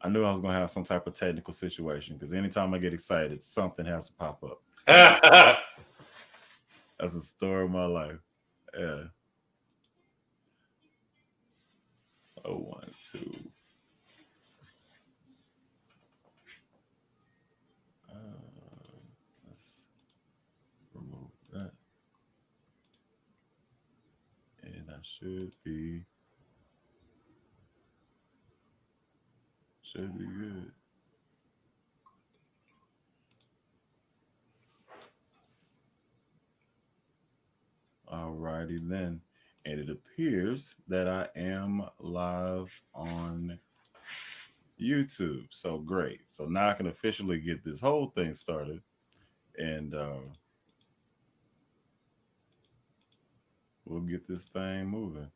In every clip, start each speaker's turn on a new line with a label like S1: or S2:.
S1: I knew I was gonna have some type of technical situation because anytime I get excited, something has to pop up. That's a story of my life. Yeah. Oh, 1, 2. Let's remove that, and I should be good. Alrighty then. And it appears that I am live on YouTube. So great. So now I can officially get this whole thing started. And we'll get this thing moving.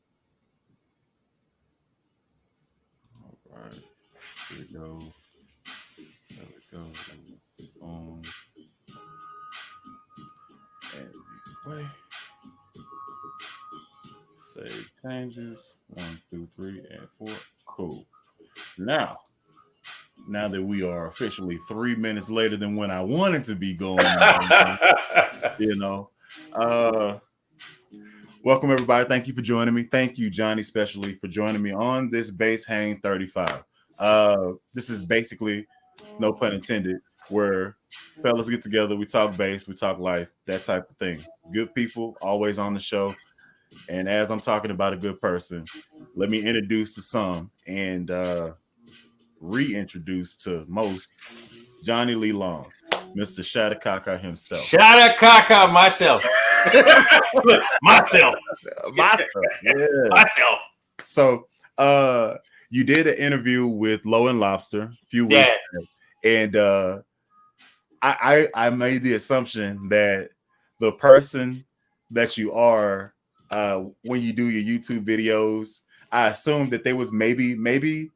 S1: All right. Here we go. There we go. On. And wait. Save changes. 1, 2, 3, and 4. Cool. Now that we are officially 3 minutes later than when I wanted to be going, you know. Welcome everybody. Thank you for joining me. Thank you, Johnny, especially for joining me on this Bass Hang 35. This is basically, no pun intended, where fellas get together, we talk bass, we talk life, that type of thing. Good people always on the show. And as I'm talking about a good person, let me introduce to some and reintroduce to most Johnny Lee Long, Mr. Shattercaca himself.
S2: Shattercaca myself. myself.
S1: Yeah.
S2: Myself.
S1: So you did an interview with LowendLobster a few weeks ago, and I made the assumption that the person that you are when you do your YouTube videos, I assumed that they was maybe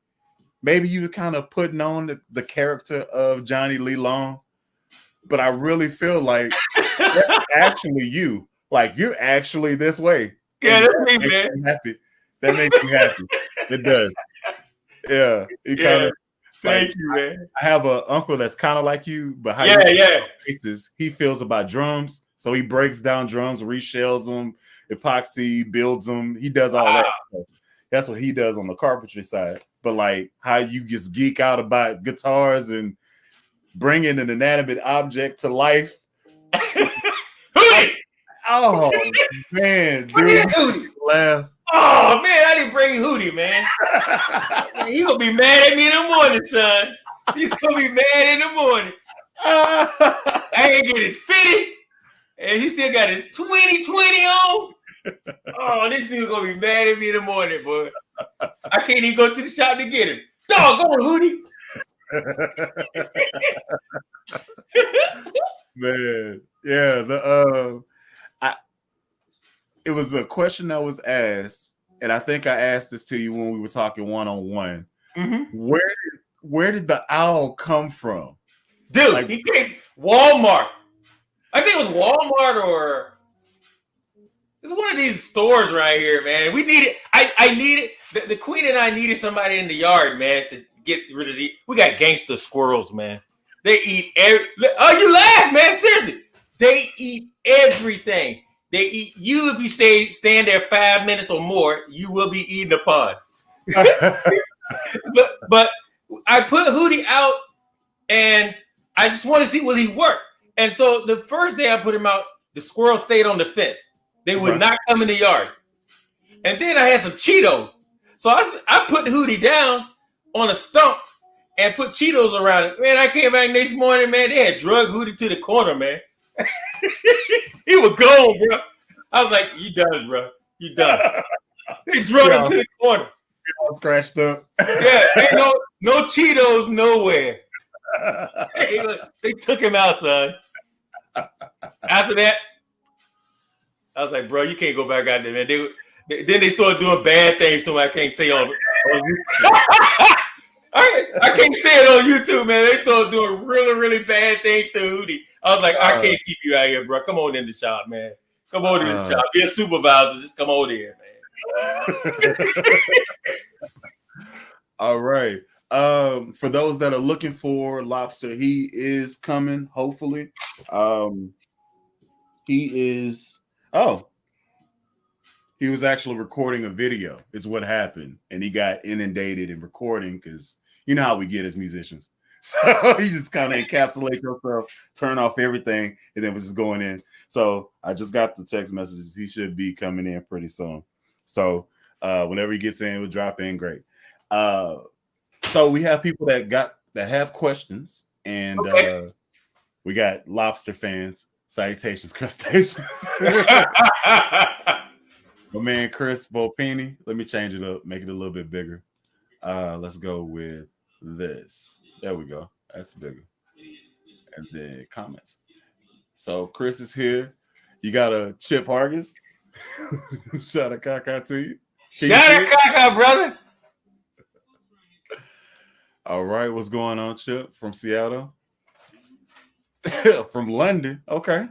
S1: you were kind of putting on the character of Johnny Lee Long, but I really feel like that's actually you. Like you're actually this way.
S2: Yeah, that's me, man.
S1: Happy. That makes me happy. It does. Yeah.
S2: Thank you, man.
S1: I have an uncle that's kind of like you, but how he feels about drums. So he breaks down drums, reshells them, epoxy, builds them. He does all that stuff. That's what he does on the carpentry side. But like how you just geek out about guitars and bringing an inanimate object to life. Oh man, dude, laugh.
S2: Oh man, I didn't bring Hootie, man. He gonna be mad at me in the morning, son. He's gonna be mad in the morning. I ain't get it fitted, and he still got his 2020 on. Oh, this dude's gonna be mad at me in the morning, boy. I can't even go to the shop to get him. Dog, go on, Hootie.
S1: Man, yeah, it was a question that was asked, and I think I asked this to you when we were talking one-on-one.
S2: Mm-hmm.
S1: Where did the owl come from?
S2: Dude, like, he came Walmart. I think it was Walmart or it's one of these stores right here, man. We needed I needed the queen and I needed somebody in the yard, man, to get rid of we got gangster squirrels, man. They eat you laugh, man. Seriously. They eat everything. They eat you if you stand there 5 minutes or more, you will be eaten upon. but I put Hootie out and I just want to see will he work. And so the first day I put him out, the squirrels stayed on the fence. They would not come in the yard. And then I had some Cheetos. So I put Hootie down on a stump and put Cheetos around it. Man, I came back next morning, man, they had drug Hootie to the corner, man. He was gone, bro. I was like, you done, bro. You done. They drug him to the corner.
S1: All scratched up.
S2: Yeah, ain't no Cheetos nowhere. They took him out, son. After that, I was like, bro, you can't go back out there, man. Then they started doing bad things to him. I can't say on I can't say it on YouTube, man. They started doing really, really bad things to Hootie. I was like, I can't keep you out here, bro. Come on in the shop, man. Come on in the shop. Be a supervisor. Just come on in, man.
S1: All right. For those that are looking for Lobster, he is coming. Hopefully, he is. Oh, he was actually recording a video. Is what happened, and he got inundated in recording because you know how we get as musicians. So you just kind of encapsulate yourself, turn off everything, and then was just going in. So I just got the text messages. He should be coming in pretty soon. So whenever he gets in, we'll drop in. Great. So we have people that have questions, and we got Lobster fans. Salutations, crustaceans. My man Chris Volpini. Let me change it up, make it a little bit bigger. Let's go with this. There we go. That's bigger. And then comments. So Chris is here. You got a Chip Hargis. Shout out Kaka to you.
S2: Shout out Kaka, brother.
S1: All right, what's going on, Chip? From Seattle? From London. Okay.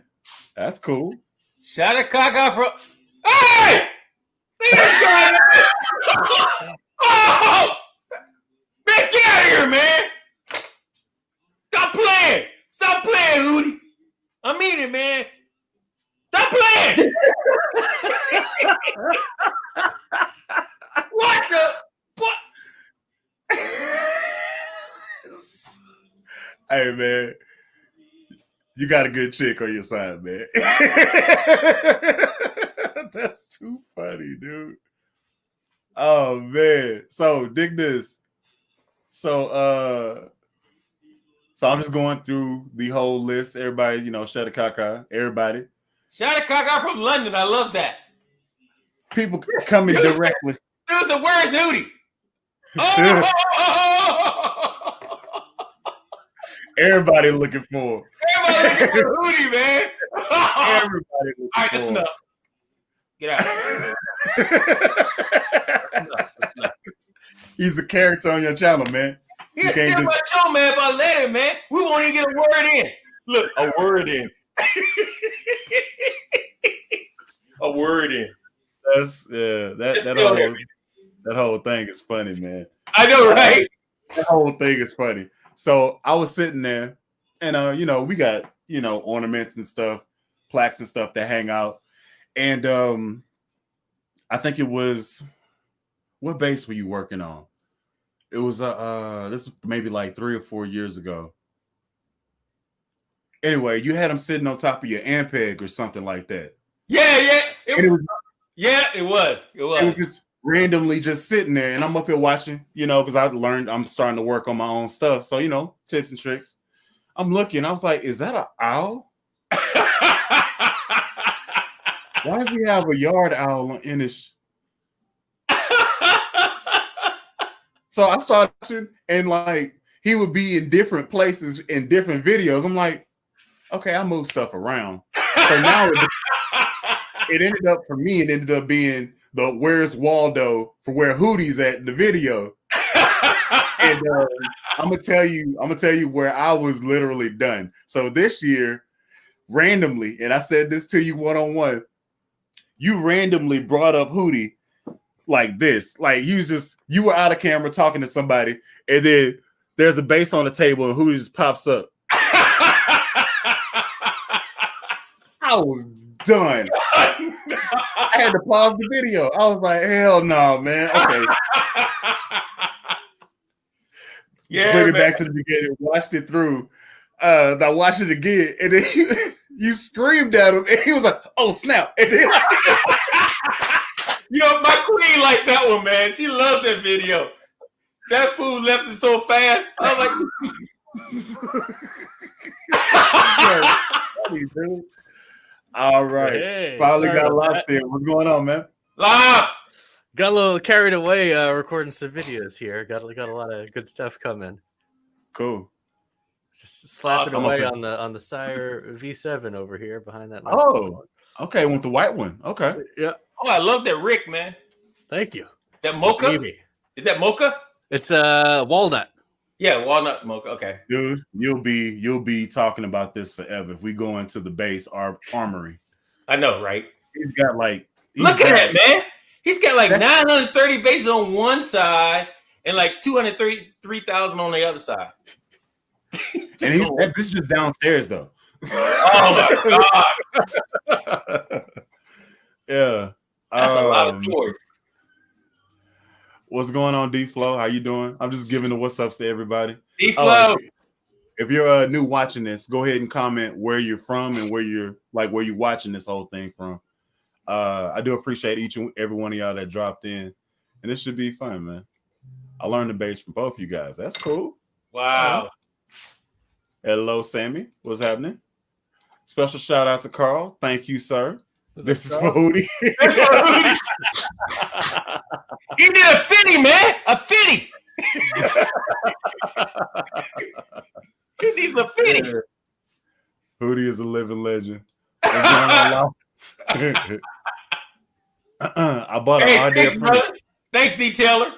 S1: That's cool.
S2: Shout out Kaka from... Hey! Oh! Man, get out of here, man! Stop playing! Stop playing, Hootie! I mean it, man. Stop playing! What the... What?
S1: Hey, man. You got a good chick on your side, man. That's too funny, dude. Oh, man. So, dig this. So I'm just going through the whole list. Everybody, you know, shout out Kaka. Everybody.
S2: Shout out Kaka from London. I love that.
S1: People coming directly.
S2: Dude said, where's Hootie? Oh!
S1: Everybody looking for.
S2: Everybody looking for Hootie, man.
S1: Everybody looking
S2: all right, that's enough. Get out.
S1: He's a character on your channel, man.
S2: He's still my show, man. If I let him, man, we won't even get a word in. Look, a word in. A word in.
S1: That's that whole thing is funny, man.
S2: I know, right?
S1: That whole thing is funny. So I was sitting there, and you know, we got, you know, ornaments and stuff, plaques and stuff that hang out. And I think it was, what bass were you working on? It was this was maybe like 3 or 4 years ago. Anyway, you had them sitting on top of your Ampeg or something like that.
S2: Yeah. It was. It was
S1: just randomly just sitting there, and I'm up here watching, you know, because I'm starting to work on my own stuff. So, you know, tips and tricks. I'm looking, I was like, is that an owl? Why does he have a yard owl in his? So I started watching, and like he would be in different places in different videos. I'm like, okay, I move stuff around. So now it ended up for me. It ended up being the "Where's Waldo" for where Hootie's at in the video. And I'm gonna tell you where I was literally done. So this year, randomly, and I said this to you one-on-one, you randomly brought up Hootie like this. Like you were out of camera talking to somebody, and then there's a bass on the table and Hootie just pops up. I was done. I had to pause the video. I was like, hell no, man. Okay.
S2: Yeah,
S1: bring it back to the beginning. Watched it through. I watched it again, and then you screamed at him, and he was like, "Oh snap!" And then,
S2: you know, my queen likes that one, man. She loves that video. That fool left it so fast. I was like,
S1: all right.
S3: Hey,
S1: finally got Lobster. What's going on, man?
S2: Lobs!
S3: Got a little carried away recording some videos here. Got a lot of good stuff coming.
S1: Cool.
S3: Just slapping away on the Sire V7 over here behind that.
S1: Oh, okay. Want the white one? Okay.
S3: Yeah.
S2: Oh, I love that Rick, man.
S3: Thank you.
S2: That mocha?
S3: Baby.
S2: Is that mocha?
S3: It's walnut.
S2: Yeah, walnut mocha. Okay.
S1: Dude, you'll be talking about this forever if we go into the bass armory.
S2: I know, right?
S1: He's got like
S2: look at that, man. He's got like 930 basses on one side and like 233,000 on the other side.
S1: And this is just downstairs though.
S2: Oh my god!
S1: Yeah,
S2: that's a lot of toys.
S1: What's going on, D-Flow? How you doing? I'm just giving the what's ups to everybody.
S2: D-Flow.
S1: If you're new watching this, go ahead and comment where you're from and where you're watching this whole thing from. I do appreciate each and every one of y'all that dropped in, and this should be fun, man. I learned the bass from both you guys. That's cool.
S2: Wow.
S1: Hello, Sammy. What's happening? Special shout out to Carl. Thank you, sir. This is for Hootie.
S2: That's for Hootie. He did a fitty, man. A fitty. He needs a fitty.
S1: Yeah. Hootie is a living legend. I bought an idea.
S2: Thanks, detailer.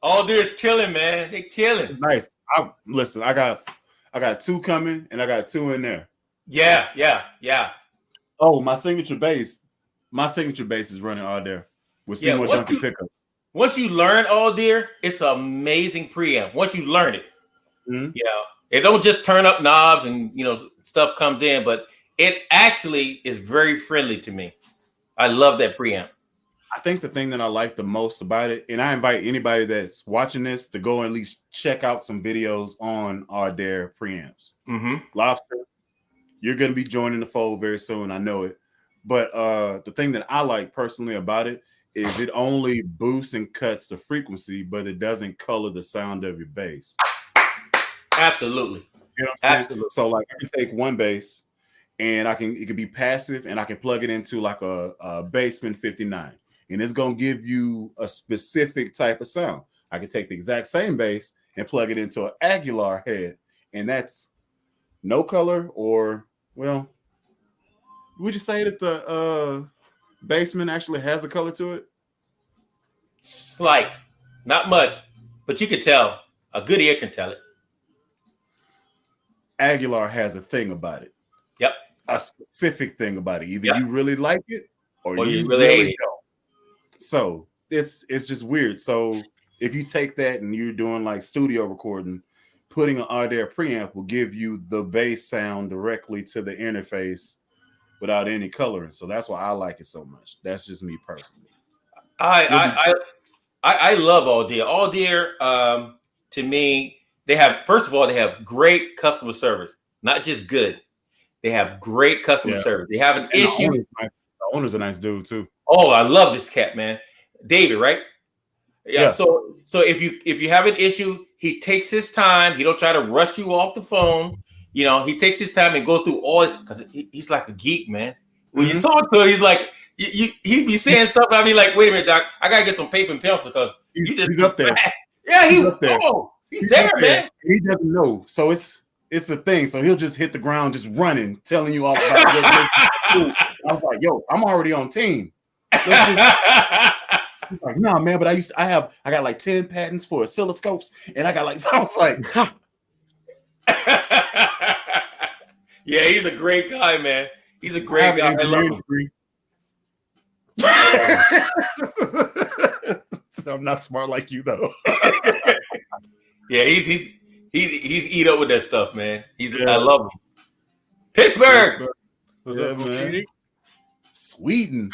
S2: All this killing, man. They killing.
S1: Nice. Listen, I got 2 coming, and I got 2 in there.
S2: Yeah.
S1: Oh, my signature bass is running all there with Seymour Duncan pickups.
S2: Once you learn all dear, it's an amazing preamp. Once you learn it, it don't just turn up knobs and stuff comes in, but it actually is very friendly to me. I love that preamp.
S1: I think the thing that I like the most about it, and I invite anybody that's watching this to go and at least check out some videos on our Dare preamps. Lobster, you're going to be joining the fold very soon. I know it. But the thing that I like personally about it is it only boosts and cuts the frequency, but it doesn't color the sound of your bass.
S2: Absolutely.
S1: You know what I'm saying? So like I can take one bass and it can be passive, and I can plug it into like a Bassman 59. And it's going to give you a specific type of sound. I can take the exact same bass and plug it into an Aguilar head, and that's no color, or, well, would you say that the Bassman actually has a color to it?
S2: Slight, not much, but you can tell. A good ear can tell it.
S1: Aguilar has a thing about it.
S2: Yep.
S1: A specific thing about it. Either you really like it or you
S2: really hate it.
S1: don't. So it's just weird. So if you take that and you're doing like studio recording, putting an Adair preamp will give you the bass sound directly to the interface without any coloring. So that's why I like it so much. That's just me personally.
S2: I love All Dear. All Dear, to me, they have great customer service, not just good. They have great customer service. They have an issue.
S1: The owner's a nice dude too.
S2: Oh, I love this cat, man. David, right? Yeah. So if you have an issue, he takes his time. He don't try to rush you off the phone. He takes his time and go through all, because he's like a geek, man. When you talk to him, he's like, he be saying stuff. I be like, wait a minute, Doc, I gotta get some paper and pencil because
S1: he's up there.
S2: Yeah, he's up there. Oh, he's there, man.
S1: He doesn't know, so it's a thing. So he'll just hit the ground, just running, telling you all about it. I was like, yo, I'm already on team. He's like, no, man, but I got like 10 patents for oscilloscopes, and I was like,
S2: yeah, he's a great guy, man. He's a great guy. I love him.
S1: I'm not smart like you though.
S2: Yeah, he's eat up with that stuff, man. I love him. Pittsburgh.
S1: What's up, man? Sweden.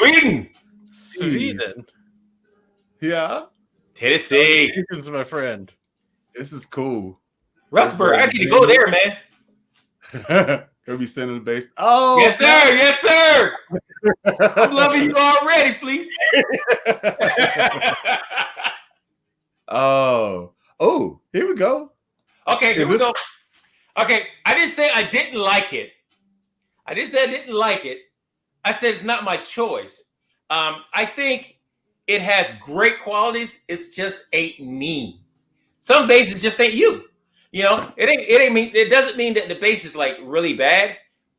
S1: Yeah.
S2: Tennessee.
S3: This is my friend.
S1: This is cool.
S2: Rustburg. I need to go there, man.
S1: He'll be sending the bass. Oh,
S2: yes, sir. Yes, sir. I'm loving you already, please.
S1: Oh, here we go.
S2: Okay, here we go. Okay, I didn't say I didn't like it. I said it's not my choice. I think it has great qualities. It's just ain't me. Some basses just ain't you. It doesn't mean that the bass is like really bad.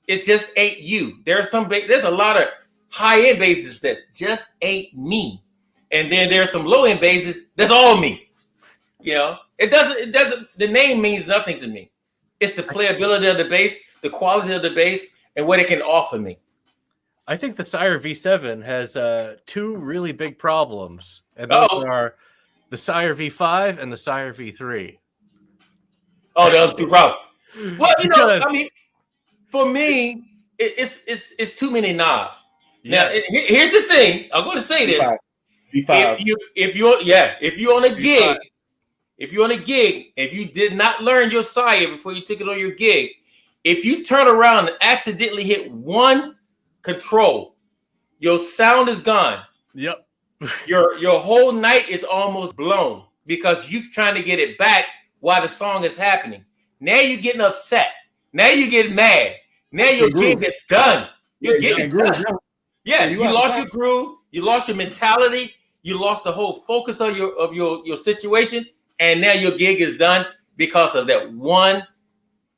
S2: It just ain't you. There's a lot of high-end basses that just ain't me. And then there's some low-end basses that's all me. It doesn't the name means nothing to me. It's the playability of the bass, the quality of the bass, and what it can offer me.
S3: I think the Sire V7 has 2 really big problems. And those are the Sire V5 and the Sire V3.
S2: Oh, the other two problems. Well,
S3: Because-
S2: I mean, for me, it's too many knobs. Now, here's the thing. I'm going to say this:
S1: V5.
S2: if you're on a gig, if you did not learn your Sire before you took it on your gig, if you turn around and accidentally hit one control, your sound is gone.
S3: Yep.
S2: Your whole night is almost blown because you're trying to get it back while the song is happening. Now you're getting upset. Now you get mad. Now your gig is done. You're getting done. Yeah, you lost your groove. You lost your mentality. You lost the whole focus of your situation, and now your gig is done because of that 1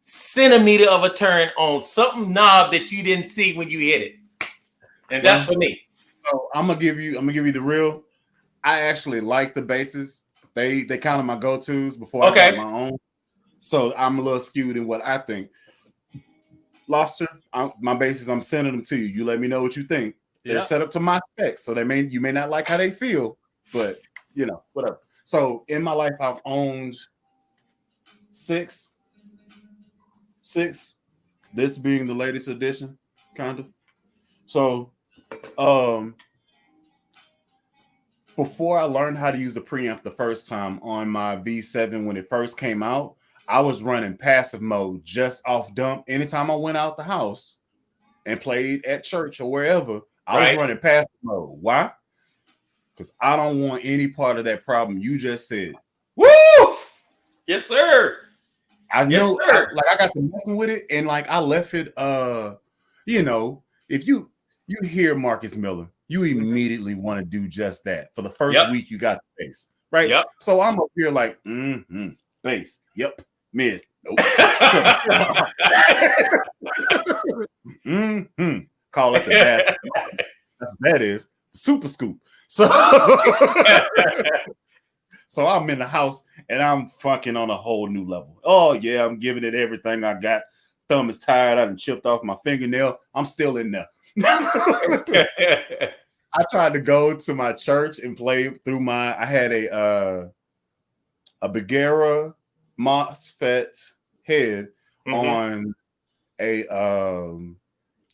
S2: centimeter of a turn on something knob that you didn't see when you hit it. And that's for me.
S1: So I'm gonna give you the real. I actually like the basses. They kind of my go-tos before I got my own. So I'm a little skewed in what I think. Lobster, my basses, I'm sending them to you. You let me know what you think. They're set up to my specs, so you may not like how they feel, but whatever. So in my life, I've owned six. This being the latest edition, kind of. So, before I learned how to use the preamp the first time on my V7 when it first came out, I was running passive mode just off dump. Anytime I went out the house and played at church or wherever, I was running passive mode. Why? Because I don't want any part of that problem you just said.
S2: Woo! Yes, sir.
S1: I know, I got to messing with it, and I left it. If you hear Marcus Miller, you immediately want to do just that. For the first week, you got the bass, right? Yep. So I'm up here bass. Yep. Mid. Nope. Call it the basket. That's what that is. Super scoop. So I'm in the house and I'm fucking on a whole new level. Oh yeah, I'm giving it everything I got. Thumb is tired. I done chipped off my fingernail. I'm still in there. I tried to go to my church and play through I had a Bagheera MOSFET head on a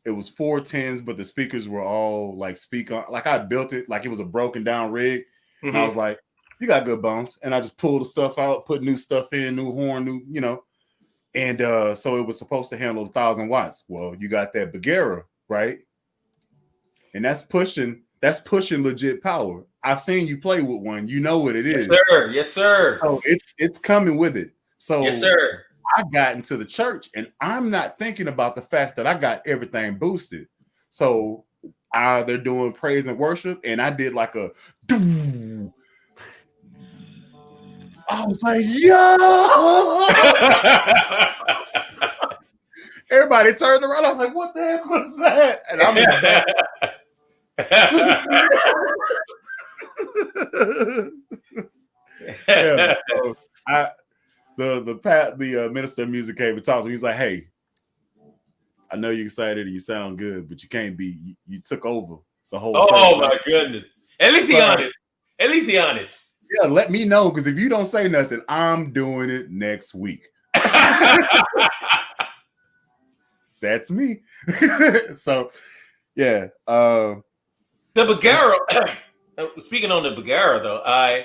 S1: it was 410s, but the speakers were all I built it like it was a broken down rig. And I was like, you got good bones. And I just pulled the stuff out, put new stuff in, new horn, and so it was supposed to handle 1,000 watts. Well, you got that Bagheera, right? And that's pushing legit power. I've seen you play with one. You know what it is.
S2: Yes, sir. Yes, sir.
S1: So it's coming with it. So
S2: yes, sir.
S1: I got into the church and I'm not thinking about the fact that I got everything boosted. So they're doing praise and worship, and I did like a doo. I was like, yo! Everybody turned around. I was like, what the heck was that? And I'm in the back. So the minister of music came and talked to me. He's like, hey, I know you're excited and you sound good, but you can't be. You took over the whole.
S2: Oh my goodness! At least he honest. At least he honest.
S1: Yeah, let me know, because if you don't say nothing, I'm doing it next week. That's me. So, yeah.
S2: The Bagheera. Speaking on the Bagheera, though, I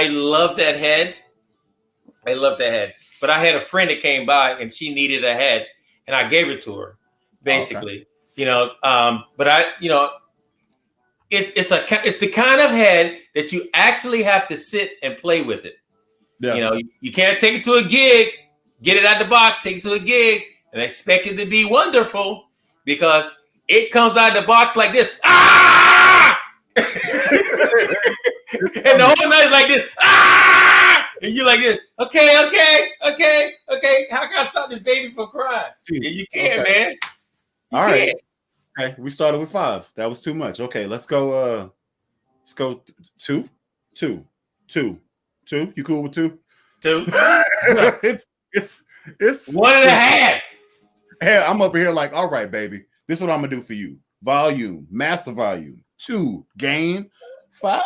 S2: love that head. I love that head. But I had a friend that came by and she needed a head, and I gave it to her. Basically, but it's the kind of head that you actually have to sit and play with it. Yeah. You can't take it to a gig, get it out the box, take it to a gig, and expect it to be wonderful, because it comes out of the box like this. Ah! And the whole night is like this. Ah! And you're like this. Okay. How can I stop this baby from crying? Yeah, you can't, man.
S1: All right. Okay, we started with 5. That was too much. Okay, let's go. Let's go 2. You cool with 2? 2. It's
S2: 1.5.
S1: Hey, I'm up here like, all right, baby. This is what I'm gonna do for you. Volume, master volume. 2, gain. 5.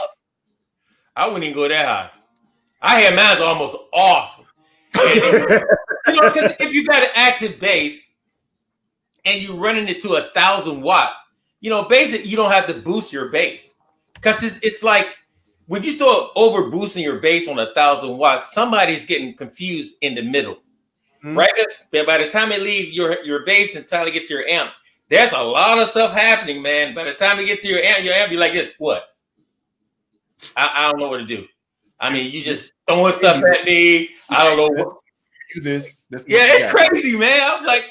S2: I wouldn't even go that high. I had mine almost off. And, because if you got an active bass and you're running it to 1,000 watts, basically you don't have to boost your bass. Because it's like when you start over boosting your bass on 1,000 watts, somebody's getting confused in the middle. Right? By the time it leaves your bass and time to get to your amp, there's a lot of stuff happening, man. By the time you get to your amp be like this. What? I don't know what to do. I mean, you just throwing stuff at me. I don't know what.
S1: Do this.
S2: It's crazy, man. I was like,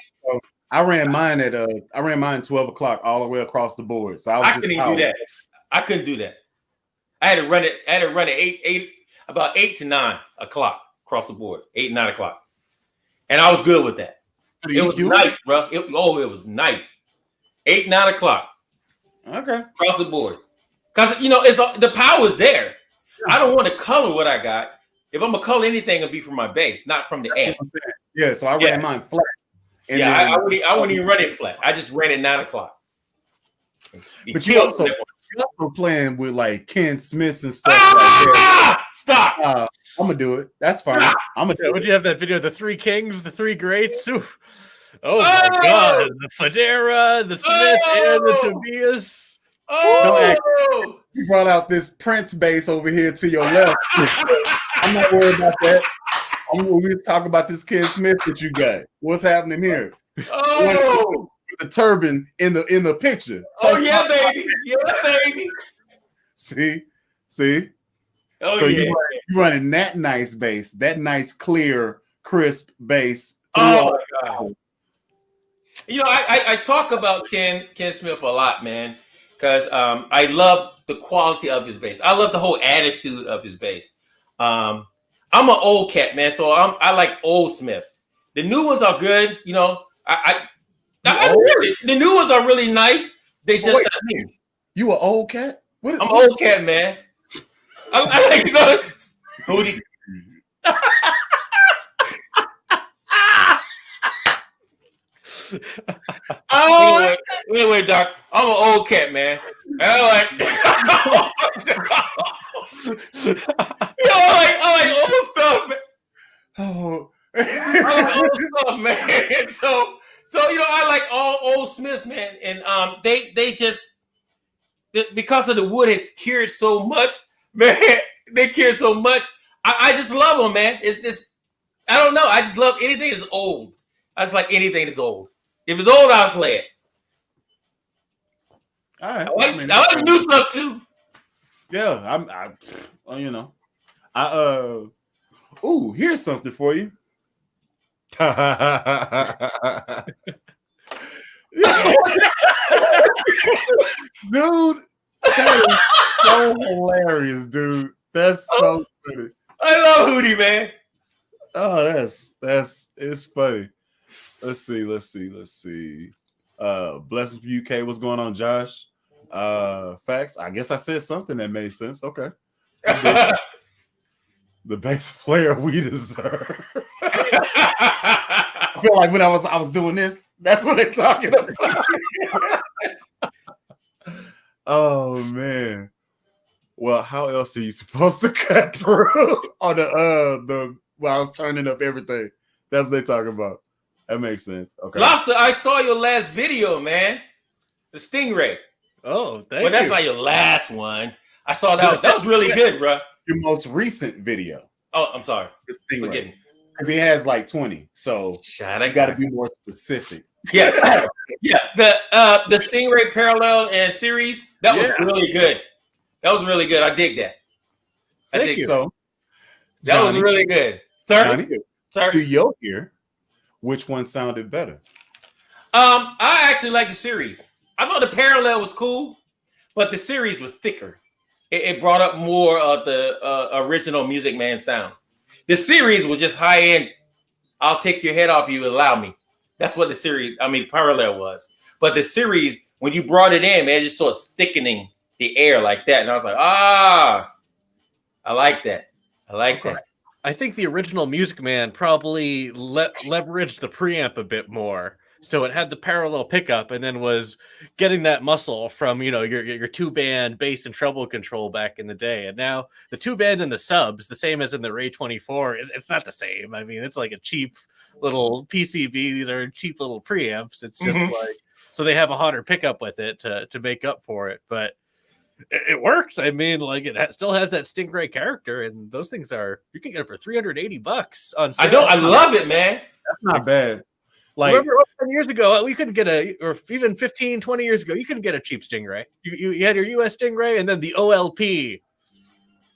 S1: I ran mine 12 o'clock all the way across the board. So I
S2: couldn't do that. I couldn't do that. I had to run it about 8 to 9 o'clock across the board, 8, 9 o'clock. And I was good with that. It was nice, bro. It was nice. 8, 9 o'clock.
S1: Okay.
S2: Across the board. Because, it's the power's there. I don't want to color what I got. If I'm going to color anything, it'll be from my bass, not from the amp.
S1: Yeah, so I ran mine flat.
S2: I wouldn't even run it flat. I just ran it 9 o'clock.
S1: But you're also playing with like Ken Smiths and stuff like that.
S2: Stop.
S1: I'm gonna do it. That's fine. I'm gonna do it.
S3: Would you have that video? The 3 kings, the 3 greats. Oof. Oh my God! The Federa, the Smith, and the Tobias.
S1: You brought out this Prince bass over here to your left. I'm not worried about that. We'll talk about this Ken Smith that you got. What's happening here? The turban in the picture.
S2: Yeah, baby. Yeah, baby.
S1: See. So you're running that nice bass, that nice, clear, crisp bass.
S2: Oh my God. I talk about Ken Smith a lot, man, because I love the quality of his bass. I love the whole attitude of his bass. I'm an old cat, man, so I like old Smith. The new ones are good, the new ones are really nice. They just not me.
S1: You an old cat?
S2: I'm an old cat, man. I like Hootie. Anyway, Doc, I'm an old cat, man. I like old stuff, man. I like old stuff, man. So I like all old Smiths, man, and they just because of the wood has cured so much, man. They care so much. I just love them, man. It's just I don't know. I just love anything that's old. I just like anything that's old. If it's old, I'll play it.
S1: All right.
S2: I like new stuff too.
S1: Yeah, here's something for you. Dude, that is so hilarious, dude. That's so funny.
S2: I love Hootie, man.
S1: Oh, it's funny. Let's see. Blessings from UK. What's going on, Josh? Facts. I guess I said something that made sense. Okay. The bass player we deserve. I feel like when I was doing this, that's what they're talking about. Oh man. Well, how else are you supposed to cut through on the while I was turning up everything? That's what they're talking about. That makes sense. Okay.
S2: Lobster, I saw your last video, man. The Stingray.
S3: Oh, thank you.
S2: Well, that's not your last one. I saw that. That was really good, bro.
S1: Your most recent video.
S2: Oh, I'm sorry.
S1: The Stingray. Because he has like 20. So
S2: I
S1: got to be more specific.
S2: Yeah. Yeah. The Stingray parallel and series, that was really good. That was really good. I dig that.
S1: Thank you. So
S2: that was really good. Sir?
S1: Johnny,
S2: Sir?
S1: To your ear, which one sounded better?
S2: I actually like the series. I thought the parallel was cool, but the series was thicker. It brought up more of the original Music Man sound. The series was just high end. I'll take your head off you, allow me. That's what the parallel was. But the series, when you brought it in, man, it just started thickening the air like that. And I was like, I like that. I like that.
S3: I think the original Music Man probably leveraged the preamp a bit more So it had the parallel pickup, and then was getting that muscle from your 2-band bass and treble control back in the day. And now the 2-band and the subs, the same as in the Ray 24, it's not the same. I mean, it's like a cheap little PCB. These are cheap little preamps. It's just like, so they have a hotter pickup with it to make up for it, but it works. I mean, like still has that Stingray character, and those things you can get it for $380 on sale.
S2: I know, I love it, man.
S1: That's not bad. Like,
S3: remember 10 years ago, we couldn't get or even 15, 20 years ago, you couldn't get a cheap Stingray. You had your US Stingray and then the OLP.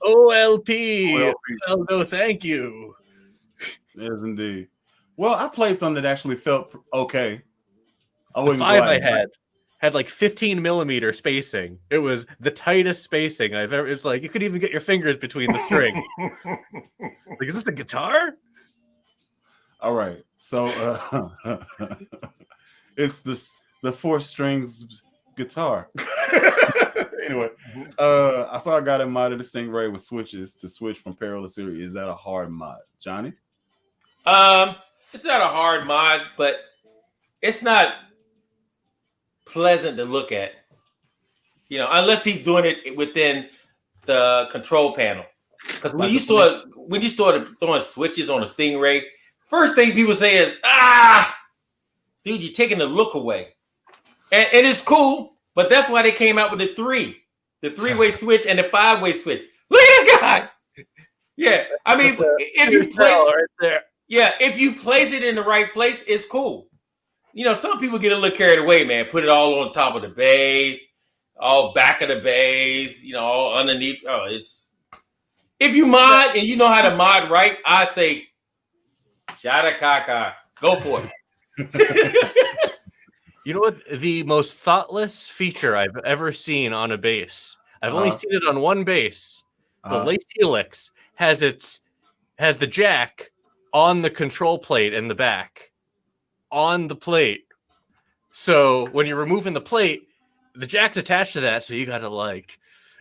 S3: OLP. Oh, no, thank you.
S1: Yes, indeed. Well, I played something that actually felt okay.
S3: The 5 I had like 15 millimeter spacing. It was the tightest spacing I've ever. It's like you could even get your fingers between the string. Like, is this a guitar?
S1: All right, so it's the 4 strings guitar. Anyway, I saw a guy that modded the Stingray with switches to switch from parallel series. Is that a hard mod, Johnny?
S2: It's not a hard mod, but it's not pleasant to look at, unless he's doing it within the control panel. Because when you started throwing switches on a Stingray, first thing people say is, dude, you're taking the look away. And it's cool, but that's why they came out with the 3-way switch and the 5-way switch. Look at this guy. Yeah, I mean, if you place it in the right place, it's cool. Some people get a little carried away, man. Put it all on top of the bass, all back of the bass, all underneath. If you mod and you know how to mod right, I say, shada kaka, go for it.
S3: You know what? The most thoughtless feature I've ever seen on a bass. I've only seen it on one bass. The Lace Helix has the jack on the control plate in the back. On the plate. So when you're removing the plate, the jack's attached to that, so you gotta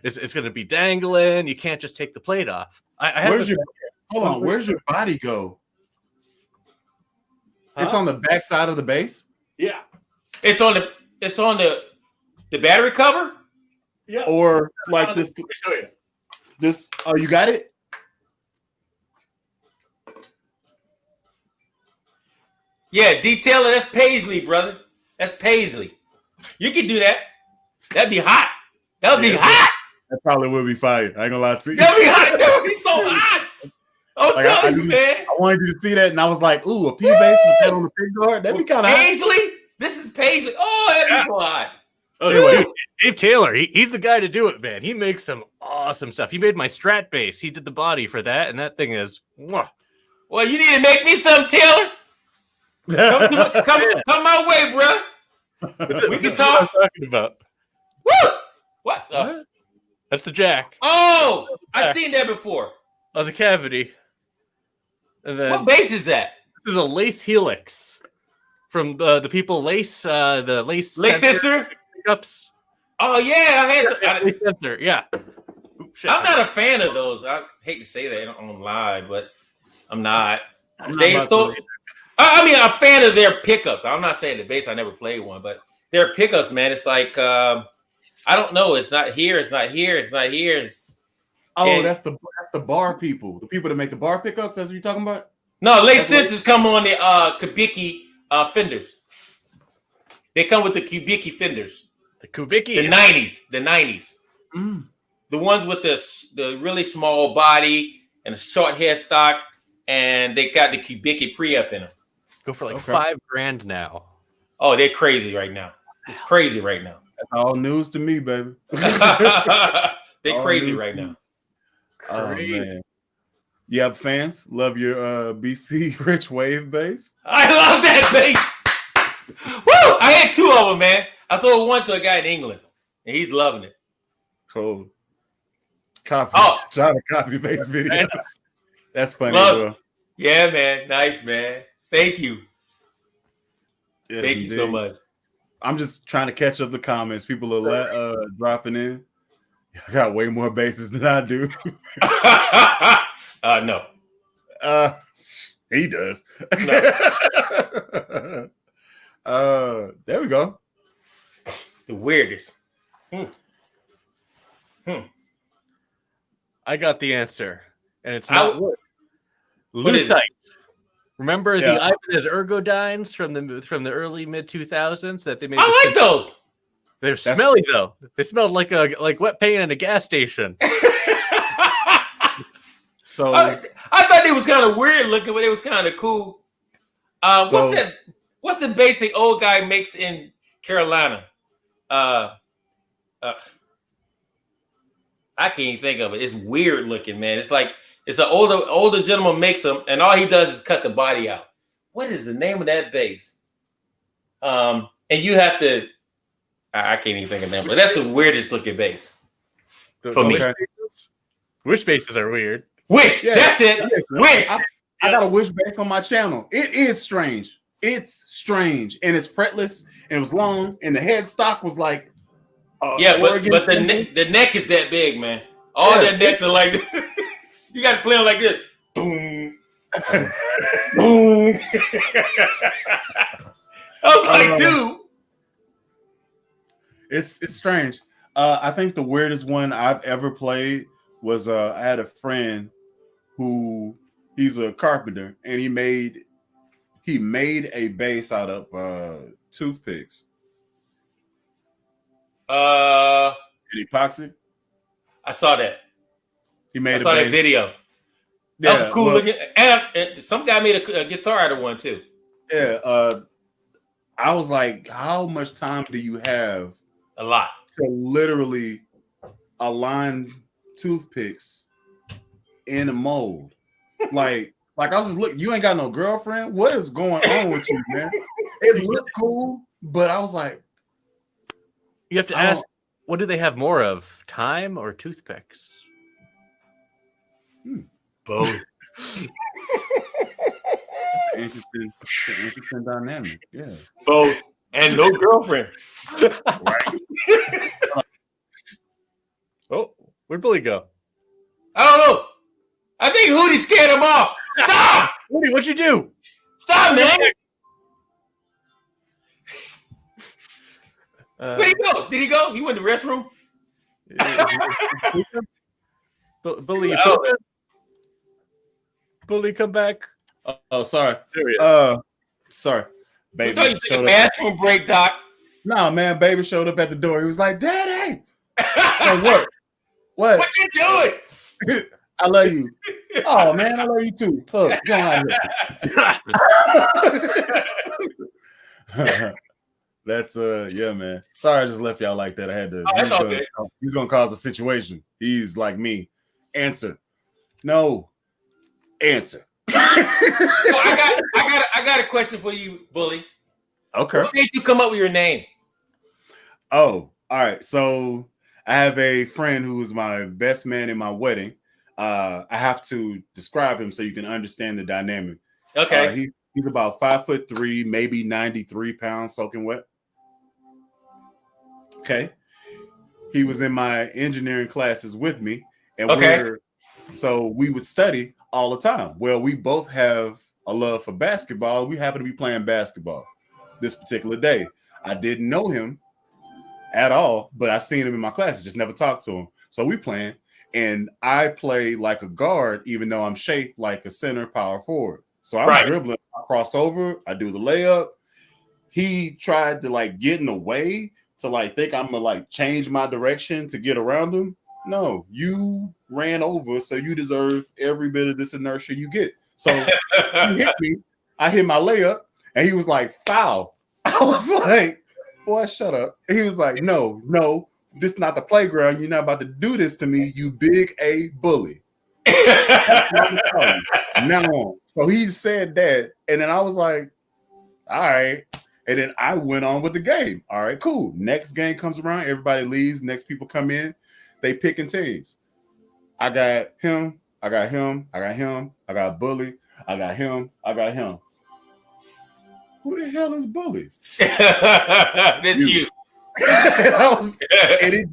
S3: it's gonna be dangling. You can't just take the plate off.
S1: Where's your body go? It's on the back side of the bass?
S2: Yeah. It's on the battery cover?
S1: Yeah. Or like this. This you got it?
S2: Yeah, detailer, that's Paisley, brother. That's Paisley. You can do that. That'd be hot. That would be hot.
S1: That probably would be fire. I ain't gonna lie to you.
S2: That'd be hot. That would be so hot. I'm telling you, man.
S1: I wanted you to see that, and I was like, ooh, a P bass with that on the pig guard? That'd be kind of hot.
S2: Paisley? This is Paisley. Oh, that'd be so hot.
S3: Oh, dude, Dave Taylor, he's the guy to do it, man. He makes some awesome stuff. He made my Strat bass. He did the body for that, and that thing is... Mwah.
S2: Well, you need to make me some, Taylor. Come my way, bro. We can talk.
S3: What I'm talking about.
S2: Woo! What?
S3: That's the jack.
S2: Oh, I've seen that before.
S3: Oh, the cavity. And then,
S2: what bass is that?
S3: This is a Lace Helix from the people Lace, the Lace
S2: sensor pickups. Oh yeah, I had
S3: Lace sensor. Yeah.
S2: Oops, I'm not a fan of those. I hate to say that on live, but I'm not. I mean, I'm a fan of their pickups. I'm not saying the bass. I never played one, but their pickups, man. It's like I don't know. It's not here. It's not here. It's not here.
S1: That's the bar people. The people that make the bar pickups. That's what you're talking about.
S2: No, Lace sensors come on the Kubicki fenders. They come with the Kubicki fenders.
S3: The Kubicki.
S2: The 90s. Mm. The ones with the really small body and a short headstock, and they got the Kubicki preamp in them.
S3: Go for like $5,000 now.
S2: Oh, they're crazy right now. It's crazy right now.
S1: That's all news to me, baby.
S2: They're crazy right now.
S1: Crazy. Oh, man. You have fans? Love your BC Rich Wave bass?
S2: I love that bass. Woo! I had 2 of them, man. I sold one to a guy in England, and he's loving it.
S1: Cool. Trying to copy bass videos. That's funny as well.
S2: Yeah, man. Nice, man. Thank you.
S1: Yes,
S2: Thank you so much.
S1: I'm just trying to catch up the comments. People are dropping in. I got way more basses than I do.
S2: No.
S1: He does.
S2: No.
S1: There we go.
S2: The weirdest.
S3: I got the answer, and it's not wood. Luthite. Remember the Ibanez Ergodynes from the early mid 2000s that they made?
S2: I like those.
S3: They're smelly though. They smelled like wet paint in a gas station.
S1: So
S2: I thought they was kind of weird looking, but it was kind of cool. What's the bass the old guy makes in Carolina? I can't even think of it. It's weird looking, man. It's like it's an older gentleman makes them, and all he does is cut the body out. What is the name of that bass? And you have to. I can't even think of that, but that's the weirdest looking bass for me.
S3: Wish basses are weird.
S2: Wish, that's it. Yeah. Wish.
S1: I got a Wish bass on my channel. It is strange. It's strange, and it's fretless, and it was long, and the headstock was like.
S2: But the neck is that big, man. All their necks are like you got to play them like this. Boom, boom. I was like, dude,
S1: it's strange. I think the weirdest one I've ever played was I had a friend who he's a carpenter, and he made a bass out of toothpicks.
S2: And
S1: epoxy.
S2: I saw that.
S1: He made
S2: that video. That was cool looking. And some guy made a guitar out of one too.
S1: Yeah. I was like, how much time do you have?
S2: A lot.
S1: To literally align toothpicks in a mold. Like I was just looking. You ain't got no girlfriend. What is going on with you, man? It looked cool, but I was like.
S3: You have to ask, what do they have more of, time or toothpicks?
S2: Both.
S1: Interesting dynamic. Yeah.
S2: Both. And no girlfriend.
S1: Right.
S3: Oh, where'd Billy go?
S2: I don't know. I think Hootie scared him off. Stop!
S3: Hootie, what'd you do?
S2: Stop, man! Where'd he go? Did he go? He went to the restroom?
S3: Billy, Billy, come back.
S1: Oh, sorry. Sorry. Baby
S2: you took a bathroom break, Doc.
S1: No, man, baby showed up at the door. He was like, Daddy. So what?
S2: What you doing?
S1: I love you. Oh, man, I love you too. Look, go on here. That's yeah, man. Sorry, I just left y'all like that. I had to.
S2: That's all good.
S1: He's gonna cause a situation. He's like me. Answer. No. Answer.
S2: I got a question for you, Bully.
S1: Okay.
S2: What made you come up with your name?
S1: Oh, all right. So I have a friend who was my best man in my wedding. I have to describe him so you can understand the dynamic.
S2: Okay.
S1: He's about 5'3", maybe 93 pounds, soaking wet. Okay. He was in my engineering classes with me, and so we would study all the time. Well, we both have a love for basketball. We happen to be playing basketball this particular day. I didn't know him at all, but I've seen him in my classes, just never talked to him. So we playing, and I play like a guard, even though I'm shaped like a center power forward. So I'm dribbling, I cross over, I do the layup. He tried to like get in the way to like think I'm gonna like change my direction to get around him. No, you ran over, so you deserve every bit of this inertia you get. So he hit me, I hit my layup, and he was like, foul. I was like, boy, shut up. And he was like, no, this is not the playground. You're not about to do this to me, you big A bully. Now on. So he said that, and then I was like, all right. And then I went on with the game. All right, cool. Next game comes around, everybody leaves, next people come in, they picking teams. I got him, I got him, I got him, I got Bully, I got him, I got him. Who the hell is Bully?
S2: That's you.
S1: And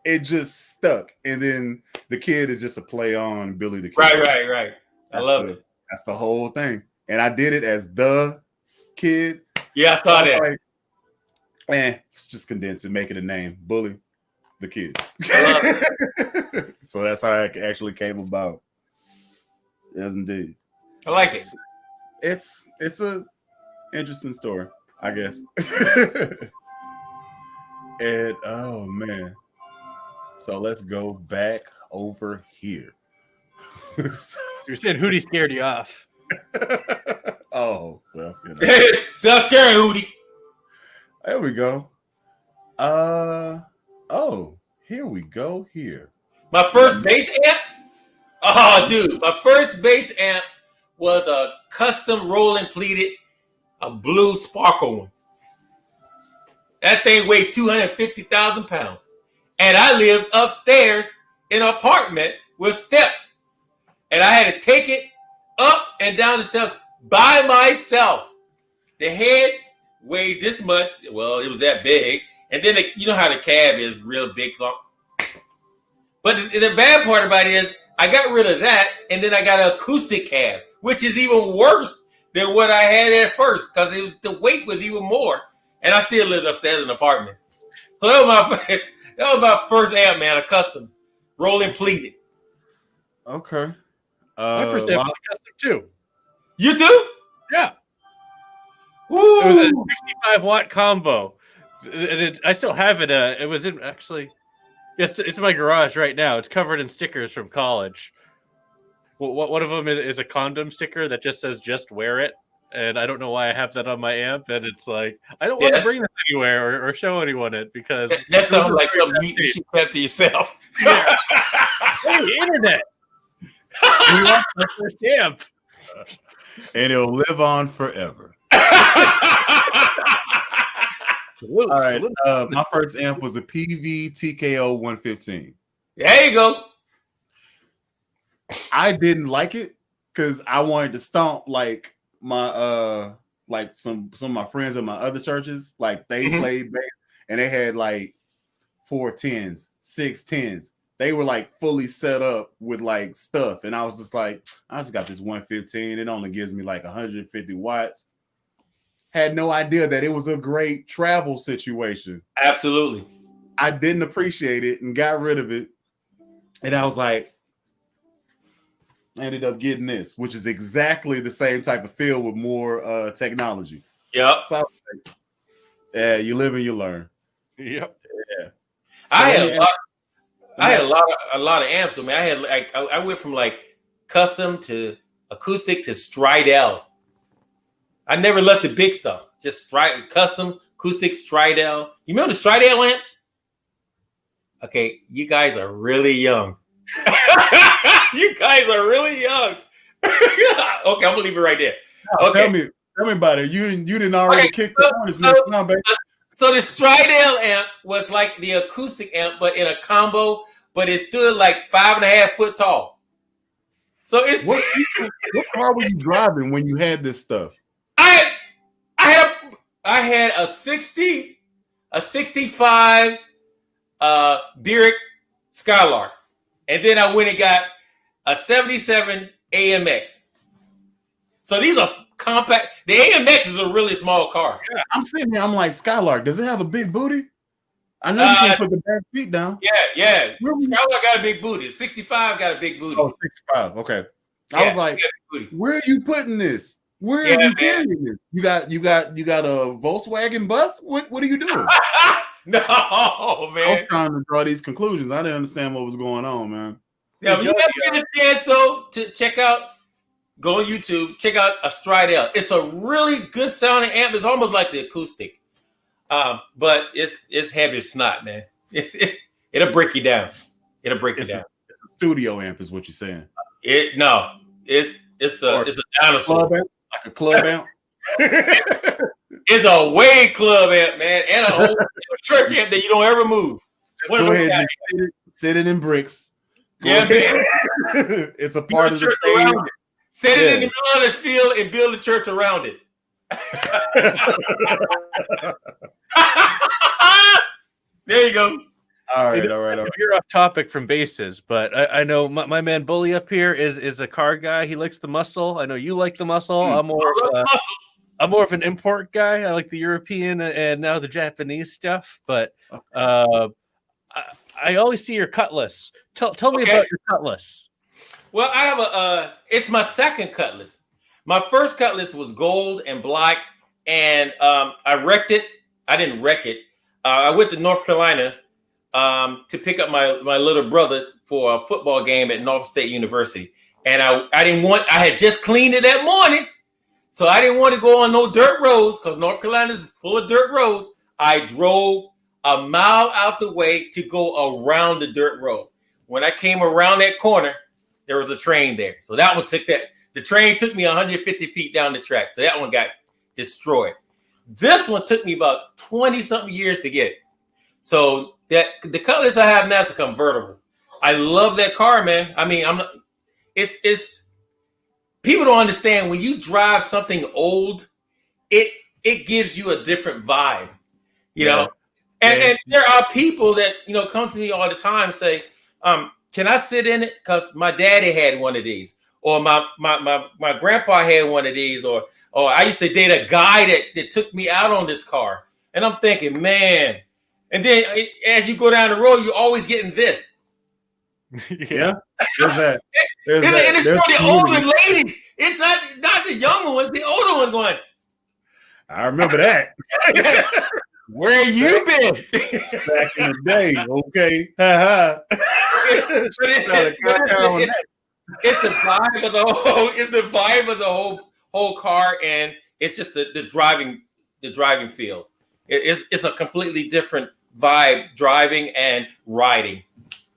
S1: it just stuck. And then the kid is just a play on Billy the Kid.
S2: Right. I love it.
S1: That's the whole thing. And I did it as the kid.
S2: Yeah, I saw that.
S1: Like, let's just condense it, make it a name. Bully the kid. So that's how it actually came about. Yes, indeed.
S2: I like it.
S1: It's a interesting story, I guess. And oh man. So let's go back over here.
S3: You're saying Hootie scared you off.
S1: Oh, well, you know.
S2: Sounds scary, Hootie.
S1: There we go. Here we go here.
S2: My first bass amp? Oh, dude. My first bass amp was a custom rolling pleated, a blue sparkle one. That thing weighed 250,000 pounds. And I lived upstairs in an apartment with steps. And I had to take it up and down the steps by myself. The head weighed this much. Well, it was that big. And then, you know how the cab is real big. But the bad part about it is I got rid of that. And then I got an acoustic cab, which is even worse than what I had at first. Because the weight was even more. And I still lived upstairs in an apartment. So that was my first amp, man, a custom. Rolling pleated.
S1: Okay.
S3: My first amp was a custom too.
S2: You too?
S3: Yeah.
S2: Woo.
S3: It was a 65 watt combo. I still have it. It was in actually. Yes, it's in my garage right now. It's covered in stickers from college. One of them is a condom sticker that just says "Just wear it," and I don't know why I have that on my amp. And it's like I don't want to bring this anywhere or show anyone it because
S2: that sounds like something you should have to yourself.
S3: Yeah. Hey, internet. You lost my first amp,
S1: and it'll live on forever. All right. My first amp was a PV TKO 115.
S2: There you go.
S1: I didn't like it because I wanted to stomp like my like some of my friends in my other churches. Like they played bass and they had like 4 10s, 6 10s. They were like fully set up with like stuff. And I was just like, I just got this 115. It only gives me like 150 watts. Had no idea that it was a great travel situation.
S2: Absolutely.
S1: I didn't appreciate it and got rid of it. And I was like, I ended up getting this, which is exactly the same type of feel with more technology.
S2: Yep.
S1: So I was like, yeah, you live and you learn.
S3: Yep.
S1: Yeah. So
S2: I had a lot of amps. I mean, I went from like custom to acoustic to Stridell. I never left the big stuff. Just custom, acoustic, Stridell. You remember the Stridell amps? Okay, you guys are really young. You guys are really young. Okay, I'm gonna leave it right there. Okay.
S1: Tell me about it. You didn't already kick the corners.
S2: So the Stridell amp was like the acoustic amp, but in a combo, but it stood like 5.5 foot tall. So it's
S1: what car were you driving when you had this stuff?
S2: I had a 65 Buick Skylark. And then I went and got a 77 AMX. So these are compact. The AMX is a really small car.
S1: Yeah, I'm sitting here. I'm like, Skylark, does it have a big booty? I know you can't put the back seat down.
S2: Yeah. Skylark got a big booty. 65 got a big booty.
S1: Oh, 65. Okay. I was like, where are you putting this? Where are you carrying this? You got a Volkswagen bus? What are you doing?
S2: No, man.
S1: I was trying to draw these conclusions. I didn't understand what was going on, man.
S2: Yeah, you ever get a chance though to go on YouTube, check out a Stridell. It's a really good sounding amp. It's almost like the acoustic, but it's heavy snot, man. It'll break you down. It's a
S1: studio amp, is what you're saying.
S2: It's a dinosaur.
S1: Like a club amp.
S2: It's a way club amp, man, and a whole church amp that you don't ever move.
S1: Just go ahead and sit it in bricks.
S2: Yeah, man.
S1: It's a part of the stage.
S2: Set it in the middle of the field and build a church around it. There you go.
S1: All right.
S3: You're off topic from basses, but I know my man Bully up here is a car guy. He likes the muscle. I know you like the muscle. I'm more. I'm more of an import guy. I like the European and now the Japanese stuff, but I always see your Cutlass. Tell me about your Cutlass.
S2: Well, I have it's my second Cutlass. My first Cutlass was gold and black, and I wrecked it. I didn't wreck it. I went to North Carolina to pick up my little brother for a football game at North State University. And I didn't want, I had just cleaned it that morning. So I didn't want to go on no dirt roads because North Carolina is full of dirt roads. I drove a mile out the way to go around the dirt road. When I came around that corner, there was a train there. So that one the train took me 150 feet down the track. So that one got destroyed. This one took me about 20 something years to get. So the Cutlass I have now is a convertible. I love that car, man. I mean, it's people don't understand when you drive something old, it gives you a different vibe, you know. And there are people that, you know, come to me all the time and say, can I sit in it? Because my daddy had one of these, or my grandpa had one of these, or I used to date a guy that took me out on this car. And I'm thinking, man. And then as you go down the road, you're always getting this.
S1: Yeah, there's that.
S2: And it's for the older ladies. It's not the younger ones, the older ones going.
S1: I remember that.
S2: Where you been?
S1: Back in the day, okay.
S2: It's the vibe of the whole. It's the vibe of the whole car, and it's just the driving feel. It's a completely different vibe, driving and riding.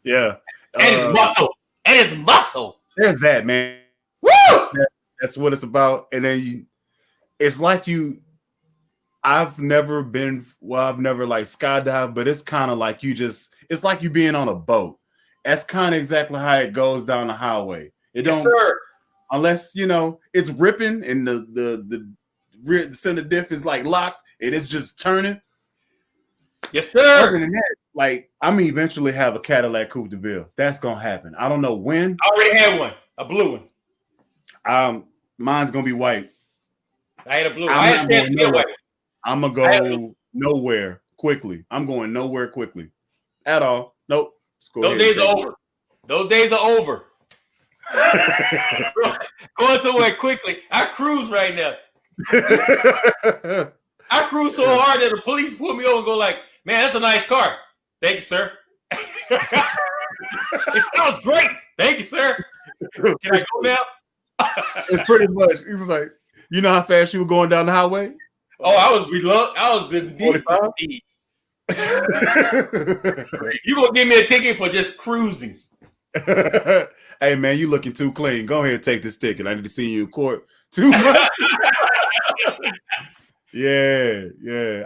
S1: Yeah,
S2: and it's muscle. And it's muscle.
S1: There's that, man.
S2: Woo!
S1: That's what it's about. And then it's like I've never like skydived, but it's kind of like it's like you being on a boat. That's kind of exactly how it goes down the highway. It don't, unless, you know, it's ripping and the center diff is like locked and it's just turning.
S2: Yes, sir.
S1: Other than that, like, I'm eventually have a Cadillac Coupe de Ville. That's gonna happen. I don't know when.
S2: I already had one, a blue
S1: one. Mine's gonna be white.
S2: I had a blue one. I had a chance to get white.
S1: I'm gonna go nowhere quickly. I'm going nowhere quickly at all. Nope.
S2: Those days are over. Those days are over. Going somewhere quickly. I cruise right now. I cruise so hard that the police pull me over and go like, man, that's a nice car. Thank you, sir. It sounds great. Thank you, sir. Can I go now?
S1: It's pretty much. It's like, you know how fast you were going down the highway?
S2: Oh, I was beneath 45. You gonna give me a ticket for just cruising?
S1: Hey man, you looking too clean. Go ahead and take this ticket. I need to see you in court too much. Yeah.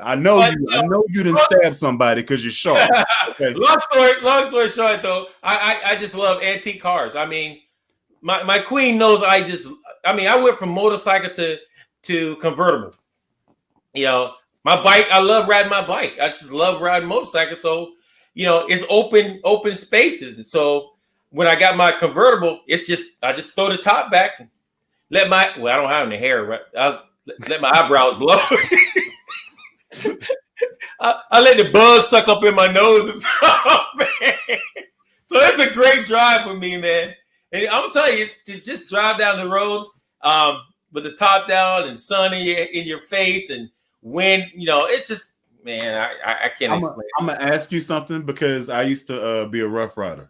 S1: I know you didn't stab somebody because you're sharp. Okay.
S2: Long story short, though, I just love antique cars. I mean, my queen knows I went from motorcycle to convertible. You know, my bike, I love riding my bike. I just love riding motorcycles. So, you know, it's open spaces. And so when I got my convertible, I just throw the top back and I don't have any hair, right? I'll let my eyebrows blow. I let the bugs suck up in my nose and stuff, man. So it's a great drive for me, man. And I'm gonna tell you, to just drive down the road with the top down and sun in your face and wind, you know, it's just, man, I can't explain.
S1: I'm gonna ask you something because I used to be a rough rider.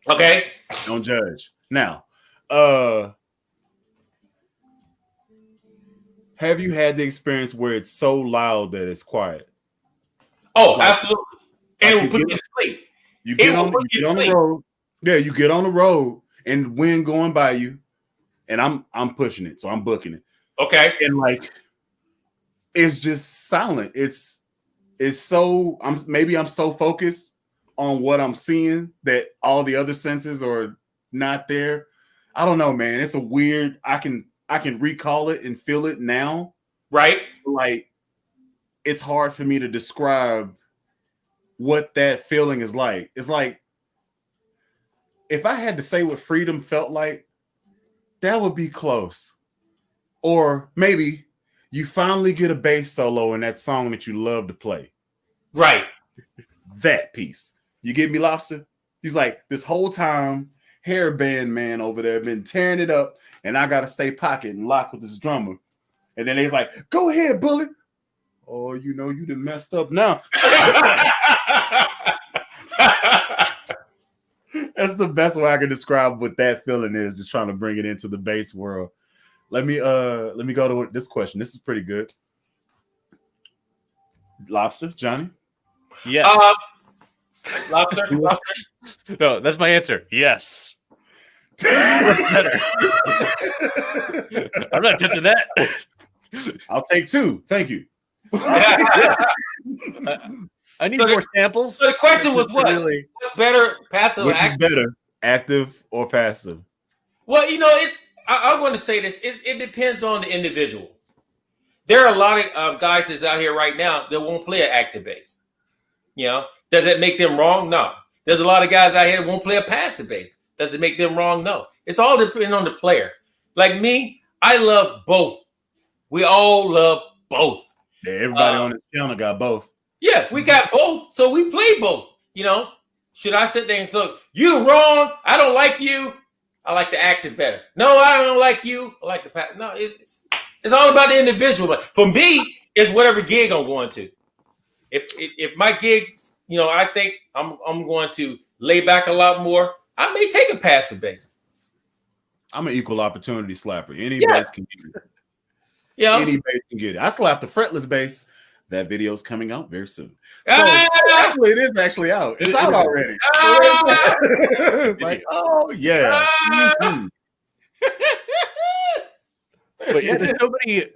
S2: Okay.
S1: Don't judge. Now, have you had the experience where it's so loud that it's quiet?
S2: Oh, like, absolutely. And it will put you to sleep.
S1: You get on the road. Yeah, you get on the road and wind going by you, and I'm pushing it, so I'm booking it.
S2: Okay.
S1: And like, it's just silent. It's so I'm so focused on what I'm seeing that all the other senses are not there. I don't know, man. It's a weird. I can recall it and feel it now.
S2: Right.
S1: Like, it's hard for me to describe what that feeling is like. It's like, if I had to say what freedom felt like, that would be close. Or maybe you finally get a bass solo in that song that you love to play.
S2: Right.
S1: That piece. You get me, Lobster? He's like, this whole time, hairband man over there been tearing it up, and I gotta stay pocket and lock with this drummer. And then he's like, go ahead, bully. Oh, you know you done messed up now. That's the best way I can describe what that feeling is, just trying to bring it into the bass world. Let me go to this question. This is pretty good. Lobster, Johnny?
S3: Yes.
S2: Lobster?
S3: No, that's my answer. Yes. I'm not touching that.
S1: I'll take 2. Thank you.
S3: I need more samples.
S2: So the question was what?
S3: Really...
S2: What's better, passive or active?
S1: Better, active or passive?
S2: Well, I want to say this. It depends on the individual. There are a lot of guys that's out here right now that won't play an active bass. Does that make them wrong? No. There's a lot of guys out here that won't play a passive bass. Does it make them wrong? No. It's all depending on the player. Like me, I love both. We all love both.
S1: Yeah, everybody on this channel got both.
S2: Yeah, we got both, so we play both. Should I sit there and say, you wrong, I don't like you, I like the active better. No, I don't like you, I like the passive. No, it's all about the individual. But for me, it's whatever gig I'm going to. If my gig, I think I'm going to lay back a lot more, I may take a passive bass.
S1: I'm an equal opportunity slapper. Any bass can get it.
S2: Yeah.
S1: Any bass can get it. I slapped a fretless bass. That video is coming out very soon. So actually, it is actually out. It's out already. Like, oh yeah. Mm-hmm.
S3: But yeah,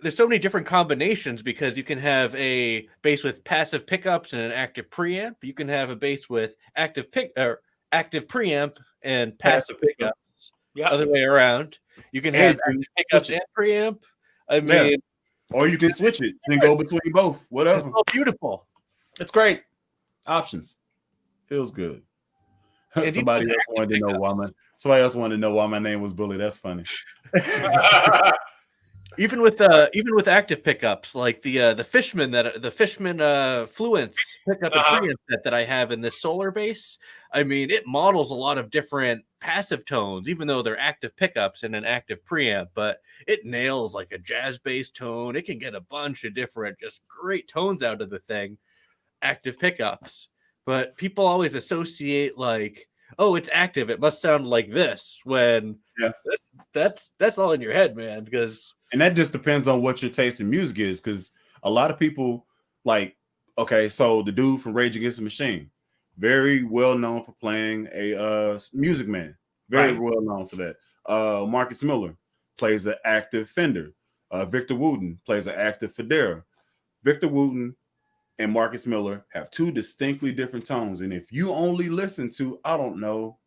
S3: there's so many different combinations, because you can have a bass with passive pickups and an active preamp. You can have a bass with active preamp and passive pickups. Yeah. Other way around. You can have active pickups and preamp. I mean,
S1: or you can switch it and go between both. Whatever.
S3: It's so beautiful.
S1: It's great. Options. Feels good. Somebody else wanted to know why my name was Bully. That's funny.
S3: Even with active pickups, like the Fishman Fluence pickup and preamp that I have in this solar bass, I mean, it models a lot of different passive tones, even though they're active pickups and an active preamp, but it nails like a jazz bass tone. It can get a bunch of different, just great tones out of the thing, active pickups. But people always associate like, oh, it's active, it must sound like this, when that's all in your head, man. And
S1: that just depends on what your taste in music is, because a lot of people like, okay, so the dude from Rage Against the Machine, very well known for playing a Music Man, very well known for that. Marcus Miller plays an active Fender. Victor Wooten plays an active Federa. Victor Wooten and Marcus Miller have 2 distinctly different tones, and if you only listen to, I don't know,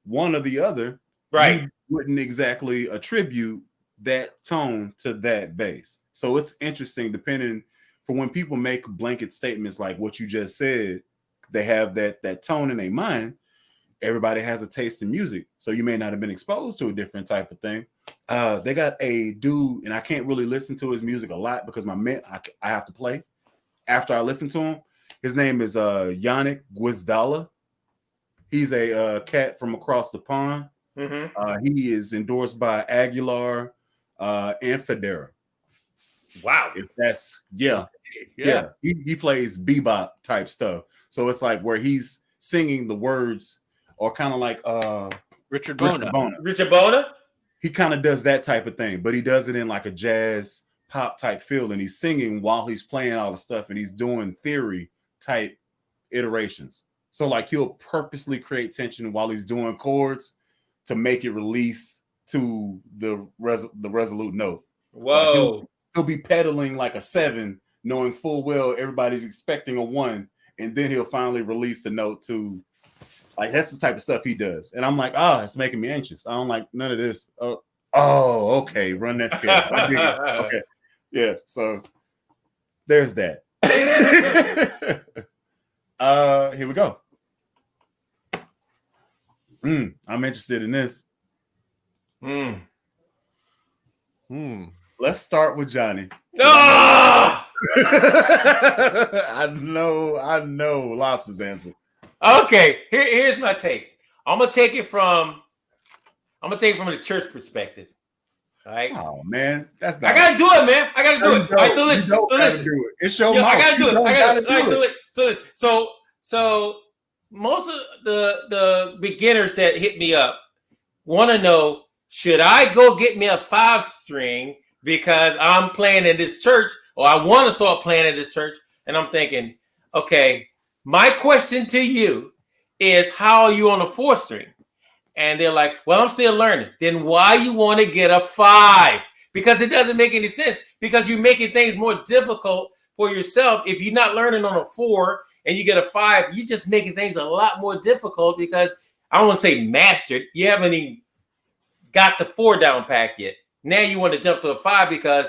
S1: one or the other, you wouldn't exactly attribute that tone to that bass. So it's interesting, depending, for when people make blanket statements like what you just said, they have that tone in their mind. Everybody has a taste in music, so you may not have been exposed to a different type of thing. They got a dude, and I can't really listen to his music a lot because I have to play after I listen to him. His name is Yannick Guizdala. He's a cat from across the pond. Mm-hmm. He is endorsed by Aguilar and Federa.
S2: Wow.
S1: If that's yeah. He plays bebop type stuff. So it's like where he's singing the words, or kind of like
S3: Richard Bona.
S2: Richard Bona?
S1: He kind of does that type of thing, but he does it in like a jazz pop type feel, and he's singing while he's playing all the stuff, and he's doing theory type iterations. So like he'll purposely create tension while he's doing chords to make it release to the resolute note.
S2: Whoa.
S1: So he'll be pedaling like a 7, knowing full well everybody's expecting a 1, and then he'll finally release the note to, like, that's the type of stuff he does. And I'm like, it's making me anxious. I don't like none of this. Okay, run that scale. I dig it. Okay. Yeah, so there's that. Here we go. I'm interested in this. Let's start with Johnny.
S2: Oh!
S1: I know Lobster's answer.
S2: Okay, here's my take. I'm gonna take it from the church perspective. All right.
S1: Oh man, that's not.
S2: I gotta do it, man. I gotta do it. All right, so listen.
S1: Do it. It's your mouth.
S2: I gotta do it. I gotta do it. So listen. So most of the beginners that hit me up want to know, should I go get me a 5-string because I'm playing in this church, or I want to start playing in this church? And I'm thinking, okay, my question to you is, how are you on a 4-string? And they're like, well, I'm still learning. Then why you want to get a 5? Because it doesn't make any sense, because you're making things more difficult for yourself. If you're not learning on a 4 and you get a 5, you're just making things a lot more difficult, because I don't want to say mastered. You haven't even got the 4 down pack yet. Now you want to jump to a 5 because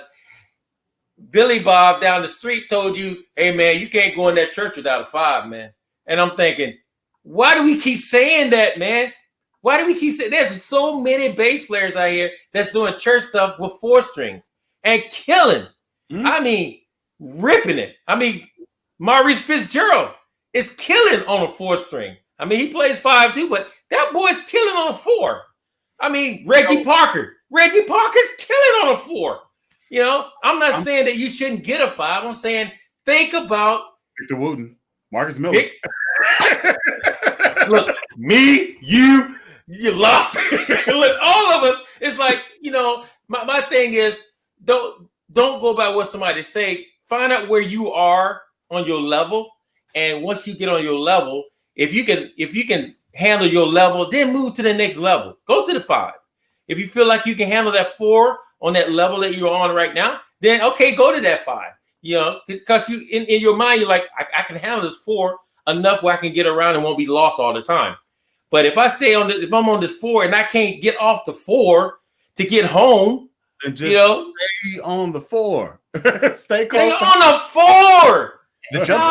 S2: Billy Bob down the street told you, hey, man, you can't go in that church without a 5, man. And I'm thinking, why do we keep saying that, man? Why do we keep saying? There's so many bass players out here that's doing church stuff with 4 strings and killing. Mm-hmm. I mean, ripping it. I mean, Maurice Fitzgerald is killing on a 4-string. I mean, he plays 5 too, but that boy's killing on a 4. I mean, Reggie Parker's killing on a 4. You know, I'm not saying that you shouldn't get a 5. I'm saying think about
S1: Victor Wooten, Marcus Miller.
S2: Look, me, you lost. Look, all of us. It's like, you know, my thing is don't go by what somebody say. Find out where you are on your level, and once you get on your level, if you can handle your level, then move to the next level. Go to the 5. If you feel like you can handle that 4 on that level that you're on right now, then okay, go to that 5. You know, because you in your mind, you're like, I can handle this 4 enough where I can get around and won't be lost all the time. But if if I'm on this 4 and I can't get off the 4 to get home,
S1: then just stay on the 4. Stay
S2: on the 4.
S3: The jump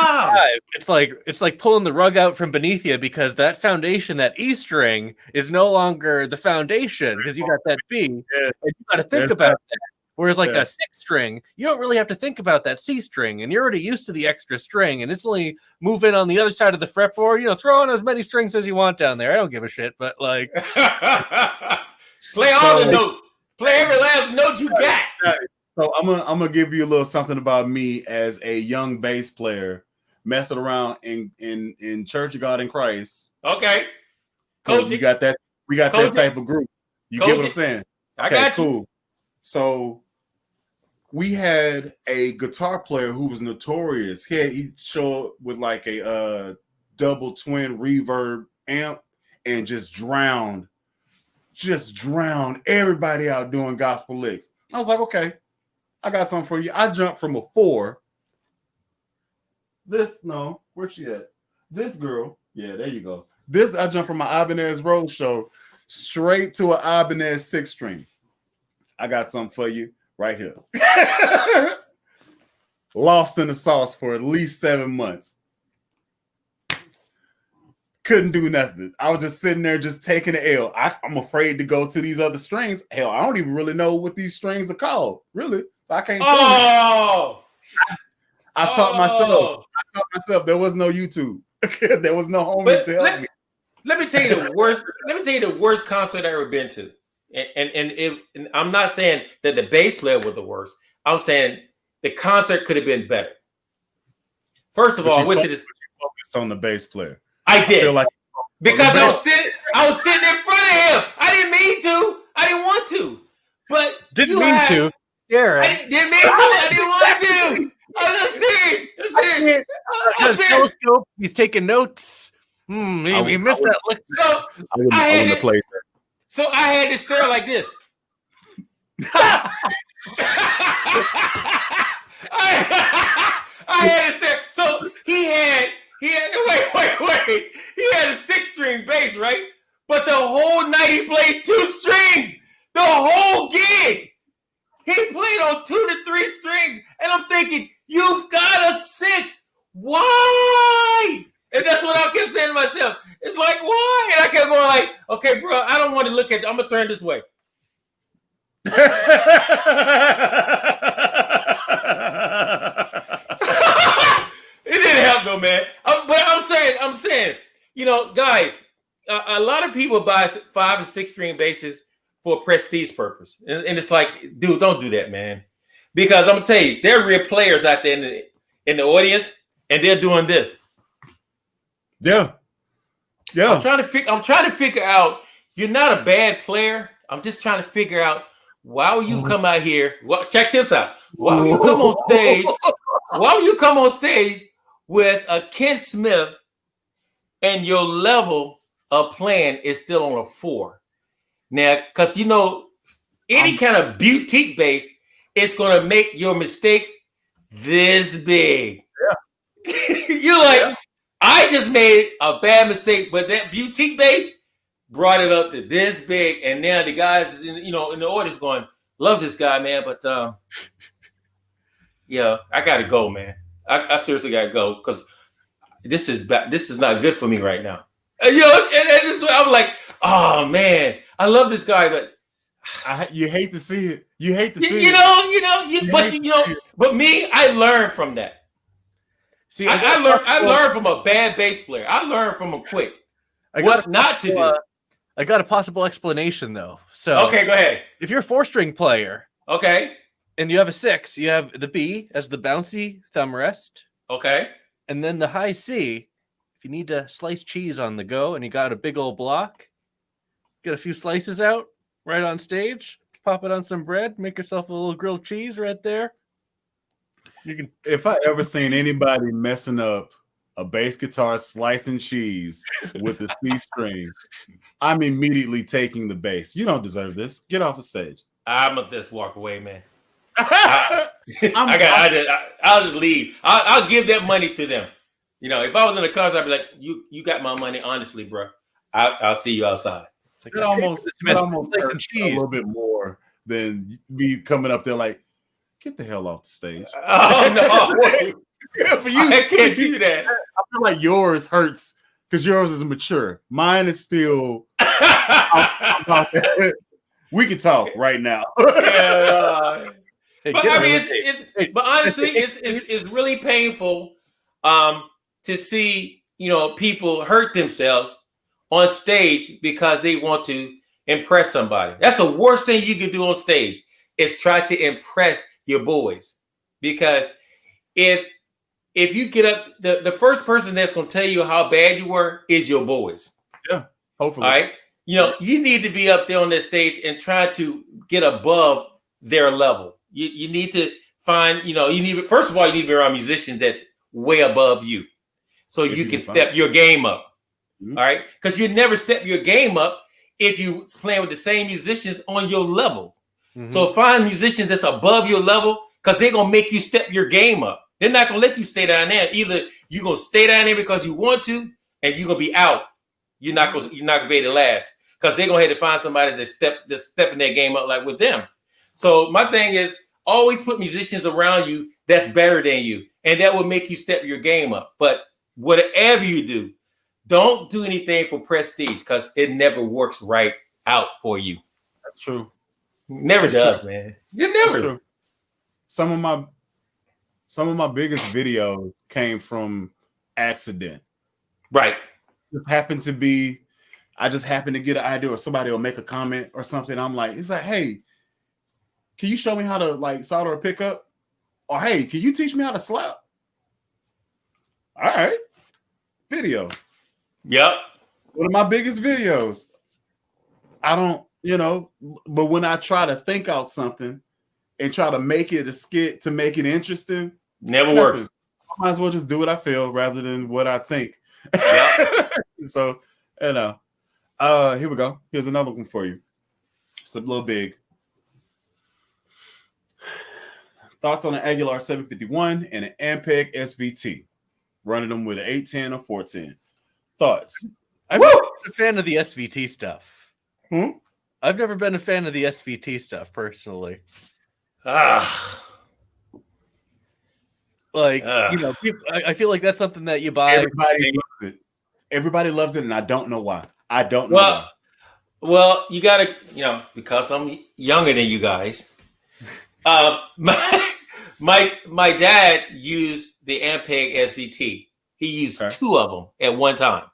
S3: to 5, it's like pulling the rug out from beneath you, because that foundation, that E string, is no longer the foundation because you got that B. Yeah. And you got to think about that. Whereas like a 6 string, you don't really have to think about that C string, and you're already used to the extra string, and it's only moving on the other side of the fretboard. You know, throw on as many strings as you want down there. I don't give a shit, but like
S2: play all the notes, play every last note you got.
S1: So I'm gonna give you a little something about me as a young bass player messing around in Church of God in Christ.
S2: Okay,
S1: so we got that type of group. You get what I'm saying?
S2: I got you.
S1: Cool. So we had a guitar player who was notorious. He showed up with like a double twin reverb amp and just drowned everybody out doing gospel licks. I was like, okay, I got something for you. I jumped from a 4. Where's she at? This girl. Yeah, there you go. I jumped from my Ibanez Road show straight to an Ibanez 6-string. I got something for you right here. Lost in the sauce for at least 7 months. Couldn't do nothing. I was just sitting there just taking the L. I'm afraid to go to these other strings. Hell, I don't even really know what these strings are called. Really. So I can't tell you. I taught myself. There was no YouTube. There was no homies to help me.
S2: Let me tell you the worst concert I ever been to. And I'm not saying that the bass player was the worst. I'm saying the concert could have been better. First of all, I went to this.
S1: Focused on the bass player.
S2: I did. Because I was sitting in front of him. I didn't mean to. I didn't want to. But
S3: didn't mean to. Yeah, right.
S2: I didn't mean to. I didn't want to. I'm serious. I'm serious.
S3: Telescope. He's taking notes. He missed that lick.
S2: So I had to stare like this. I had to stare. So he had wait. He had a 6-string bass, right? But the whole night he played 2 strings. The whole gig. He played on 2 to 3 strings. And I'm thinking, you've got a 6. Why? And that's what I kept saying to myself. It's like, why? And I kept going like, okay, bro, I don't want to look at you. I'm going to turn this way. guys, a lot of people buy 5 and 6 string basses for prestige purpose, and it's like, dude, don't do that, man. Because I'm gonna tell you, there are real players out there in the audience, and they're doing this.
S1: Yeah.
S2: I'm trying to figure out. You're not a bad player. I'm just trying to figure out why will you come out here. Well, check this out. Why will you come on stage? Why will you come on stage with a Ken Smith and your level of playing is still on a 4? Now, because any kind of boutique bass, it's gonna make your mistakes this big.
S1: Yeah.
S2: You're like, I just made a bad mistake, but that boutique bass brought it up to this big, and now the guys in the audience going, love this guy, man, but I gotta go, man. I seriously gotta go because this is not good for me right now. And this is I'm like, oh man, I love this guy, but
S1: you hate to see it. You hate to see it.
S2: But me, I learned from that. See, I learned from a bad bass player. I learned from him quick. What not to do.
S3: I got a possible explanation though. So
S2: okay, go ahead.
S3: If you're a 4-string player,
S2: okay,
S3: and you have a 6, you have the B as the bouncy thumb rest.
S2: Okay.
S3: And then the high C, if you need to slice cheese on the go and you got a big old block, get a few slices out right on stage, pop it on some bread, make yourself a little grilled cheese right there. You can.
S1: If I ever seen anybody messing up a bass guitar slicing cheese with the C string, I'm immediately taking the bass. You don't deserve this. Get off the stage.
S2: I'm gonna just walk away, man. I'll just leave. I'll give that money to them. If I was in a concert, I'd be like, "You got my money, honestly, bro. I'll see you outside."
S1: It's like, it almost hurts a little bit more than me coming up there like, "Get the hell off the stage."
S2: Oh no!
S1: Yeah, for you,
S2: I can't do that.
S1: I feel like yours hurts because yours is mature. Mine is still. We can talk right now.
S2: Yeah. But I mean, but honestly, it's really painful to see people hurt themselves on stage because they want to impress somebody. That's the worst thing you can do on stage is try to impress your boys, because if you get up, the first person that's going to tell you how bad you were is your boys.
S1: Yeah, hopefully.
S2: All right, you need to be up there on that stage and try to get above their level. You need to find, first of all, you need to be around musicians that's way above you, so you can step your game up. Mm-hmm. All right, because you never step your game up if you playing with the same musicians on your level. Mm-hmm. So find musicians that's above your level, because they're gonna make you step your game up. They're not gonna let you stay down there. Either you're gonna stay down there because you want to, and you're gonna be out. You're not gonna be able to last, because they're gonna have to find somebody to step in their game up like with them. So my thing is, always put musicians around you that's better than you, and that will make you step your game up. But whatever you do, don't do anything for prestige, because it never works right out for you.
S1: That's true.
S2: Never does, man. You never.
S1: True. Some of my biggest videos came from accident.
S2: Right.
S1: I just happened to get an idea, or somebody will make a comment or something. I'm like, it's like, hey, can you show me how to solder a pickup? Or hey, can you teach me how to slap? All right. Video.
S2: Yep.
S1: One of my biggest videos. I don't, but when I try to think out something and try to make it a skit to make it interesting,
S2: never works.
S1: I might as well just do what I feel rather than what I think. Yep. So, here we go. Here's another one for you. It's a little big. Thoughts on an Aguilar 751 and an Ampeg SVT. Running them with an 810 or 410. Thoughts?
S3: I've never been a fan of the SVT stuff.
S1: I've
S3: never been a fan of the SVT stuff personally.
S2: I
S3: feel like that's something that you buy.
S1: Everybody loves it. Everybody loves it, and I don't know why. I don't know why.
S2: Well, you gotta, because I'm younger than you guys. My dad used the Ampeg SVT. He used 2 of them at one time.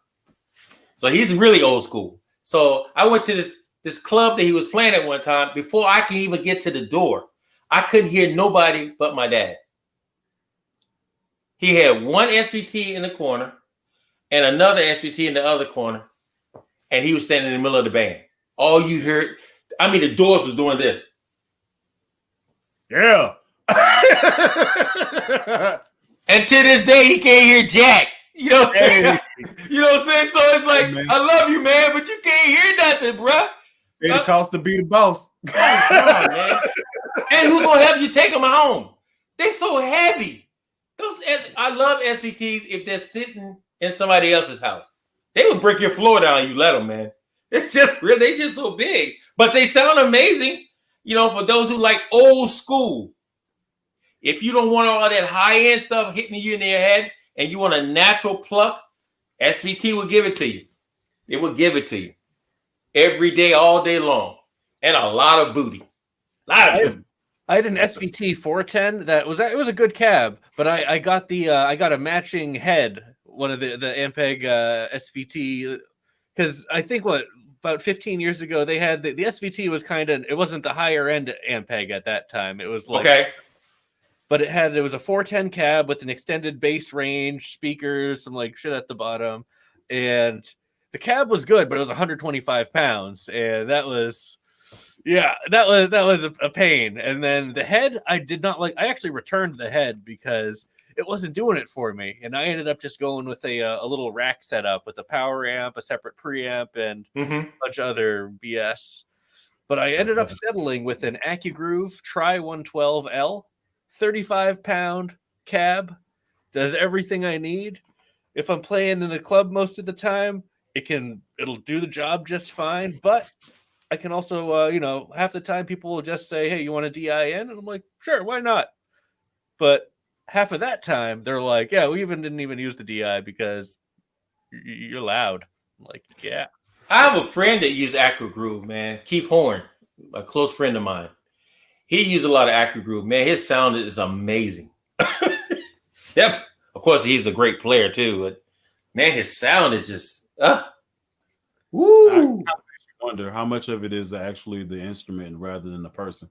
S2: So he's really old school. So I went to this club that he was playing at one time. Before I could even get to the door, I couldn't hear nobody but my dad. He had one SVT in the corner and another SVT in the other corner, and he was standing in the middle of the band. All you heard, I mean, the doors was doing this.
S1: Yeah.
S2: And to this day, he can't hear Jack. You know what I'm saying? You know what I'm saying? So it's like, hey, I love you, man, but you can't hear nothing, bro.
S1: It costs to be the boss.
S2: Come on, man. And who's gonna help you take them home? They're so heavy. I love SVTs if they're sitting in somebody else's house. They would break your floor down and you let them, man. It's just real. They just so big, but they sound amazing. You know, for those who like old school. If you don't want all that high-end stuff hitting you in your head and you want a natural pluck, SVT will give it to you. It will give it to you. Every day, all day long. And a lot of booty. I
S3: had an SVT 410 it was a good cab, but I got a matching head, one of the Ampeg SVT, because I think about 15 years ago they had the SVT was it wasn't the higher end Ampeg at that time. It was like, okay. But it was a 410 cab with an extended bass range, speakers, some like shit at the bottom. And the cab was good, but it was 125 pounds. And that was a pain. And then the head, I did not like. I actually returned the head because it wasn't doing it for me. And I ended up just going with a little rack setup with a power amp, a separate preamp, and a bunch of other BS. But I ended up settling with an AccuGroove Tri-112L. 35-pound cab, does everything I need. If I'm playing in a club most of the time, it'll do the job just fine. But I can also, half the time people will just say, "Hey, you want a DIN?" And I'm like, "Sure, why not?" But half of that time, they're like, "Yeah, we didn't even use the DI because you're loud." I'm like, yeah.
S2: I have a friend that uses AccuGroove, man. Keith Horn, a close friend of mine. He used a lot of AccuGroove. Man, his sound is amazing. Yep. Of course, he's a great player too. But man, his sound is just woo.
S1: I wonder how much of it is actually the instrument rather than the person.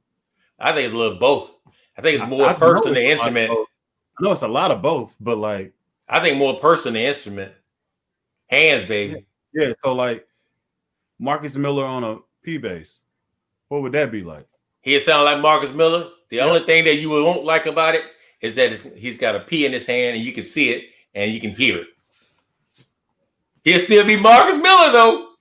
S2: I think it's a little both. I think it's more person than instrument.
S1: I know it's a lot of both, but like
S2: I think more person than instrument. Hands, baby.
S1: Yeah. So like Marcus Miller on a P bass, what would that be like?
S2: He'll sound like Marcus Miller. The only thing that you won't like about it is that he's got a P in his hand and you can see it and you can hear it. He'll still be Marcus Miller though,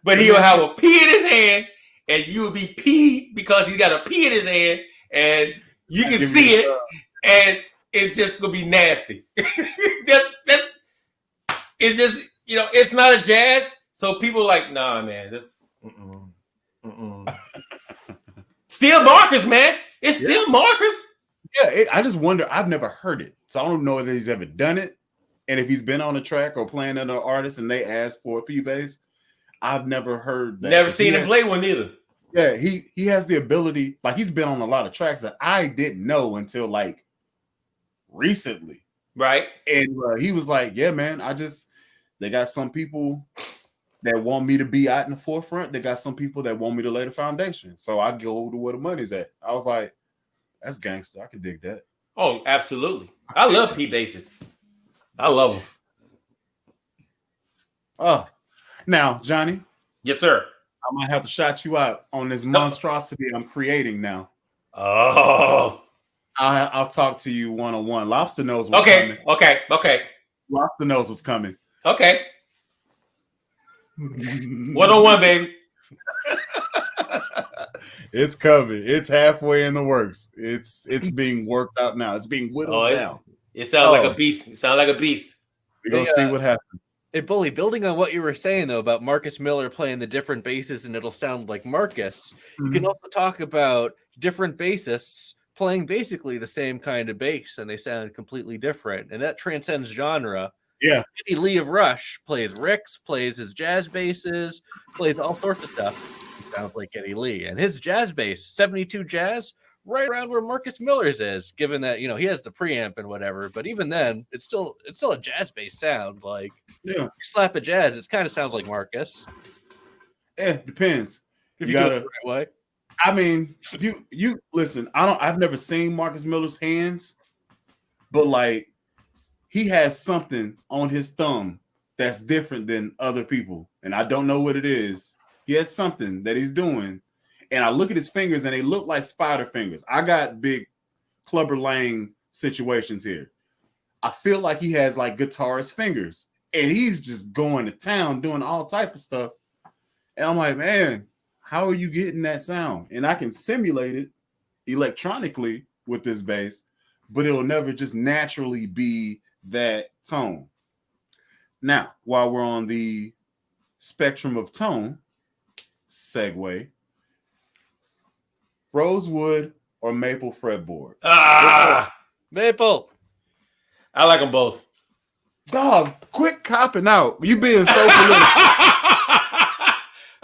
S2: but he'll have a P in his hand and you will be P because he's got a P in his hand and you can see it and it's just gonna be nasty. It's just, it's not a jazz. So people are like, nah, man, this. Still Marcus, man. It's still Marcus.
S1: Yeah, I just wonder. I've never heard it, so I don't know if he's ever done it, and if he's been on a track or playing under an artist and they ask for a P bass. I've never heard that.
S2: Never seen him play one either.
S1: Yeah, he has the ability. Like he's been on a lot of tracks that I didn't know until like recently,
S2: right?
S1: And he was like, "Yeah, man, they got some people that want me to be out in the forefront. They got some people that want me to lay the foundation. So I go to where the money's at." I was like, that's gangster. I can dig that.
S2: Oh, absolutely. I love P basses. I love them.
S1: Oh, now, Johnny.
S2: Yes, sir.
S1: I might have to shout you out on this monstrosity I'm creating now.
S2: Oh.
S1: I'll talk to you one-on-one. Lobster knows what's coming.
S2: Okay.
S1: Lobster knows what's coming.
S2: Okay. One-on-one, baby.
S1: It's coming. It's halfway in the works. It's being worked out now. It's being whittled down.
S2: It sounds like a beast.
S1: We're going to see what happens.
S3: Hey, Bully, building on what you were saying, though, about Marcus Miller playing the different basses and it'll sound like Marcus, you can also talk about different bassists playing basically the same kind of bass, and they sound completely different, and that transcends genre.
S1: Yeah.
S3: Eddie Lee of Rush plays Ricks, plays his jazz basses, plays all sorts of stuff. He sounds like Eddie Lee. And his jazz bass, 72 Jazz, right around where Marcus Miller's is, given that he has the preamp and whatever. But even then, it's still a jazz based sound. Like you slap a jazz, it kind of sounds like Marcus.
S1: Yeah, depends.
S3: If you gotta, do it the right way.
S1: I mean, you listen. I've never seen Marcus Miller's hands, but like he has something on his thumb that's different than other people, and I don't know what it is. He has something that he's doing, and I look at his fingers, and they look like spider fingers. I got big Clubber Lang situations here. I feel like he has like guitarist fingers, and he's just going to town doing all type of stuff. And I'm like, man, how are you getting that sound? And I can simulate it electronically with this bass, but it'll never just naturally be that tone. Now, while we're on the spectrum of tone, segue, rosewood or maple fretboard?
S3: Maple.
S2: I like them both.
S1: Dog, quit copping out. You being so political.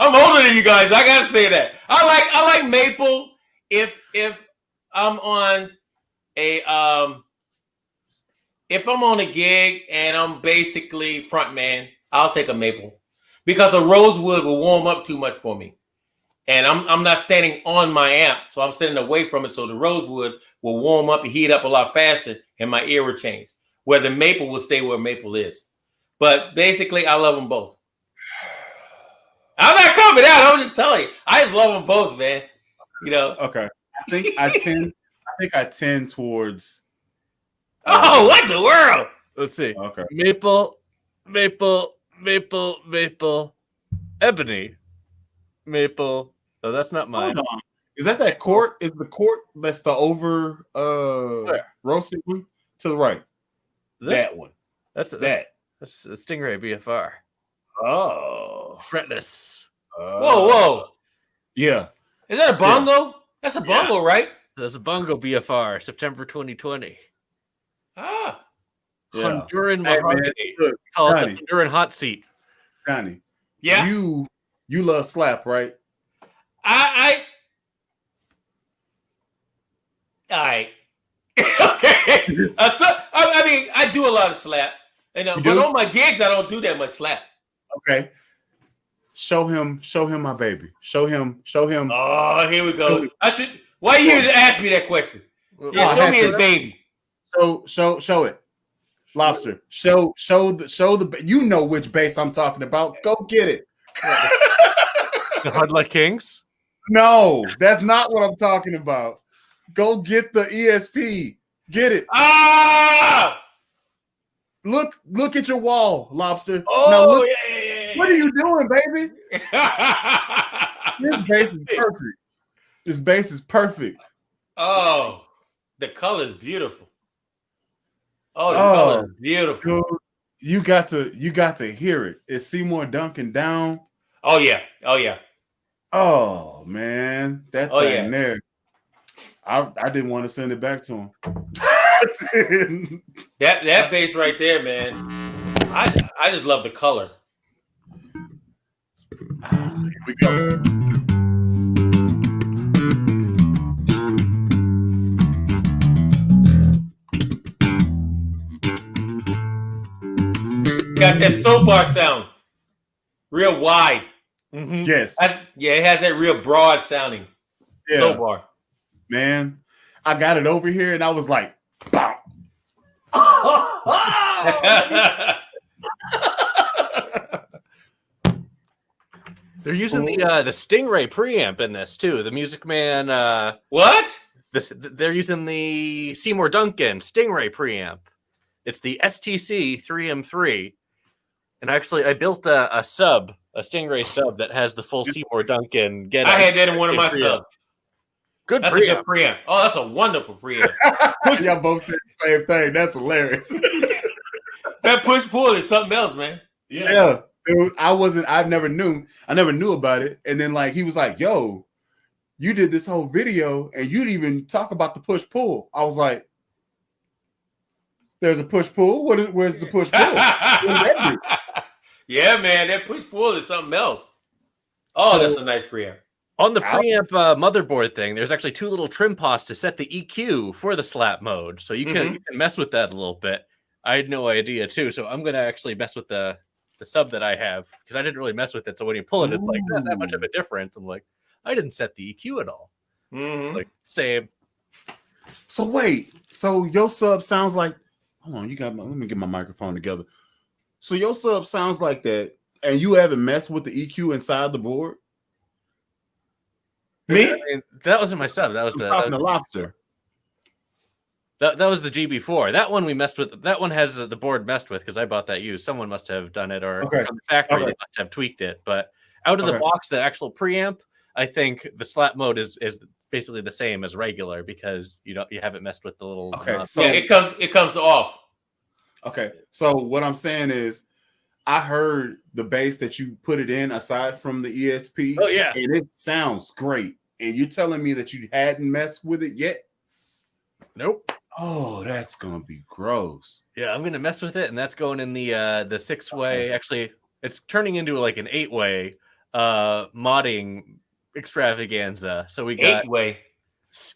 S2: I'm older than you guys. I gotta say that. I like maple if I'm on a gig and I'm basically front man, I'll take a maple because a rosewood will warm up too much for me. And I'm not standing on my amp, so I'm standing away from it. So the rosewood will warm up and heat up a lot faster, and my ear will change. Where the maple will stay where maple is. But basically, I love them both. I'm not coming out. I was just telling you. I just love them both, man.
S1: Okay. I think I tend towards.
S2: Oh, what the world?
S3: Let's see.
S1: Okay.
S3: Maple, ebony, maple. Oh, that's not mine.
S1: Hold on. Is that court? Is the court that's the over roasted one to the right? That one.
S3: That's a Stingray BFR.
S1: Oh,
S3: fretless.
S2: Whoa.
S1: Yeah.
S2: Is that a bongo? Yeah. That's a bongo, right?
S3: That's a bongo BFR, September 2020.
S2: Ah.
S3: Yeah. Honduran mahogany. Call it the Honduran hot seat.
S1: Johnny.
S2: Yeah.
S1: You love slap, right?
S2: All right. Okay. I mean, I do a lot of slap, but on my gigs, I don't do that much slap.
S1: Okay. Show him my baby. Show him.
S2: Oh, here we go. Why are you here to ask me that question? Yeah, show me his baby.
S1: Show it. Lobster. Show the. You know which bass I'm talking about. Go get it.
S3: The Hard Like Kings?
S1: No, that's not what I'm talking about. Go get the ESP. Get it.
S2: Ah!
S1: Look at your wall, Lobster.
S2: Oh,
S1: now look,
S2: yeah.
S1: What are you doing, baby? This bass is perfect. This bass is perfect.
S2: Oh, the color is beautiful. Oh, the color is beautiful.
S1: Dude, you got to hear it. Is Seymour Duncan down?
S2: Oh yeah.
S1: Oh man, that thing there. I didn't want to send it back to him.
S2: that bass right there, man. I just love the color.
S1: Here we go.
S2: Got that soap bar sound, real wide.
S3: Mm-hmm.
S1: Yes.
S2: It has that real broad sounding soap bar.
S1: Man, I got it over here and I was like, "Bow."
S3: They're using the Stingray preamp in this too. The Music Man.
S2: What?
S3: They're using the Seymour Duncan Stingray preamp. It's the STC 3M3. And actually, I built a Stingray sub that has the full Seymour Duncan.
S2: I had that in one of my subs.
S3: That's
S2: a good preamp. Oh, that's a wonderful preamp.
S1: Y'all both said the same thing. That's hilarious.
S2: That push pull is something else, man.
S1: Yeah. Dude, I never knew about it. And then he was like, yo, you did this whole video and you didn't even talk about the push pull. I was like, there's a push pull. Where's the push pull?
S2: Yeah, man, that push pull is something else. Oh, that's a nice preamp.
S3: On the preamp motherboard thing, there's actually 2 little trim pots to set the EQ for the slap mode, so you can mess with that a little bit. I had no idea too, so I'm gonna actually mess with the sub that I have because I didn't really mess with it. So when you pull it, it's like not that much of a difference. I'm like, I didn't set the EQ at all. Like same.
S1: So wait, so your sub sounds like? Hold on, let me get my microphone together. So your sub sounds like that, and you haven't messed with the EQ inside the board?
S2: Me?
S3: I mean, that wasn't my sub. That was the
S1: lobster.
S3: That was the GB4. That one we messed with. That one has the board messed with because I bought that used. Someone must have done it, or from the factory they must have tweaked it. But out of the box, the actual preamp, I think the slap mode is basically the same as regular because you haven't messed with the little.
S2: So it comes off.
S1: Okay, so what I'm saying is, I heard the bass that you put it in aside from the ESP.
S3: Oh yeah,
S1: and it sounds great. And you're telling me that you hadn't messed with it yet?
S3: Nope.
S1: Oh, that's gonna be gross.
S3: Yeah, I'm gonna mess with it, and that's going in the 6-way. Actually, it's turning into like an 8-way modding extravaganza. So we got
S2: 8-way.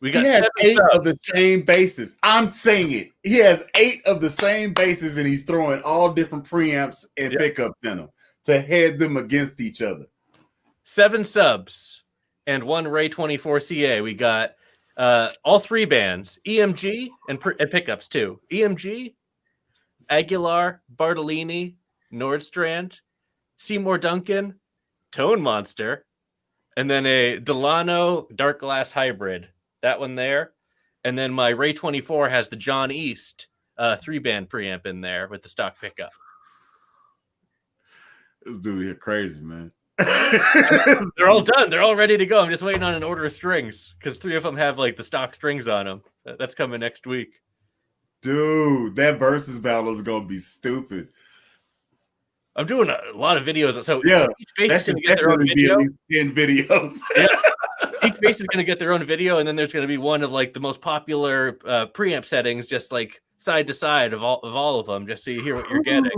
S3: We got
S1: he has 8 of the same basses. I'm saying it. He has 8 of the same basses, and he's throwing all different preamps and pickups in them to head them against each other.
S3: 7 subs and 1 Ray 24 CA. We got all 3 bands, EMG and pickups too. EMG, Aguilar, Bartolini, Nordstrand, Seymour Duncan, Tone Monster, and then a Delano Dark Glass Hybrid. That one there. And then my Ray 24 has the John East 3-band preamp in there with the stock pickup.
S1: This dude here crazy, man.
S3: They're all done. They're all ready to go. I'm just waiting on an order of strings because 3 of them have like the stock strings on them. That's coming next week.
S1: Dude, that versus battle is going to be stupid.
S3: I'm doing a lot of videos. So each bass
S1: that
S3: is going to get their own video.
S1: 10 videos.
S3: Each bass is going to get their own video, and then there's going to be one of like the most popular preamp settings, just like side to side of all of them, just so you hear what you're getting.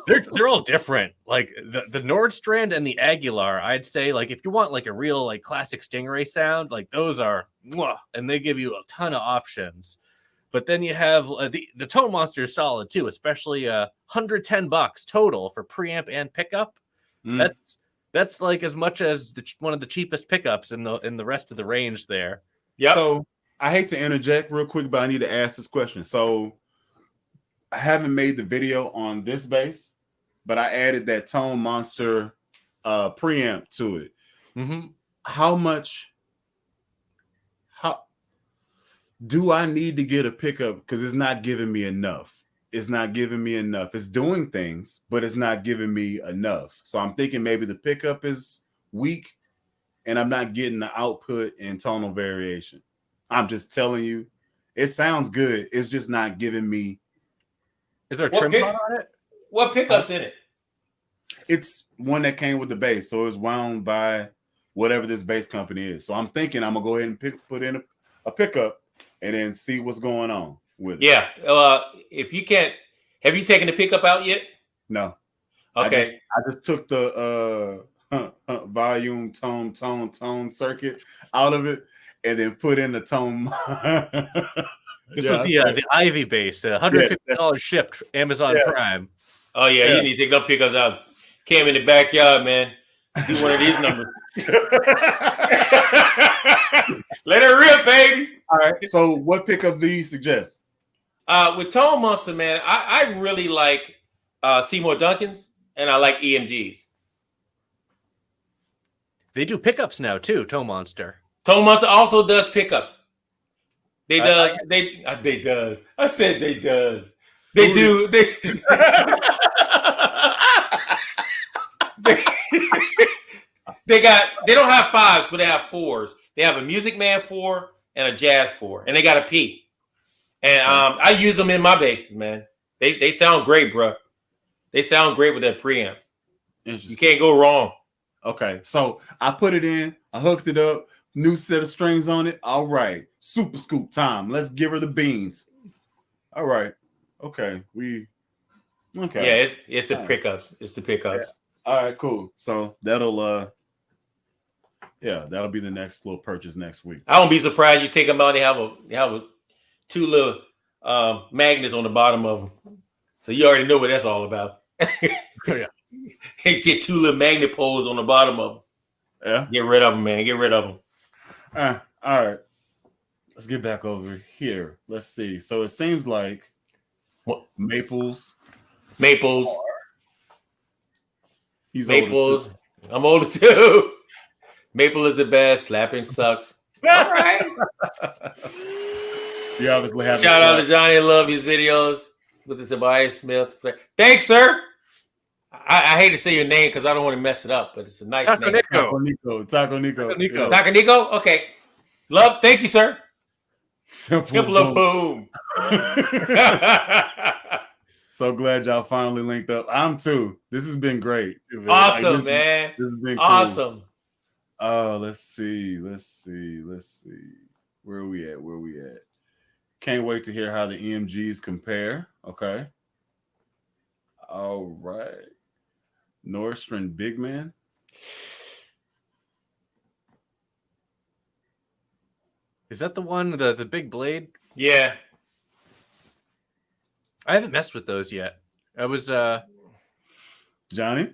S3: But they're all different. Like the Nordstrand and the Aguilar, I'd say, like if you want like a real like classic Stingray sound, like those are, and they give you a ton of options. But then you have the Tone Monster is solid too, especially $110 total for preamp and pickup. That's like as much as one of the cheapest pickups in the rest of the range there.
S1: Yeah. So I hate to interject real quick, but I need to ask this question. So I haven't made the video on this bass, but I added that Tone Monster preamp to it. How do I need to get a pickup? Because it's not giving me enough. It's not giving me enough. It's doing things, but it's not giving me enough. So I'm thinking maybe the pickup is weak and I'm not getting the output and tonal variation. I'm just telling you, it sounds good. It's just not giving me.
S3: Is there a trim pot on it?
S2: What pickup's in it?
S1: It's one that came with the bass. So it's wound by whatever this bass company is. So I'm thinking I'm going to go ahead and put in a pickup and then see what's going on with it.
S2: Yeah. If you can't, have you taken the pickup out yet?
S1: No.
S2: Okay.
S1: I just took the volume tone circuit out of it and then put in the tone.
S3: This was the Ivy bass, $150 shipped Amazon Prime.
S2: Oh yeah, you need to take those pickups out. Came in the backyard, man. Do one of these numbers. Let it rip, baby.
S1: All right. So, what pickups do you suggest?
S2: With Tone Monster, man, I really like Seymour Duncan's and I like EMG's.
S3: They do pickups now too. Tone Monster.
S2: Tone Monster also does pickups. They does. I said they does. They do. They don't have 5s, but they have 4s. They have a Music Man 4 and a Jazz 4, and they got a P. And I use them in my basses, man. They sound great, bro. They sound great with their preamps. You can't go wrong.
S1: Okay, so I put it in, I hooked it up, new set of strings on it. All right, super scoop time. Let's give her the beans. All right, okay,
S2: Yeah, it's the pickups. It's the pickups.
S1: Yeah. All right, cool. So that'll Yeah, that'll be the next little purchase next week.
S2: I won't be surprised you take them out and they have two little magnets on the bottom of them. So you already know what that's all about.
S3: Yeah.
S2: Get two little magnet poles on the bottom of them.
S1: Yeah.
S2: Get rid of them, man. Get rid of them.
S1: All right. Let's get back over here. Let's see. So it seems like Maples. He's
S2: Maples. I'm older too. Maple is the best. Slapping sucks. All right.
S1: You obviously have.
S2: Shout out to Johnny. I love his videos with the Tobias Smith. Thanks, sir. I hate to say your name because I don't want to mess it up, but it's a nice name.
S1: Taco Nico.
S2: Okay. Love. Thank you, sir. Temple of Boom.
S1: So glad y'all finally linked up. I'm too. This has been great.
S2: Awesome, man.
S1: This has been
S2: awesome.
S1: Cool. Let's see. Where are we at? Can't wait to hear how the EMGs compare. Okay. All right. Nordstrom Big Man.
S3: Is that the one, the big blade?
S2: Yeah.
S3: I haven't messed with those yet. I was
S1: Johnny?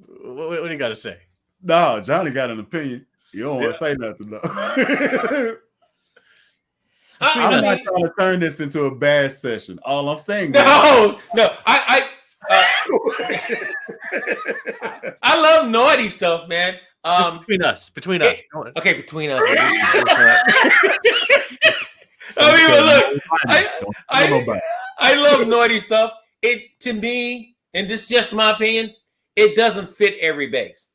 S3: What do you got to say?
S1: No, Johnny got an opinion. You don't want to say nothing, though. I'm not trying to turn this into a bass session. All I'm saying is...
S2: No. I love naughty stuff, man.
S3: Just between us.
S2: Okay, between us. I love naughty stuff. It, to me, and this is just my opinion, it doesn't fit every bass.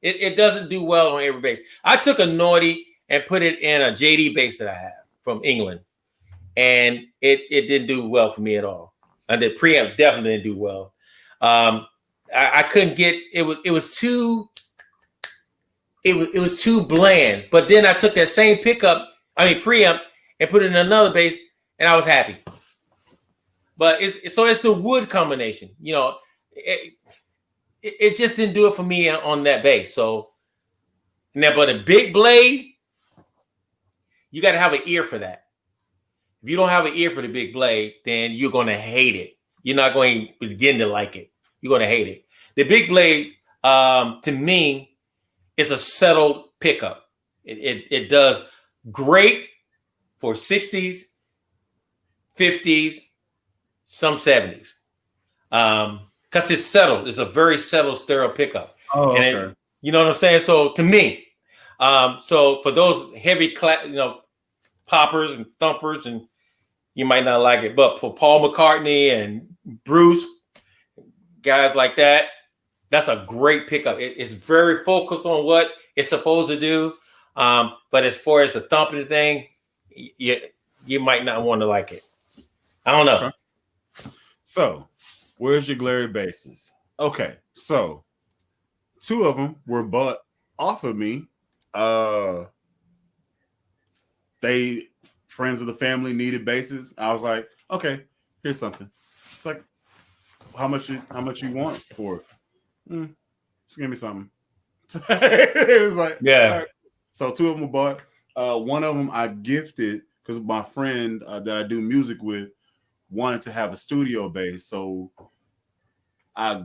S2: It doesn't do well on every bass. I took a naughty and put it in a JD bass that I have from England, and it didn't do well for me at all. And the preamp definitely didn't do well. I couldn't get it. Was too bland. But then I took that same preamp, and put it in another bass, and I was happy. But it's the wood combination. You know, it just didn't do it for me on that bass. So now, but a big blade, you got to have an ear for that. If you don't have an ear for the big blade, then you're going to hate it. You're not going to begin to like it. You're going to hate it. The big blade, to me, is a settled pickup. It does great for 60s, 50s, some 70s. Because it's settled. It's a very settled stereo pickup.
S1: Oh, okay.
S2: You know what I'm saying? So to me, so for those heavy poppers and thumpers, and you might not like it, but for Paul McCartney and Bruce, guys like that, that's a great pickup. It's very focused on what it's supposed to do. But as far as the thumping thing, you might not want to like it. I don't know.
S1: Okay. So, where's your glary basses? Okay, so 2 of them were bought off of me. They friends of the family needed basses. I was like, okay, here's something. It's like, how much you want for it? Just give me something. It was like,
S2: yeah.
S1: Right. So 2 of them were bought. One of them I gifted because my friend that I do music with wanted to have a studio bass. So I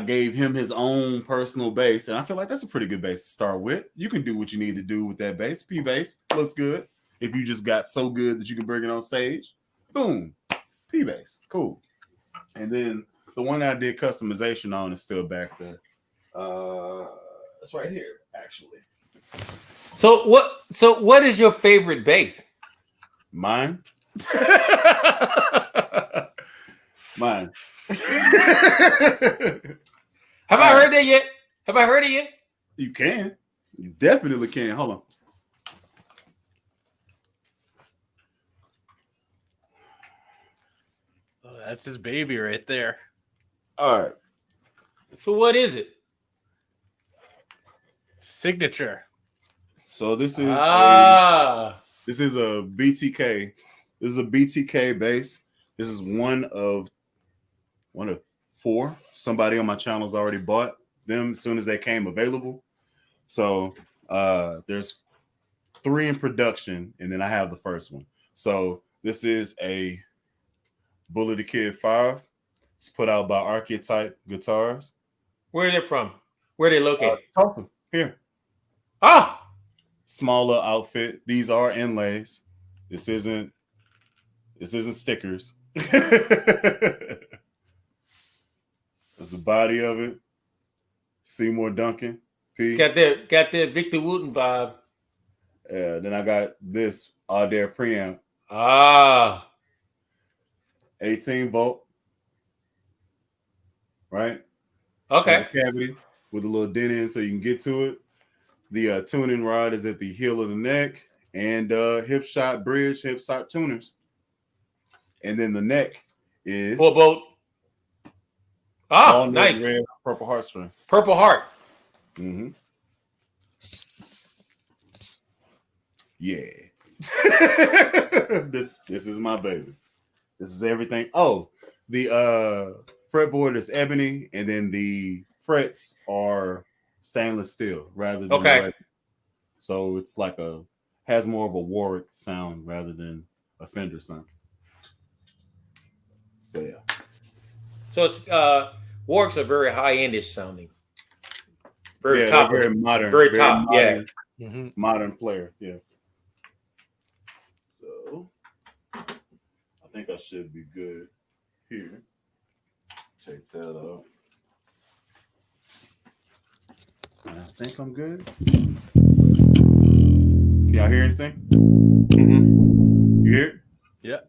S1: gave him his own personal bass, and I feel like that's a pretty good bass to start with. You can do what you need to do with that bass. P bass looks good. If you just got so good that you can bring it on stage, boom, P bass, cool. And then the one I did customization on is still back there. It's right here, actually.
S2: So what is your favorite bass?
S1: Mine. Mine.
S2: Have I heard that yet? Have I heard it yet?
S1: You can. You definitely can. Hold on.
S3: Oh, that's his baby right there.
S1: All right.
S2: So what is it?
S3: Signature.
S1: So this is this is a BTK. This is a BTK bass. This is one of 4. Somebody on my channel has already bought them as soon as they came available. So there's 3 in production, and then I have the first one. So this is a Bully the Kid 5. It's put out by Archetype Guitars.
S2: Where are they from? Where are they located?
S1: Tulsa. Here.
S2: Ah,
S1: Smaller outfit. These are inlays. This isn't stickers. That's the body of it. Seymour Duncan.
S2: It's got that Victor Wooten vibe.
S1: Yeah, then I got this Audaire preamp.
S2: Ah.
S1: 18 volt. Right?
S2: Okay.
S1: Cavity with a little dent in so you can get to it. The tuning rod is at the heel of the neck, and hip shot bridge, hip shot tuners. And then the neck is
S2: full bolt. Ah, nice.
S1: Red, purple heartstring.
S2: Purple heart.
S1: Mm-hmm. Yeah. This is my baby. This is everything. Oh, the fretboard is ebony, and then the frets are stainless steel rather than red. So it's like has more of a Warwick sound rather than a Fender sound. So yeah.
S2: So it's Warwicks are very high-endish sounding. Very top.
S1: Very modern.
S2: Very top.
S1: Modern,
S2: yeah.
S1: Modern player. Yeah. So I think I should be good here. Check that out. I think I'm good. Can y'all hear anything?
S2: Mm-hmm.
S1: You hear it?
S3: Yeah.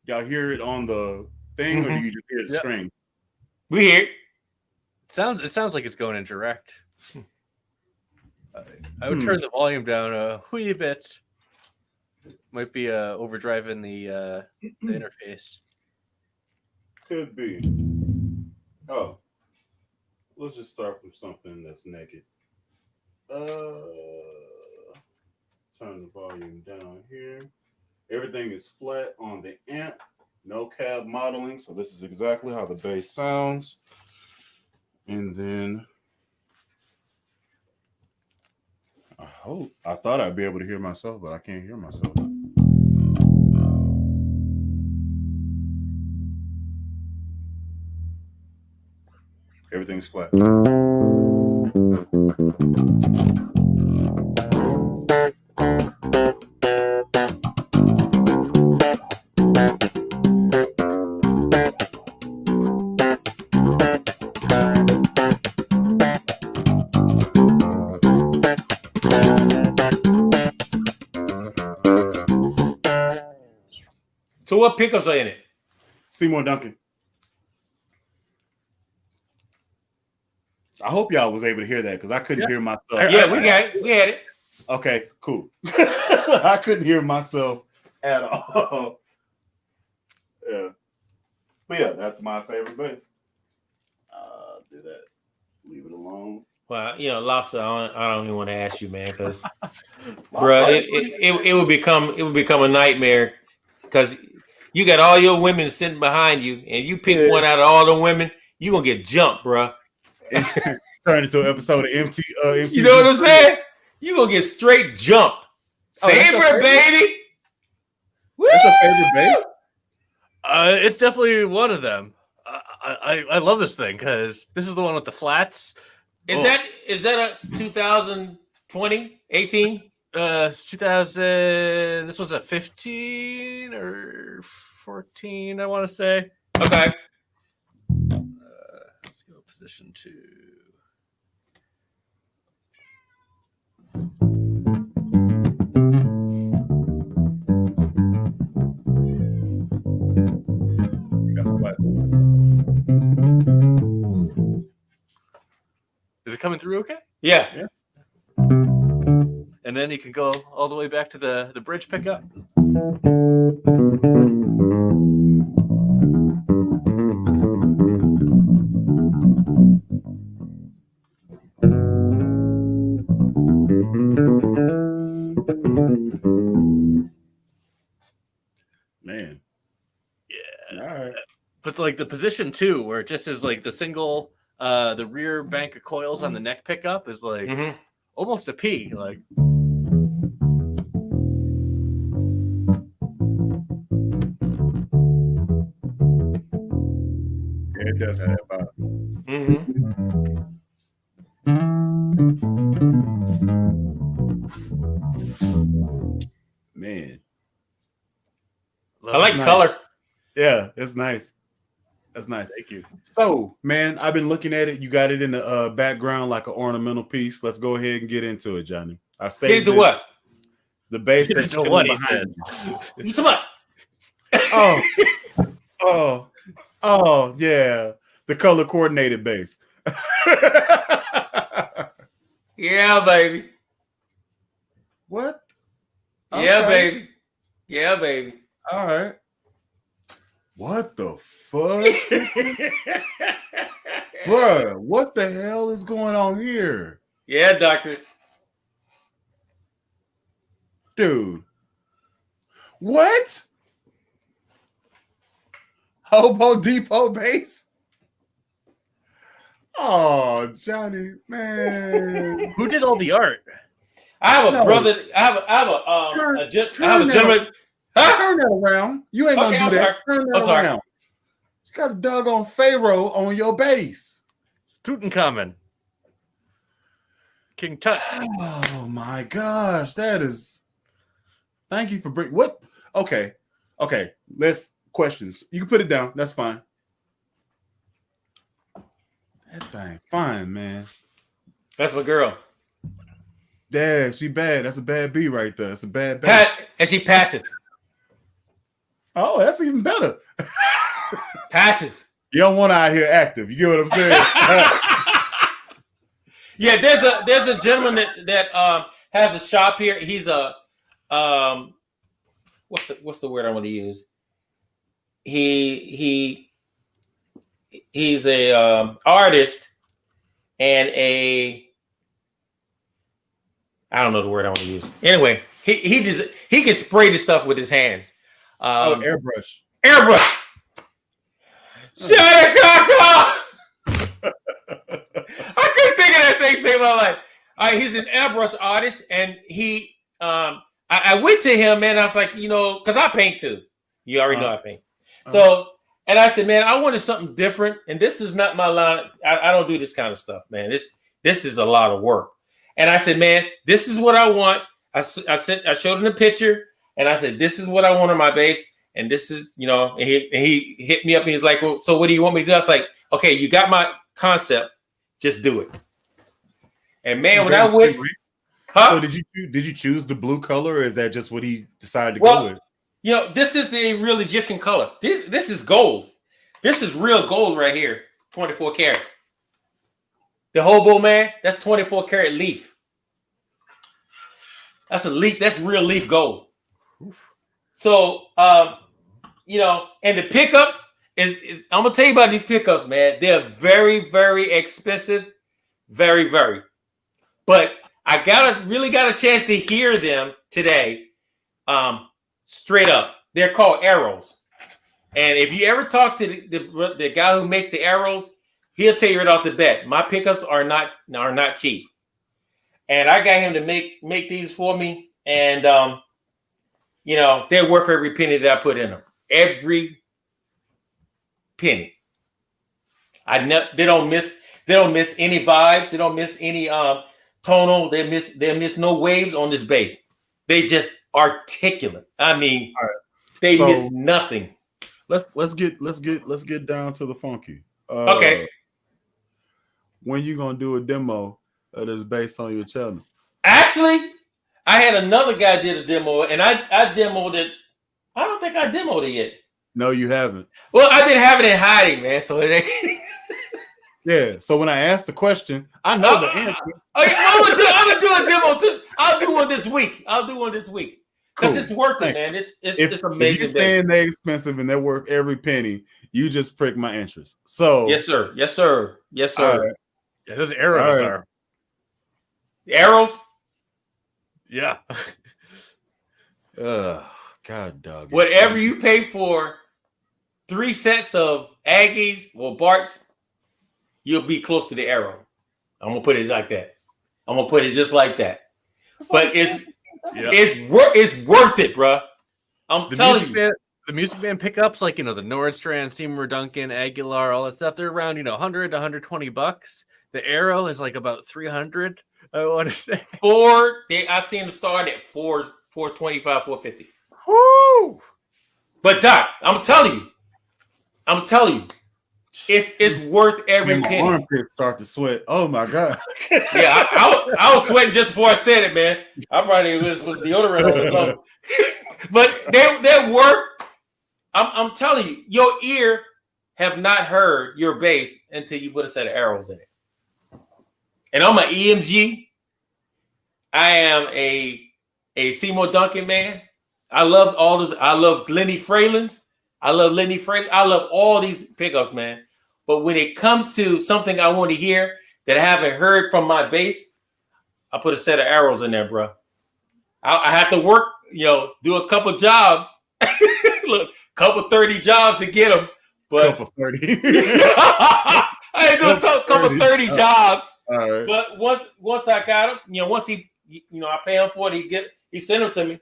S1: Y'all hear it on the thing, or do you just hear the strings?
S2: We hear it.
S3: It sounds like it's going in direct. I would turn the volume down a wee bit. Might be overdriving the interface.
S1: Could be. Oh, let's just start from something that's naked. Turn the volume down here. Everything is flat on the amp. No cab modeling, so this is exactly how the bass sounds. And then I thought I'd be able to hear myself, but I can't hear myself. Everything's flat.
S2: So what pickups are in it?
S1: Seymour Duncan. I hope y'all was able to hear that because I couldn't hear myself.
S2: Yeah, we got it. We had it.
S1: Okay, cool. I couldn't hear myself at all. Yeah. But yeah, that's my favorite bass. Do that. Leave it alone.
S2: Well, Lobster, I don't even want to ask you, man, because bro, it would become a nightmare because you got all your women sitting behind you, and you pick one out of all the women, you gonna get jumped, bro.
S1: Turn into an episode of MT.
S2: You know what I'm saying? You gonna get straight jumped. Favorite baby.
S1: That's your favorite bass?
S3: It's definitely one of them. I love this thing because this is the one with the flats.
S2: Is that a 2020, 18?
S3: 2000. This one's a 15 or 14, I want to say.
S2: Okay.
S3: Let's go position 2. Is it coming through okay?
S2: Yeah.
S3: And then you can go all the way back to the bridge pickup.
S1: Man.
S3: Yeah.
S1: All right.
S3: But with like the position 2, where it just is like the single, the rear bank of coils on the neck pickup is like almost a P. Like,
S1: yeah, it does have that vibe. Man,
S2: I like color.
S1: Yeah, it's nice. That's nice.
S3: Thank you.
S1: So, man, I've been looking at it. You got it in the background like an ornamental piece. Let's go ahead and get into it, Johnny. I've saved
S2: Get into what?
S1: The bass that's
S3: Into what he
S1: behind
S3: said.
S2: You talking about?
S1: Oh, yeah. The color coordinated bass.
S2: Yeah, baby.
S1: What?
S2: Yeah,
S1: Okay.
S2: baby. Yeah, baby.
S1: All right. What the fuck? Bruh, what the hell is going on here?
S2: Yeah, doctor.
S1: Dude. What? Hobo Depot bass? Oh, Johnny, man.
S3: Who did all the art?
S2: I have a brother. I have a gentleman. Huh?
S1: Turn that around. You ain't gonna do that. Turn that around. You got a doggone Pharaoh on your bass.
S3: Tutankhamun. King Tut.
S1: Oh my gosh, that is. Thank you for bringing. What? Okay. Let's questions. You can put it down. That's fine. That thing, fine, man.
S2: That's my girl.
S1: Dad, she bad. That's a bad B right there. That's a bad B.
S2: And she passive.
S1: Oh, that's even better.
S2: Passive.
S1: You don't want to out here active. You get what I'm saying?
S2: Yeah, there's a gentleman that has a shop here. He's a what's the word I want to use? He's a artist and I don't know the word I want to use. Anyway, he can spray the stuff with his hands.
S1: Airbrush.
S2: Shut it, Kaka! I couldn't think of that thing. Save my life. He's an airbrush artist, and I went to him, man. I was like, because I paint too. You already know I paint. So, and I said, man, I wanted something different, and this is not my line. I don't do this kind of stuff, man. This is a lot of work. And I said, man, this is what I want. I showed him the picture, and I said, this is what I want on my bass. And this is, and he hit me up and he's like, well, so what do you want me to do? I was like, okay, you got my concept. Just do it. And man, when I went,
S1: so did you choose the blue color, or is that just what he decided to go with?
S2: This is the real Egyptian color. This is gold. This is real gold right here, 24 karat. The hobo, man, that's 24 karat leaf. That's a leaf. That's real leaf gold. So, and the pickups is I'm gonna tell you about these pickups, man. They're very, very expensive, very, very. But I really got a chance to hear them today. Straight up, they're called arrows. And if you ever talk to the guy who makes the arrows, he'll tell you right off the bat, my pickups are not cheap. And I got him to make these for me, and they're worth every penny that I put in them. Every penny. They don't miss any vibes. They don't miss any tonal. They miss no waves on this bass. They just articulate. I mean, they miss nothing.
S1: Let's get down to the funky.
S2: Okay.
S1: When you gonna do a demo of this bass on your channel?
S2: Actually, I had another guy did a demo, and I demoed it. I don't think I demoed it yet.
S1: No, you haven't.
S2: Well, I've been having it in hiding, man. So it ain't.
S1: Yeah. So when I asked the question, I know the answer.
S2: I'm gonna do a demo too. I'll do one this week. Because it's worth it, man. It's amazing.
S1: If you're saying they're expensive and they're worth every penny, you just prick my interest. So
S2: yes, sir.
S1: Right.
S3: Yeah, those arrows are.
S2: Arrows?
S3: Yeah.
S1: God dog.
S2: Whatever you pay for 3 sets of Aggies or Barts, you'll be close to the Arrow. I'm gonna put it like that. I'm gonna put it just like that. But it's worth it, bro. I'm telling you.
S3: The music band pickups, like, the Nordstrand, Seymour Duncan, Aguilar, all that stuff, they're around, 100 to 120 bucks. The Arrow is like about 300, I want to say.
S2: I seen them start at 425, 450.
S3: Woo!
S2: But Doc, I'm telling you, it's worth every penny.
S1: My armpits start to sweat. Oh my god.
S2: Yeah, I was sweating just before I said it, man. I probably was deodorant on the phone. But they're worth. I'm telling you, your ear have not heard your bass until you put a set of Arrows in it. And I'm an EMG. I am a Seymour Duncan man. I love Lenny Fralins. I love all these pickups, man. But when it comes to something I want to hear that I haven't heard from my bass, I put a set of Arrows in there, bro. I have to work, do a couple jobs. Look, couple 30 jobs to get them. But
S1: couple 30.
S2: I ain't doing a couple 30 jobs.
S1: All right.
S2: But once I got him, once I pay him for it, he sent them to me.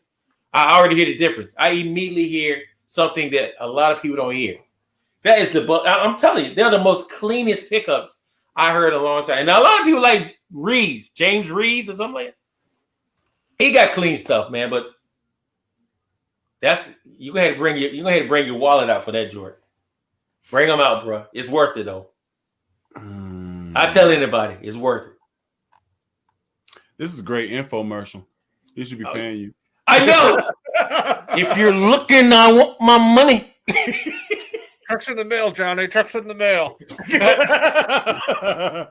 S2: I already hear the difference. I immediately hear something that a lot of people don't hear. That is I'm telling you, they're the most cleanest pickups I heard in a long time. And now a lot of people like Reeves, James Reeves or something like that. He got clean stuff, man. But you go ahead and bring your wallet out for that, Jordan. Bring them out, bro. It's worth it though. I tell anybody, it's worth it.
S1: This is a great infomercial. He should be paying you.
S2: I know. If you're looking, I want my money.
S3: Trucks in the mail, Johnny. Trucks in the mail.
S2: Yeah.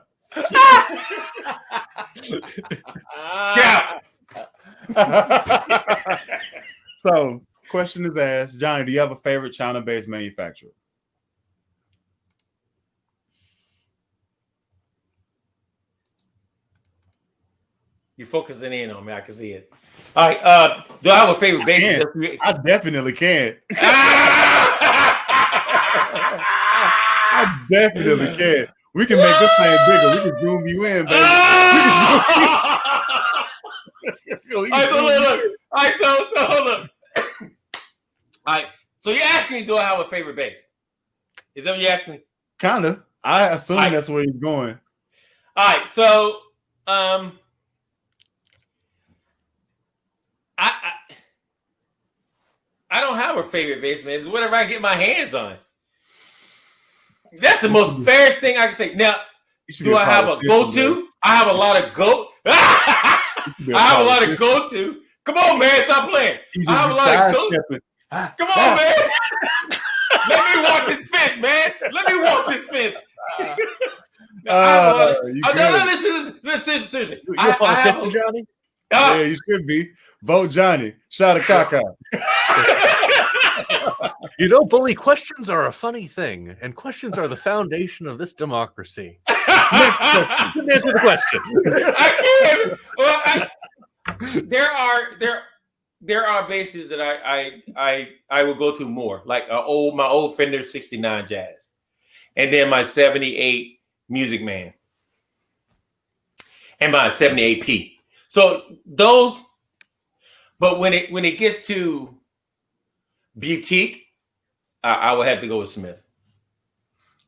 S1: So, question is asked, Johnny, do you have a favorite China-based manufacturer?
S2: You're focusing in on me. I can see it. All right. Do I have a favorite bassist?
S1: I definitely can. I definitely can. We can make this thing bigger. We can zoom you in, baby.
S2: All right, so look. All right, so hold up. All right. So you're asking me, do I have a favorite bass? Is that what you're asking me?
S1: Kind of. I assume that's where you're going.
S2: All right. So, I don't have a favorite bass, man. It's whatever I get my hands on. That's the most fairest thing I can say. Now, do I have a go-to? I have a lot of I have a lot of go-to. Come on, man. Stop playing. I have a lot of go-to. Come on, man. Let me walk this fence, man. Let me walk this fence. Listen, seriously.
S3: I have Johnny?
S1: Yeah, you should be. Vote Johnny. Shout out Kaka.
S3: Bully, questions are a funny thing, and questions are the foundation of this democracy. Answer the question.
S2: I can't. Well, there are basses that I will go to more, like my old Fender 69 Jazz, and then my 78 Music Man, and my 78P. So those, but when it gets to boutique, I would have to go with Smith.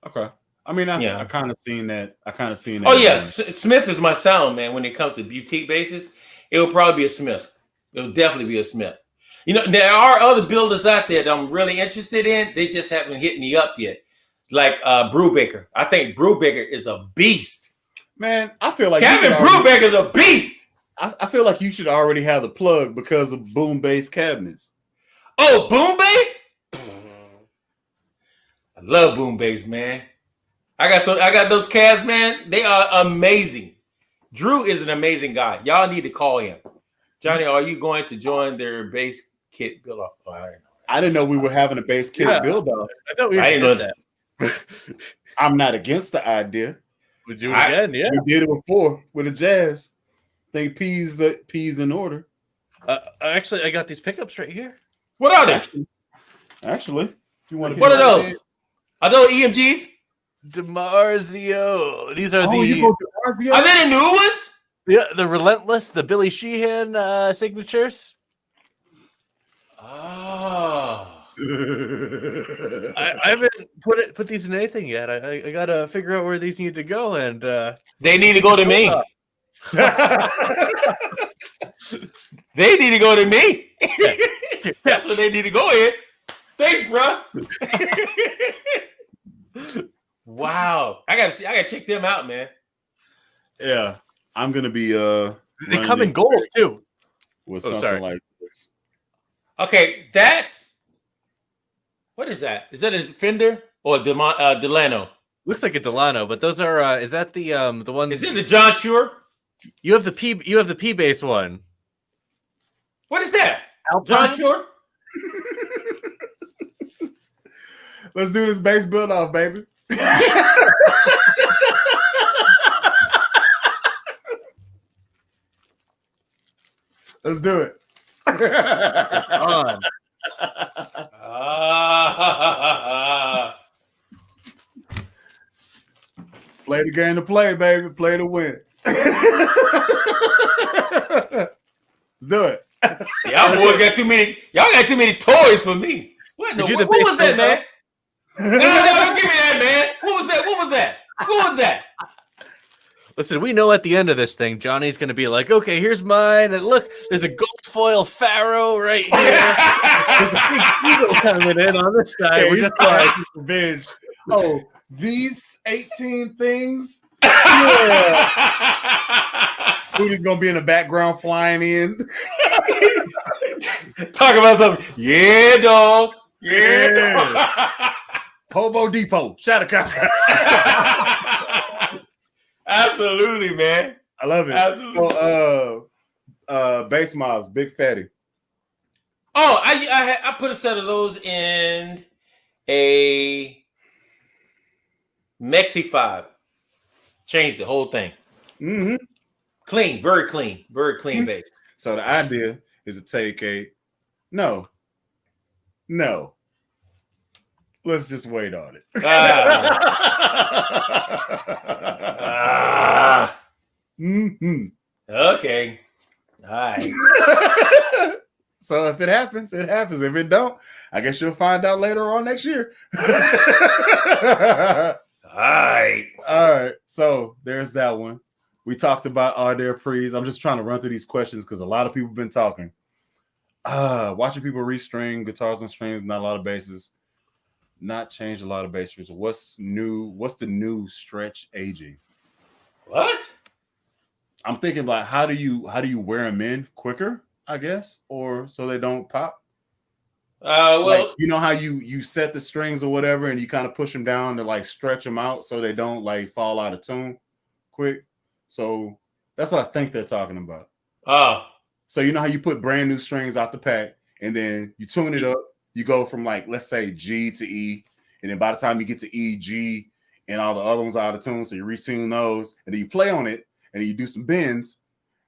S1: Okay. I mean, I kind of seen that.
S2: Oh yeah, Smith is my sound, man. When it comes to boutique basses, it will probably be a Smith. It will definitely be a Smith. There are other builders out there that I'm really interested in. They just haven't hit me up yet, like Brubaker. I think Brubaker is a beast.
S1: Man, I feel like
S2: Kevin Brubaker is a beast.
S1: I feel like you should already have the plug because of boom bass cabinets.
S2: Oh, boom bass! I love boom bass, man. I got those cabs, man. They are amazing. Drew is an amazing guy. Y'all need to call him. Johnny, are you going to join their bass kit build up? Oh,
S1: I didn't know we were having a bass kit build up.
S3: I thought we didn't know that.
S1: I'm not against the idea.
S3: We do it again, yeah.
S1: We did it before with a Jazz. I think P's in order.
S3: Actually, I got these pickups right here.
S2: What are they?
S1: Actually, You want to
S2: What are those? Are those EMGs?
S3: DiMarzio. These are
S1: you
S3: the.
S1: go DiMarzio?
S2: Are they the new ones?
S3: Yeah, the Relentless, the Billy Sheehan signatures.
S2: Oh.
S3: I haven't put these in anything yet. I gotta figure out where these need to go, and
S2: they need to go to me. They need to go to me. That's what they need to go in. Thanks, bro. Wow, I gotta check them out, man.
S1: Yeah, I'm gonna be
S3: they come in gold too.
S1: With something like this.
S2: Okay, what is that? Is that a Fender or Delano?
S3: Looks like a Delano, but those are is that the ones?
S2: Is it the John Shure?
S3: You have the P bass one.
S2: What is that?
S3: Alpine?
S2: John Shure?
S1: Let's do this bass build off, baby. Let's do it.
S3: On.
S1: Play the game to play, baby. Play to win. Let's do it.
S2: Y'all boys got too many. Y'all got too many toys for me. What was that, man? No, don't give me that, man. What was that? What was that? What was that?
S3: Listen, we know at the end of this thing, Johnny's going to be like, okay, here's mine. And look, there's a gold foil Pharaoh right here. There's a big eagle coming in on this side.
S1: Hey,
S3: we're just like,
S1: revenge. Oh, these 18 things? Yeah. Who's going to be in the background flying in?
S2: Talk about something. Yeah, dog. Yeah.
S1: Hobo Depot. Shattercock.
S2: Absolutely, man.
S1: I love it.
S2: Absolutely.
S1: So, bass mobs, Big Fatty.
S2: Oh, I put a set of those in a Mexi 5. Changed the whole thing.
S1: Mm-hmm.
S2: Clean, very clean bass.
S1: So the idea is to take no. Let's just wait on it. Mm-hmm.
S2: Okay. All right.
S1: So if it happens, it happens. If it don't, I guess you'll find out later on next year.
S2: All right.
S1: All right. So there's that one. We talked about Are There Pre's. I'm just trying to run through these questions because a lot of people have been talking. Watching people restring guitars and strings, not a lot of basses. Not change a lot of bass strings. What's new? What's the new stretch aging?
S2: What?
S1: I'm thinking about how do you wear them in quicker, I guess, or so they don't pop.
S2: Well,
S1: like, you know how you set the strings or whatever, and you kind of push them down to like stretch them out so they don't like fall out of tune quick. So that's what I think they're talking about.
S2: Oh,
S1: so you know how you put brand new strings out the pack, and then you tune it up. You go from like, let's say G to E, and then by the time you get to E, G, and all the other ones are out of tune, so you retune those, and then you play on it, and then you do some bends,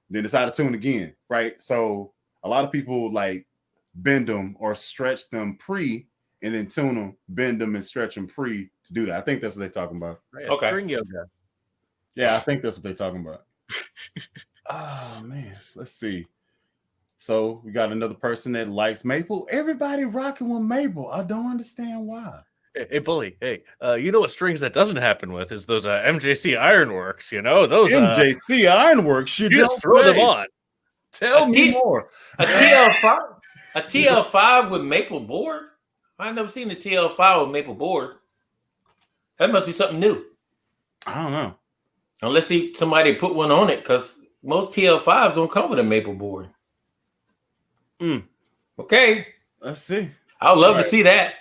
S1: then it's out of tune again, right? So a lot of people like bend them or stretch them pre, and then tune them, bend them, and stretch them pre to do that. I think that's what they're talking about.
S3: Right,
S2: okay.
S3: String yoga.
S1: Yeah, I think that's what they're talking about. Oh man, let's see. So we got another person that likes maple. Everybody rocking with maple. I don't understand why.
S3: Hey, Bully. Hey, you know what strings that doesn't happen with is those MJC Ironworks. You know those
S1: MJC Ironworks. You
S3: just throw them on.
S1: Tell me more.
S2: A TL5, a TL5 with maple board. I've never seen a TL5 with maple board. That must be something new.
S1: I don't know.
S2: Unless somebody put one on it, because most TL5s don't come with a maple board. Okay.
S1: Let's see.
S2: I would love to see that.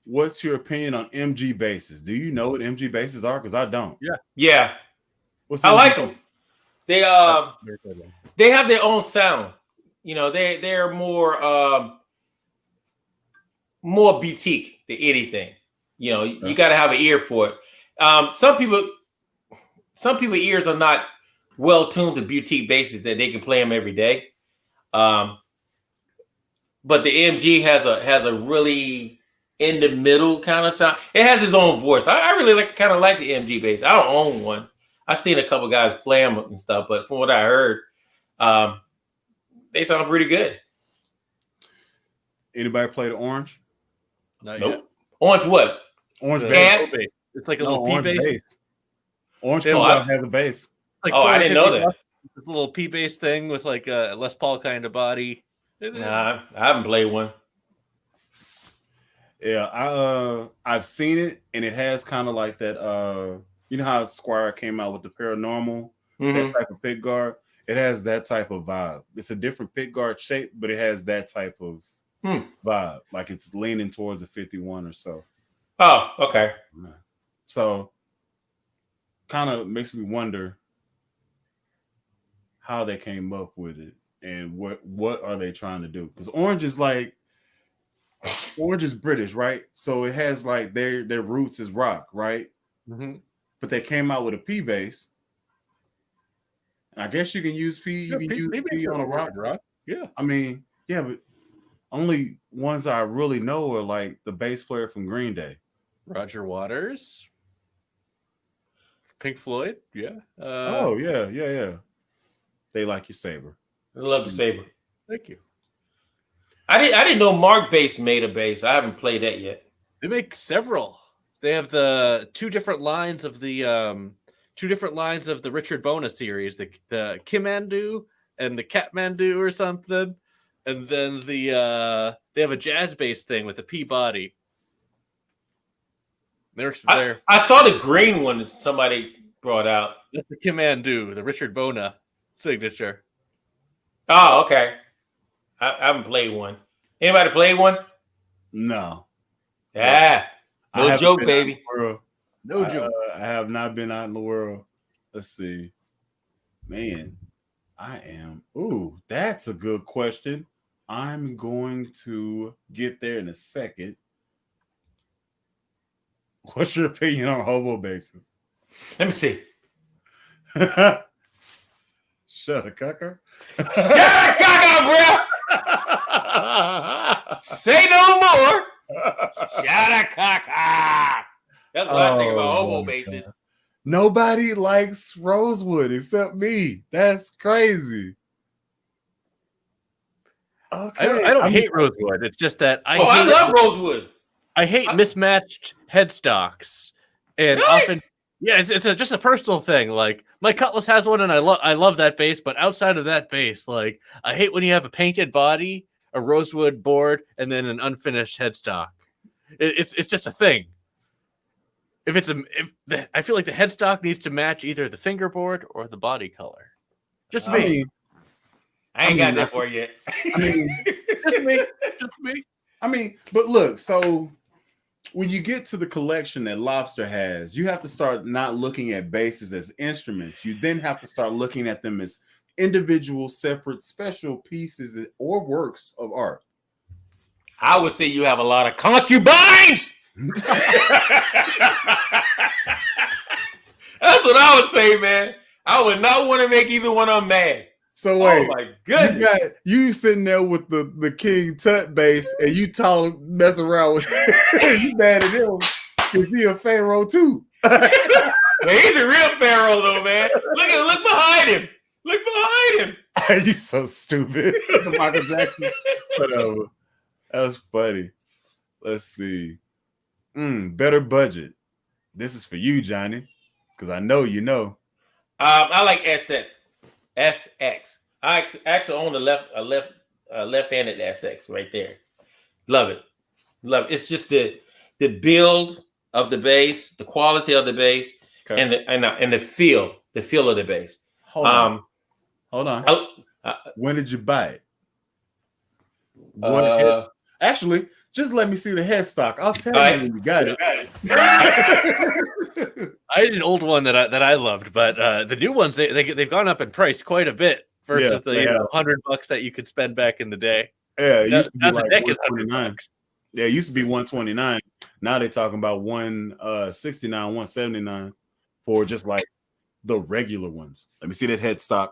S1: What's your opinion on MG basses? Do you know what MG basses are? Because I don't.
S2: Yeah. I like them. They have their own sound. You know, they're more boutique than anything. You know, you got to have an ear for it. Some people ears are not well tuned to boutique basses that they can play them every day. but the AMG has a really in the middle kind of sound. It has its own voice. I really kind of like the AMG bass. I don't own one. I've seen a couple guys play them and stuff, but from what I heard, they sound pretty good.
S1: Anybody play the Orange?
S3: Not
S2: Nope.
S3: yet.
S2: Orange what?
S1: Orange
S2: Amp?
S1: bass.
S3: It's like a little P
S1: Orange
S3: bass.
S1: Orange
S3: Yeah,
S1: comes
S2: well,
S1: out and has a bass.
S3: Like
S2: I didn't know that.
S3: This little P bass thing with like a Les Paul kind of body.
S2: Nah, I haven't played one.
S1: Yeah, I've seen it, and it has kind of like that. You know how Squire came out with the Paranormal, that type of pick guard. It has that type of vibe. It's a different pick guard shape, but it has that type of vibe. Like it's leaning towards a 51 or so.
S2: Oh, okay.
S1: So, kind of makes me wonder how they came up with it and what are they trying to do? Because Orange is British, right? So it has like their roots is rock, right? But they came out with a P bass. And I guess you can use P. You can use P on a rock.
S3: Yeah.
S1: I mean, yeah, but only ones I really know are like the bass player from Green Day,
S3: Roger Waters, Pink Floyd. Yeah.
S1: Oh yeah. They like your Saber.
S2: I love the Saber.
S3: Thank you.
S2: I didn't know Mark Bass made a bass. I haven't played that yet.
S3: They make several. They have the two different lines of the Richard Bona series, the Kimandu and the Katmandu or something, and then they have a jazz bass thing with a P body.
S2: I saw the green one that somebody brought out.
S3: That's the Kimandu, the Richard Bona signature.
S2: Oh, okay. I haven't played one. Anybody played one?
S1: No.
S2: Yeah. No joke, baby.
S3: No joke.
S1: I have not been out in the world. Let's see. Man, Ooh, that's a good question. I'm going to get there in a second. What's your opinion on hobo basses?
S2: Let me see.
S1: Shut a cucker.
S2: Shut a cucker, bro. Say no more. Shut a cucker. That's what I think about hobo basses.
S1: God. Nobody likes Rosewood except me. That's crazy. Okay.
S3: I don't hate Rosewood. It's just that I
S2: love Rosewood.
S3: I hate mismatched headstocks, and often, it's just a personal thing. Like my Cutlass has one, and I love that bass. But outside of that bass, like I hate when you have a painted body, a Rosewood board, and then an unfinished headstock. It's just a thing. I feel like the headstock needs to match either the fingerboard or the body color. Just me.
S2: I ain't got that for you yet.
S3: Just me.
S1: I mean, but look, so when you get to the collection that Lobster has, you have to start not looking at basses as instruments. You then have to start looking at them as individual, separate, special pieces or works of art.
S2: I would say you have a lot of concubines. That's what I would say, man. I would not want to make either one of them mad.
S1: So wait,
S2: oh my goodness,
S1: you sitting there with the King Tut bass, and you mess around with you mad at him because he a pharaoh too.
S2: Man, he's a real pharaoh though, man. Look behind him. Look behind him.
S1: Are you so stupid, Michael Jackson? Whatever. That was funny. Let's see. Better budget. This is for you, Johnny, because I know you know.
S2: I like SX. I actually own a left-handed SX right there. Love it. It's just the build of the bass, the quality of the bass, and the feel of the bass.
S1: Hold on. When did you buy it? Actually, just let me see the headstock. I'll tell you when you got it.
S3: I had an old one that I loved, but the new ones they've gone up in price quite a bit versus the $100 that you could spend back in the day.
S1: Yeah, it used to be like $129. Yeah, it used to be $129. Now they're talking about $169, $179 for just like the regular ones. Let me see that headstock.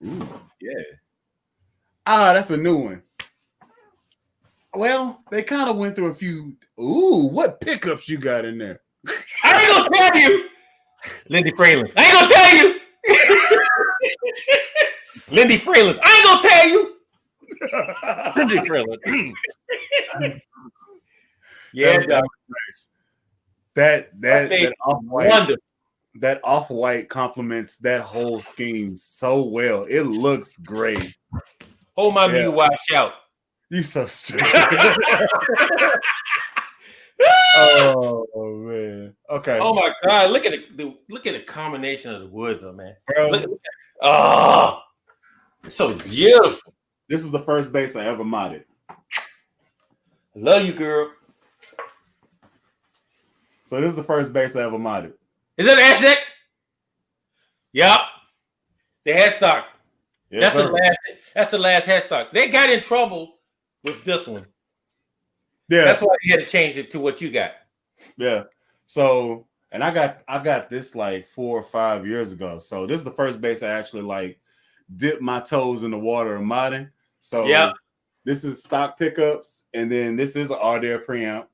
S1: Ooh, yeah. That's a new one. Well, they kind of went through a few. Ooh, what pickups you got in there?
S2: I ain't gonna tell you, Lindy Fralins. I ain't gonna tell you, Lindy Fralins. I ain't gonna tell you.
S3: Lindy Fralins.
S2: Yeah,
S1: that was nice. That off-white complements that whole scheme so well. It looks great.
S2: Hold my mute while I shout.
S1: You so stupid. Oh man. Okay.
S2: Oh my God! Look at the combination of the woods, though, man.
S1: Bro,
S2: it's so beautiful.
S1: This is the first bass I ever modded.
S2: I love you, girl.
S1: So this is the first bass I ever modded.
S2: Is that an SX? Yep. The headstock.
S1: Yes,
S2: that's the last headstock. They got in trouble with this one.
S1: Yeah.
S2: That's why they had to change it to what you got.
S1: Yeah. So, and I got this like 4 or 5 years ago. So this is the first bass I actually like dipped my toes in the water and modding. So yeah, this is stock pickups, and then this is an Ardell preamp.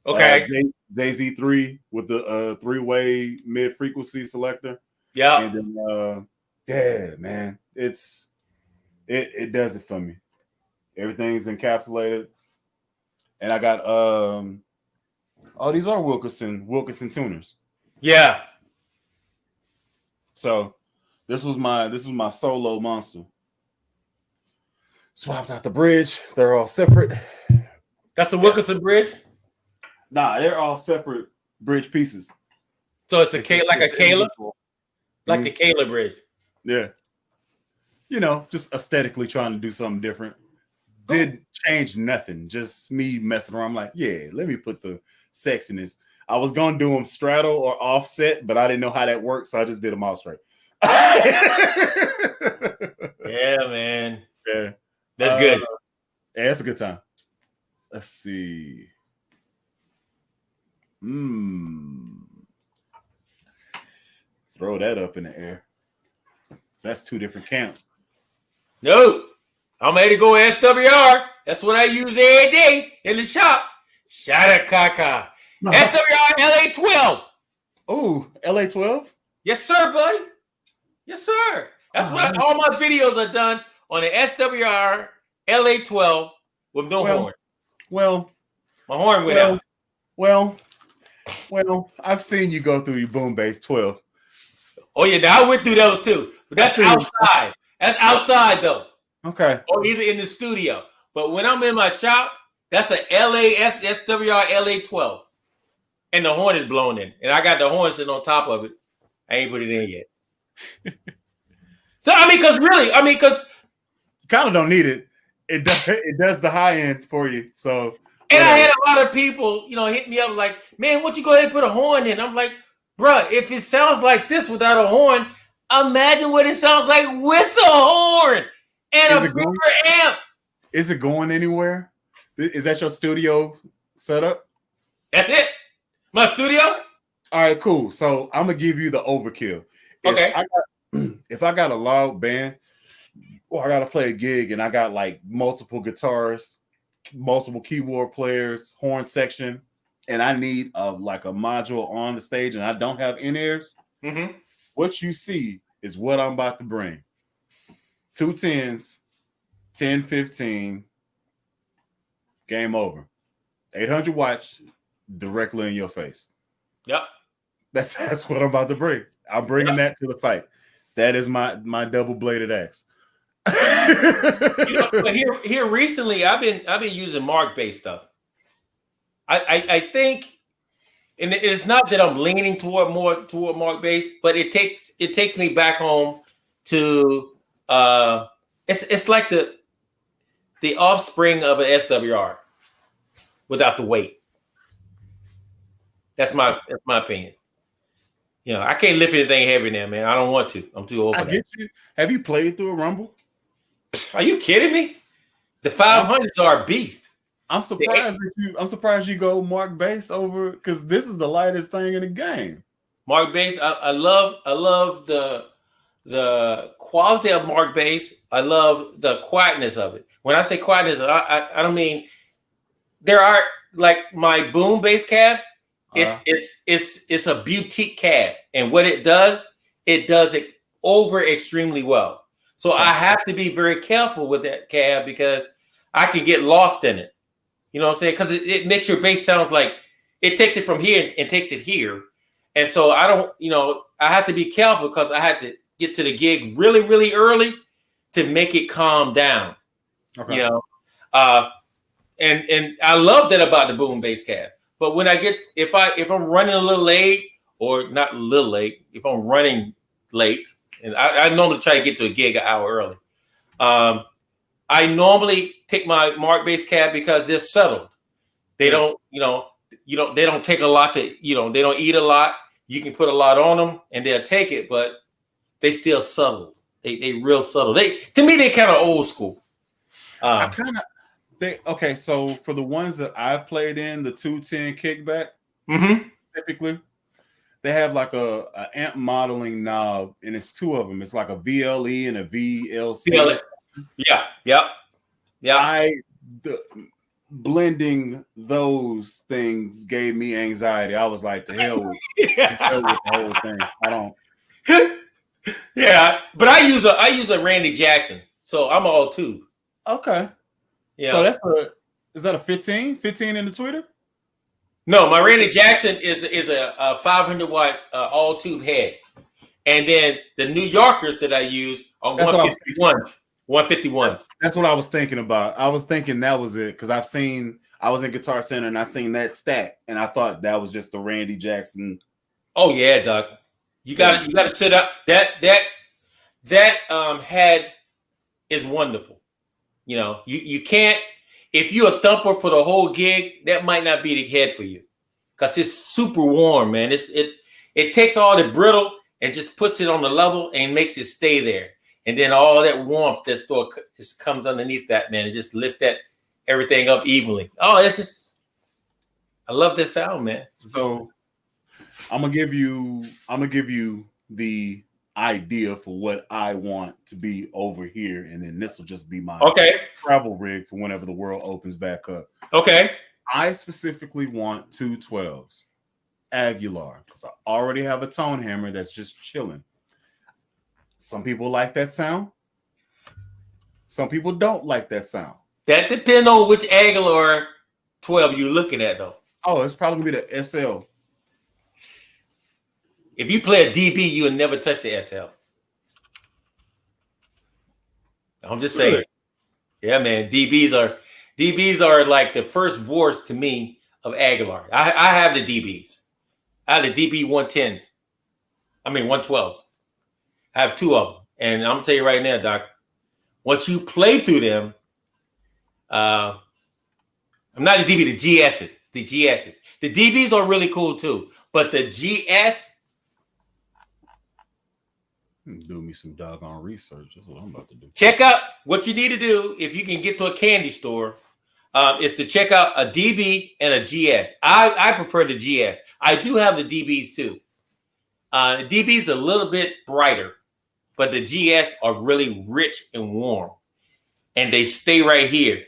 S2: Okay.
S1: JZ3 with the 3-way mid frequency selector.
S2: Yeah.
S1: And then yeah, man, it does it for me. Everything's encapsulated. And I got these are Wilkinson tuners.
S2: Yeah.
S1: So this was my solo monster. Swapped out the bridge. They're all separate.
S2: That's a Wilkinson bridge?
S1: Nah, they're all separate bridge pieces.
S2: So it's like a Kayla? Like a Kayla bridge.
S1: Yeah. You know, just aesthetically trying to do something different. Did change nothing. Just me messing around. I'm like, yeah, let me put the sexiness. I was going to do them straddle or offset, but I didn't know how that worked, so I just did them all straight.
S2: Yeah, man.
S1: Yeah.
S2: That's good.
S1: Yeah, it's a good time. Let's see. Throw that up in the air. That's 2 different camps.
S2: No. I'm ready to go SWR. That's what I use every day in the shop. Shout out Kaka. SWR LA12.
S1: Oh, LA12?
S2: Yes, sir, buddy. Yes, sir. That's what all my videos are done on the SWR LA12 with no horn.
S1: Well,
S2: my horn went out.
S1: Well, I've seen you go through your boom bass 12.
S2: Oh yeah, now I went through those too. But that's outside. That's outside though.
S1: Okay.
S2: Or either in the studio. But when I'm in my shop, that's a SWR LA12. And the horn is blown in. And I got the horn sitting on top of it. I ain't put it in yet. So because
S1: you kind of don't need it. It does the high end for you. So
S2: and I had a lot of people, hit me up like, man, why don't you go ahead and put a horn in? I'm like, bruh, if it sounds like this without a horn, imagine what it sounds like with a horn and a bigger amp.
S1: Is it going anywhere? Is that your studio setup?
S2: That's it. My studio?
S1: All right, cool. So I'm gonna give you the overkill. If I got a loud band or I gotta play a gig and I got like multiple guitarists, multiple keyboard players, horn section, and I need a module on the stage and I don't have in-ears, what you see is what I'm about to bring. 2 10s, 10, 15, game over. 800 watts directly in your face.
S2: Yep.
S1: That's what I'm about to bring. I'm bringing that to the fight. That is my double-bladed axe.
S2: But here recently, I've been using Mark bass stuff. I think, and it's not that I'm leaning toward Mark bass, but it takes me back home to it's like the offspring of an SWR without the weight. That's my opinion. I can't lift anything heavy now, man. I don't want to. I'm too old for that.
S1: Get you. Have you played through a Rumble?
S2: Are you kidding me? The 500s are a beast.
S1: I'm surprised you go Mark bass over, because this is the lightest thing in the game.
S2: Mark bass, I love the quality of Mark bass. I love the quietness of it. When I say quietness, I don't mean there are like my boom bass cab. It's a boutique cab, and what it does it over extremely well. So I have to be very careful with that cab because I can get lost in it. You know what I'm saying? Because it makes your bass sounds like it takes it from here and takes it here. And so I don't, I have to be careful because I had to get to the gig really, really early to make it calm down. Okay. And I love that about the boom bass cab. But when I get, if I'm running a little late or not a little late, if I'm running late, and I normally try to get to a gig an hour early. I normally take my Mark bass cab because they're settled. They don't, they don't take a lot they don't eat a lot. You can put a lot on them and they'll take it, but they still subtle. They real subtle. To me, they're kind of old school.
S1: Okay, so for the ones that I've played in, the 210 kickback, typically, they have like a amp modeling knob, and it's two of them. It's like a VLE and a VLC. Yeah. Blending those things gave me anxiety. I was like, to hell with the whole thing. I don't.
S2: Yeah, but I use a Randy Jackson, so I'm all tube.
S1: Okay. Yeah. So is that a 15? 15 in the tweeter?
S2: No, my Randy Jackson is a 500 watt all tube head, and then the New Yorkers that I use are 151s. 151s.
S1: That's what I was thinking about. I was thinking that was it because I was in Guitar Center and I seen that stack, and I thought that was just the Randy Jackson.
S2: Oh yeah, Doug. You got to sit up. That head is wonderful. You can't, if you're a thumper for the whole gig, that might not be the head for you because it's super warm, man. It takes all the brittle and just puts it on the level and makes it stay there. And then all that warmth that just comes underneath that, man. It just lifts everything up evenly. Oh, I love this sound, man.
S1: So I'm gonna give you the idea for what I want to be over here, and then this will just be my travel rig for whenever the world opens back up.
S2: Okay.
S1: I specifically want 212s, Aguilar, because I already have a tone hammer that's just chilling. Some people like that sound. Some people don't like that sound.
S2: That depends on which Aguilar 12 you're looking at, though.
S1: Oh, it's probably gonna be the SL.
S2: If you play a DB, you'll never touch the SL. I'm just saying. Yeah, man. DBs are like the first voice to me of Aguilar. I have the DBs. I have the DB 110s. I mean 112s. I have two of them. And I'm gonna tell you right now, Doc, once you play through them, I'm not the DB, the GSs. The GSs. The DBs are really cool too. But the GS,
S1: do me some doggone research. That's what I'm about to do.
S2: Check out what you need to do if you can get to a candy store. Is to check out a DB and a GS. I prefer the GS. I do have the DBs too. The DB's a little bit brighter, but the GS are really rich and warm, and they stay right here.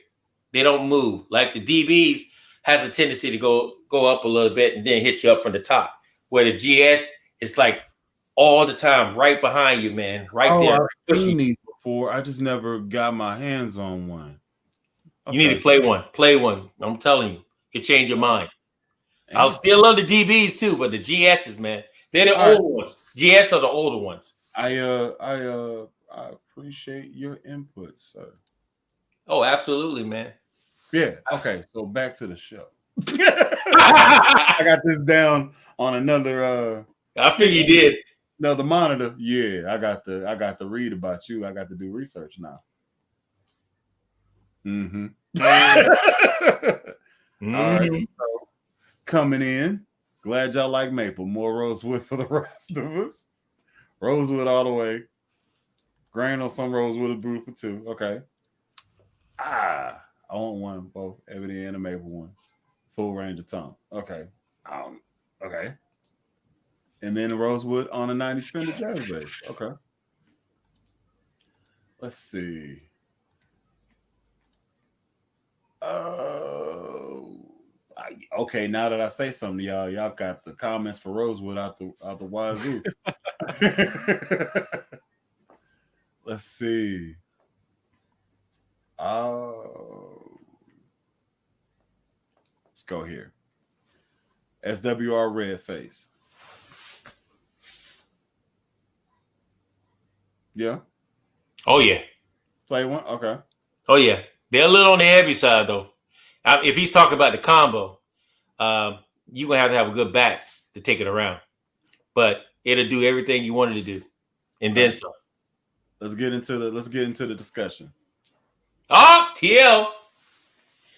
S2: They don't move. Like the DBs has a tendency to go up a little bit and then hit you up from the top. Where the GS is like all the time, right behind you, man. Right there.
S1: I've seen these before. I just never got my hands on one.
S2: Okay. You need to play one. Play one. I'm telling you. You change your mind. I'll still love the DBs too, but the GSs, man, they're the older ones. GS are the older ones.
S1: I appreciate your input, sir.
S2: Oh, absolutely, man.
S1: Yeah. Okay. So back to the show. I got this down on another.
S2: I figured you did.
S1: No, the monitor. Yeah, I got to read about you. I got to do research now. Mm-hmm. All right. So coming in. Glad y'all like maple. More rosewood for the rest of us. Rosewood all the way. Grain on some rosewood is beautiful too. Okay. I want one, both ebony and a maple one. Full range of tone. Okay. Okay. And then the rosewood on a 90s Fender jazz bass. Okay. Let's see. Okay, now that I say something, y'all got the comments for Rosewood out the wazoo. Let's see. Let's go here. SWR Red Face. Yeah.
S2: Oh yeah.
S1: Play one. Okay.
S2: Oh yeah. They're a little on the heavy side though. If he's talking about the combo, you're gonna have a good back to take it around. But it'll do everything you wanted to do, and then some.
S1: Let's get into the discussion.
S2: Oh, TL,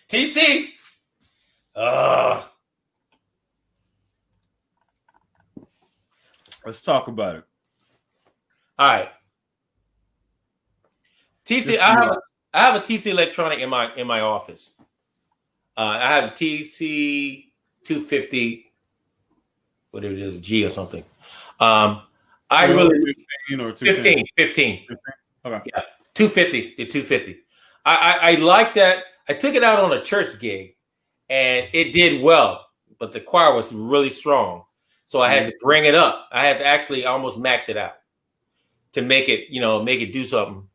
S2: TC.
S1: Let's talk about it.
S2: All right. TC, I have a TC electronic in my office. I have a TC 250, whatever it is, G or something. I really
S1: 15 or
S2: 15.
S1: Okay.
S2: Yeah, 250. The 250. I like that. I took it out on a church gig, and it did well, but the choir was really strong, so I had to bring it up. I had to actually almost max it out to make it do something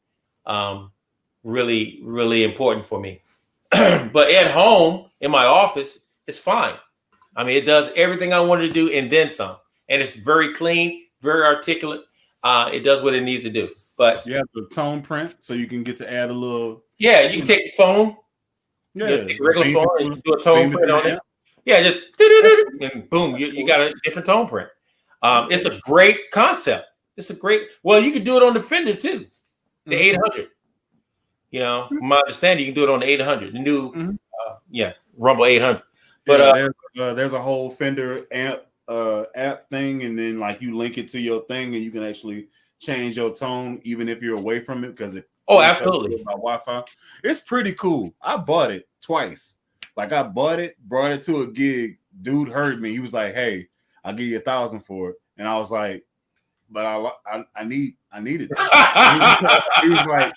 S2: really, really important for me. But at home in my office, it's fine. I mean, it does everything I wanted to do and then some, and it's very clean, very articulate. It does what it needs to do. But
S1: you have the tone print, so you can get to add a little.
S2: Yeah, you can take the phone.
S1: Yeah,
S2: take a regular phone and do a tone print on it. Yeah, just and boom, you got a different tone print. It's a great concept. Well, you can do it on the Fender too, the 800. You know, from my understanding, you can do it on the 800, the new, Rumble 800. But
S1: there's a whole Fender amp thing, and then like you link it to your thing, and you can actually change your tone even if you're away from it because it.
S2: Oh, absolutely.
S1: By Wi-Fi, it's pretty cool. I bought it twice. Like I bought it, brought it to a gig. Dude heard me. He was like, "Hey, I'll give you $1,000 for it," and I was like, "But I need it." He was like,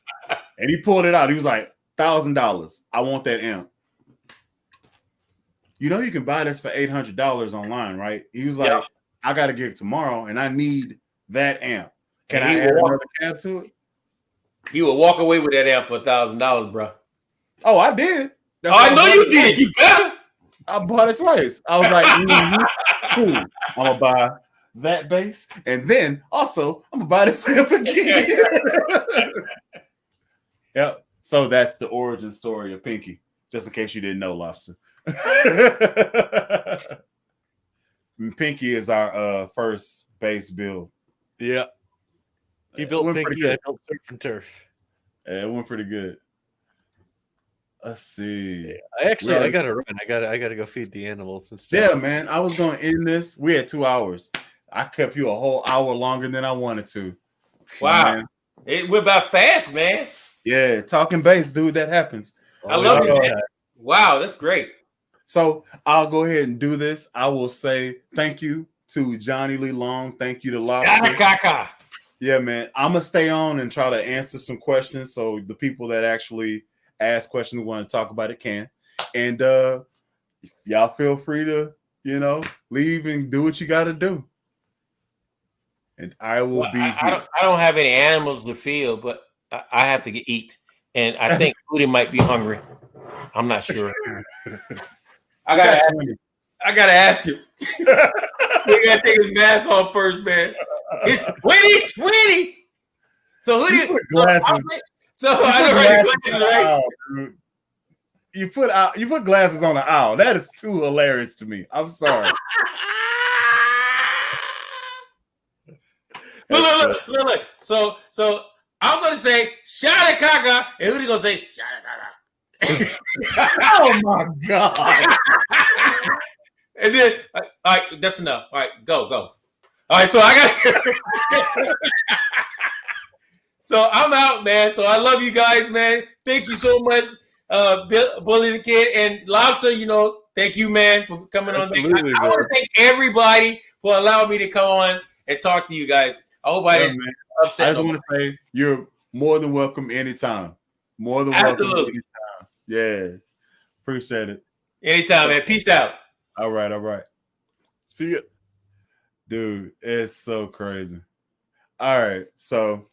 S1: and he pulled it out. He was like, $1,000. I want that amp. You know, you can buy this for $800 online, right? He was like, I got a gig tomorrow, and I need that amp. Can I add another cab to it?
S2: You would walk away with that amp for $1,000, bro.
S1: Oh, I did.
S2: I know you did. You better.
S1: I bought it twice. I was like, cool. I'm gonna buy that bass, and then also I'm gonna buy this amp again. Yep. So that's the origin story of Pinky. Just in case you didn't know, Lobster. Pinky is our first bass build.
S3: Yeah. He built Pinky. I built Surf and Turf.
S1: Yeah, it went pretty good. Let's see.
S3: Yeah, I gotta run. I gotta go feed the animals and stuff.
S1: Yeah, man. I was gonna end this. We had 2 hours. I kept you a whole hour longer than I wanted to.
S2: Wow. Man. It went by fast, man.
S1: Yeah, talking bass, dude. That happens.
S2: I love it, man. Wow, that's great.
S1: So I'll go ahead and do this. I will say thank you to Johnny Lee Long. Thank you to Lobster. Yeah, man. I'm gonna stay on and try to answer some questions. So the people that actually ask questions want to talk about it can. And y'all feel free to, leave and do what you got to do. And I will be.
S2: I don't have any animals to feel, but I have to eat, and I think Hootie might be hungry. I'm not sure. I gotta ask him. We gotta take his mask off first, man. It's 2020. So Hootie
S1: put glasses.
S2: So I know right.
S1: You put glasses on an owl. That is too hilarious to me. I'm sorry.
S2: Look. So I'm gonna say Shada Kaka, and Hootie gonna say Shada Kaka.
S1: Oh my god!
S2: And then, all right, that's enough. All right, go. All right, so I got. So I'm out, man. So I love you guys, man. Thank you so much, Bully the Kid and Lobster. Thank you, man, for coming on. I want to thank everybody for allowing me to come on and talk to you guys. I hope I didn't upset.
S1: I just want to say you're more than welcome anytime. More than welcome anytime. Yeah. Appreciate it.
S2: Anytime, man. Peace out.
S1: All right. See ya. Dude, it's so crazy. All right, so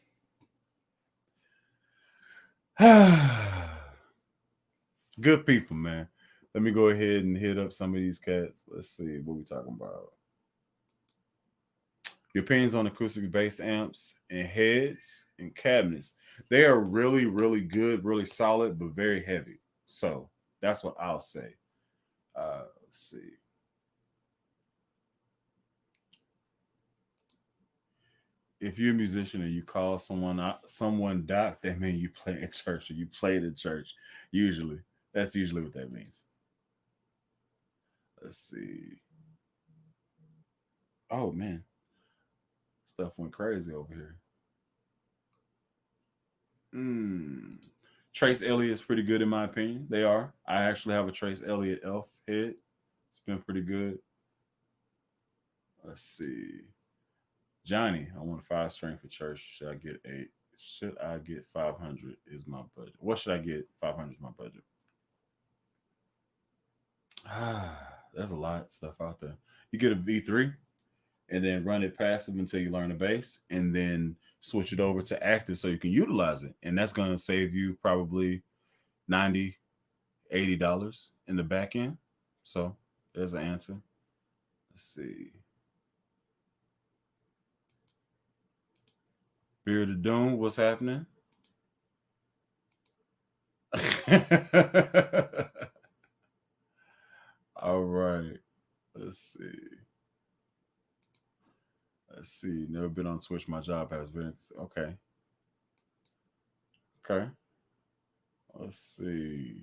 S1: good people, man. Let me go ahead and hit up some of these cats. Let's see what we talking about. Your opinions on acoustic bass amps and heads and cabinets. They are really, really good, really solid, but very heavy. So that's what I'll say. Let's see. If you're a musician and you call someone doc, that means you play in church or you played in church. Usually, that's usually what that means. Let's see. Oh man, stuff went crazy over here. Trace Elliott's pretty good in my opinion. They are. I actually have a Trace Elliott Elf head. It's been pretty good. Let's see. Johnny, I want a 5-string for church. Should I get 8? Should I get 500 is my budget. What should I get? 500 is my budget. There's a lot of stuff out there. You get a V3 and then run it passive until you learn the bass and then switch it over to active so you can utilize it. And that's going to save you probably $90, $80 in the back end. So there's an answer. Let's see. Beard of Doom, what's happening? All right. Let's see. Never been on Twitch. My job has been. Okay. Let's see.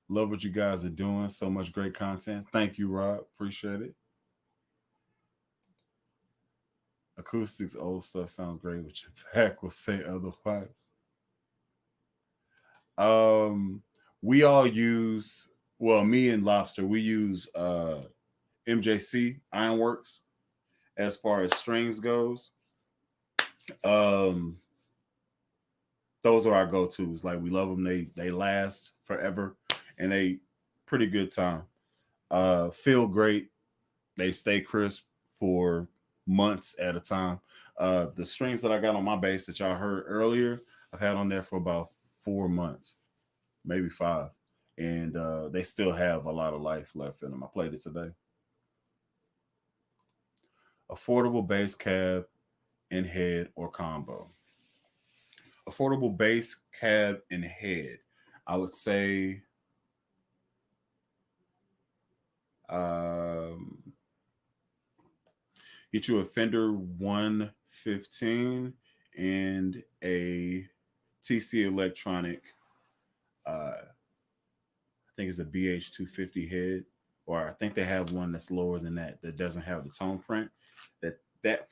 S1: Love what you guys are doing. So much great content. Thank you, Rob. Appreciate it. Acoustics, old stuff sounds great, but your back will say otherwise. We all use, well, me and Lobster, we use MJC Ironworks as far as strings goes. Those are our go-tos. Like, we love them. They last forever and they pretty good time. Feel great. They stay crisp for months at a time. The strings that I got on my bass that y'all heard earlier, I've had on there for about 4 months, maybe 5. And they still have a lot of life left in them. I played it today. Affordable bass cab and head or combo. Affordable bass cab and head. I would say get you a Fender 115 and a TC Electronic. I think it's a BH250 head, or I think they have one that's lower than that doesn't have the tone print. That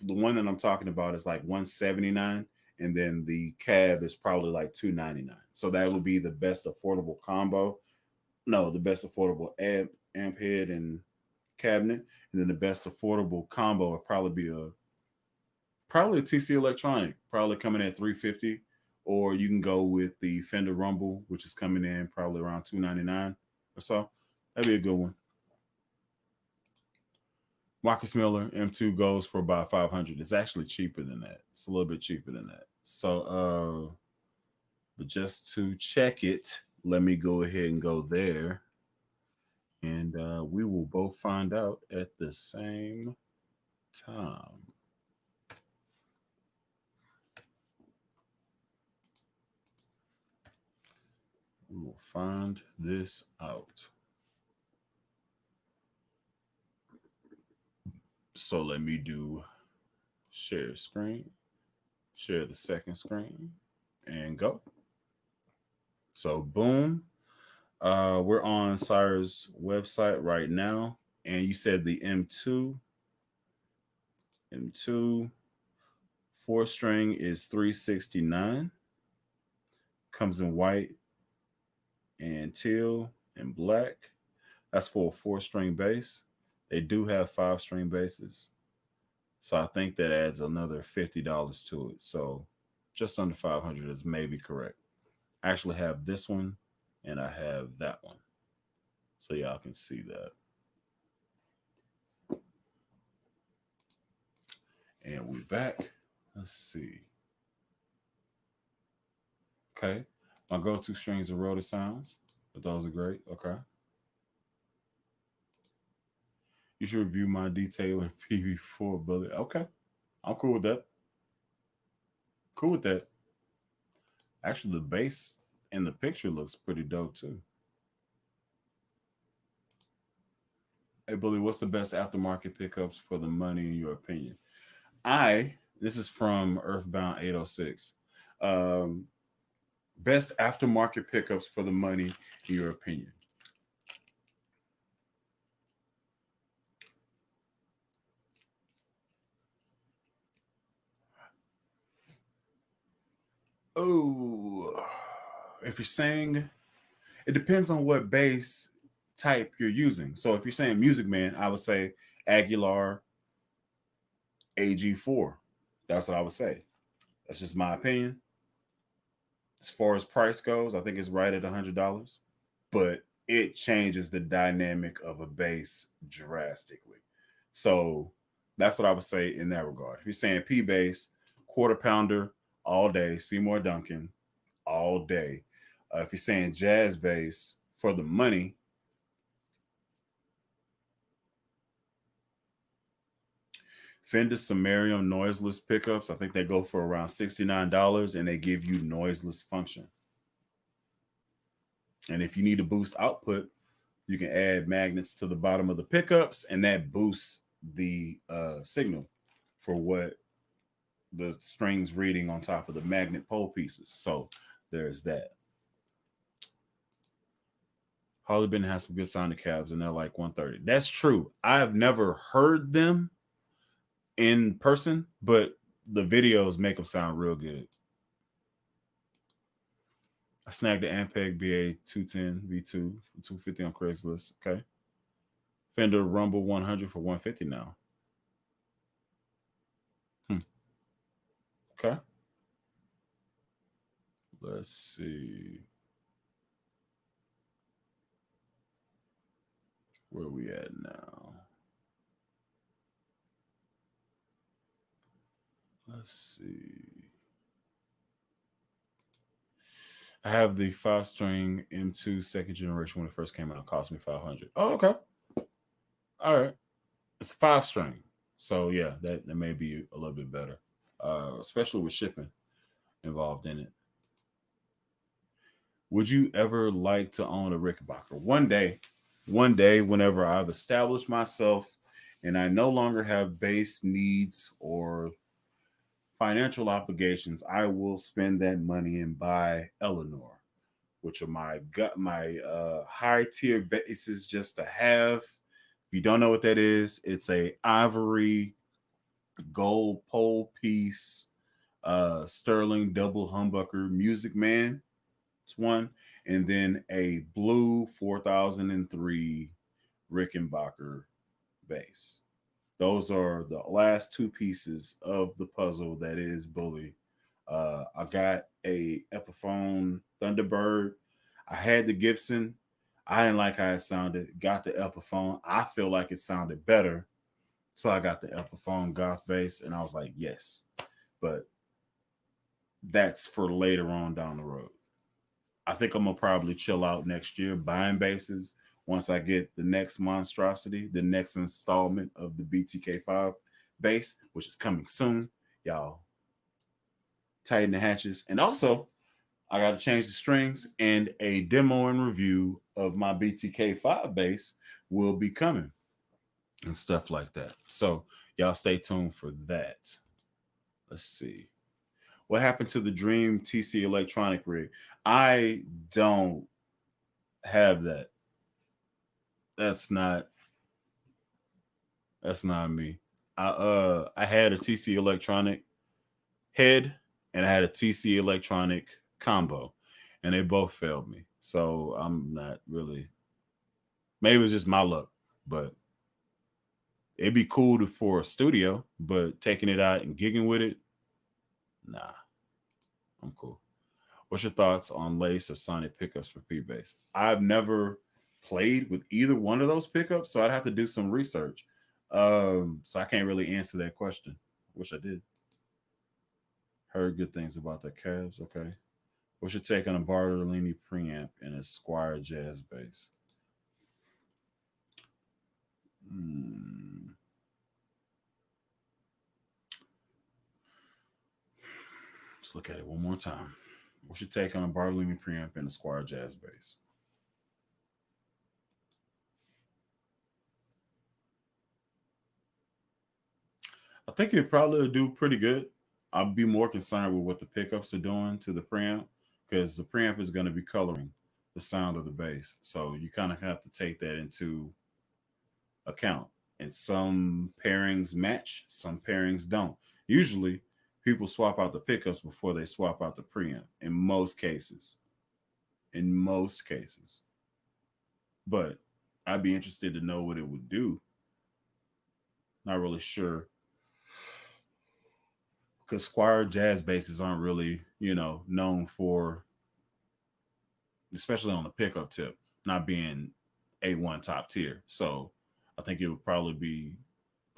S1: the one that I'm talking about is like $179, and then the cab is probably like $299. So that would be the best affordable combo. No, the best affordable amp head and cabinet, and then the best affordable combo would probably be a TC Electronic, probably coming at $350, or you can go with the Fender Rumble, which is coming in probably around $299 or so. That'd be a good one. Marcus Miller M2 goes for about $500. It's actually cheaper than that. It's a little bit cheaper than that. So, but just to check it, let me go ahead and go there. And we will both find out at the same time. We will find this out. So let me do share screen, share the second screen, and go. So boom. We're on Sire's website right now, and you said the M2 4-string is $369. Comes in white and teal and black. That's for a 4-string bass. They do have 5-string basses, so I think that adds another $50 to it. So just under 500 is maybe correct. I actually have this one and I have that one. So y'all can see that. And we're back. Let's see. Okay. My go-to strings are rotor sounds, but those are great. Okay. You should review my detailer PV4 bullet. Okay. I'm cool with that. Cool with that. Actually, the bass in the picture looks pretty dope too. Hey, Bully, what's the best aftermarket pickups for the money in your opinion? This is from Earthbound 806. Um, Best aftermarket pickups for the money in your opinion. Oh, if you're saying it depends on what bass type you're using. So if you're saying Music Man, I would say Aguilar AG4. That's what I would say. That's just my opinion. As far as price goes, I think it's right at $100, but it changes the dynamic of a bass drastically. So that's what I would say in that regard. If you're saying P bass, quarter pounder all day, Seymour Duncan all day. If you're saying jazz bass for the money, Fender Samarium noiseless pickups, I think they go for around $69 and they give you noiseless function. And if you need to boost output, you can add magnets to the bottom of the pickups and that boosts the signal for what the strings reading on top of the magnet pole pieces. So there's that. Harley Benton has some good sounding cabs and they're like 130. That's true. I've never heard them in person, but the videos make them sound real good. I snagged the Ampeg BA 210 V2 for $250 on Craigslist. Okay. Fender Rumble 100 for $150 now. Okay. Let's see. Where are we at now? Let's see. I have the 5-string M2 second generation when it first came out. It cost me $500. Oh, okay. All right. It's a 5-string. So yeah, that may be a little bit better. Especially with shipping involved in it. Would you ever like to own a Rickenbacker? One day, whenever I've established myself and I no longer have bass needs or financial obligations, I will spend that money and buy Eleanor, which are my high tier basses just to have. If you don't know what that is, it's a ivory gold pole piece, sterling double humbucker Music Man. It's one, and then a blue 4003 Rickenbacker bass. Those are the last two pieces of the puzzle that is Bully. I got a Epiphone Thunderbird. I had the Gibson. I didn't like how it sounded. Got the Epiphone. I feel like it sounded better. So I got the Epiphone goth bass, and I was like, yes. But that's for later on down the road. I think I'm going to probably chill out next year buying basses once I get the next monstrosity, the next installment of the BTK5 bass, which is coming soon. Y'all tighten the hatches. And also, I got to change the strings, and a demo and review of my BTK5 bass will be coming and stuff like that. So y'all stay tuned for that. Let's see. What happened to the Dream TC electronic rig? I don't have that. That's not me. I had a TC electronic head and I had a TC electronic combo, and they both failed me. So I'm not really. Maybe it's just my luck, but it'd be cool for a studio, but taking it out and gigging with it, nah, I'm cool. What's your thoughts on lace or sonic pickups for P bass? I've never played with either one of those pickups, so I'd have to do some research. So I can't really answer that question. Wish I did. Heard good things about the Cavs. Okay. What's your take on a Bartolini preamp and a Squire jazz bass? Let's look at it one more time. What's your take on a Bartolini preamp and a Squire jazz bass? I think it probably do pretty good. I'll be more concerned with what the pickups are doing to the preamp because the preamp is going to be coloring the sound of the bass. So you kind of have to take that into account. And some pairings match, some pairings don't. Usually, people swap out the pickups before they swap out the preamp in most cases. In most cases. But I'd be interested to know what it would do. Not really sure because Squire jazz basses aren't really, known for, especially on the pickup tip, not being A1 top tier. So I think it would probably be,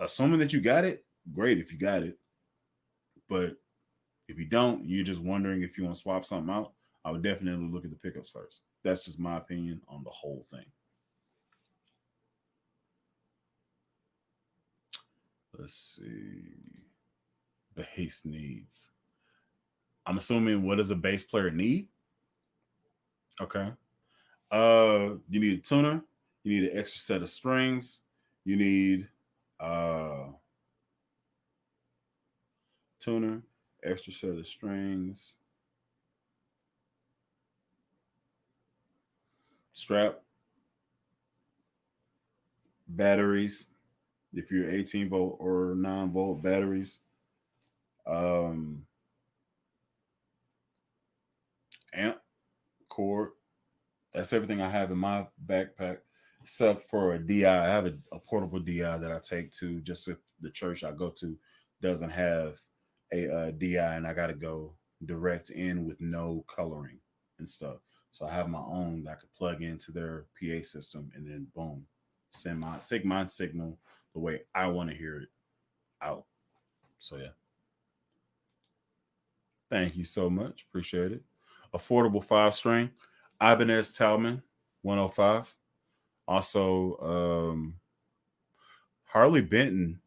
S1: assuming that you got it, great if you got it. But if you don't, you're just wondering if you want to swap something out, I would definitely look at the pickups first. That's just my opinion on the whole thing. Let's see. Bass needs. I'm assuming what does a bass player need? Okay. You need a tuner, you need an extra set of strings, you need tuner, extra set of strings, strap, batteries, if you're 18 volt or 9 volt batteries, amp, cord. That's everything I have in my backpack, except for a DI. I have a portable DI that I take to just if the church I go to doesn't have a DI, and I got to go direct in with no coloring and stuff. So I have my own that I could plug into their PA system, and then boom, send my signal the way I want to hear it out. So yeah. Thank you so much. Appreciate it. Affordable 5-string. Ibanez Talman 105. Also, Harley Benton,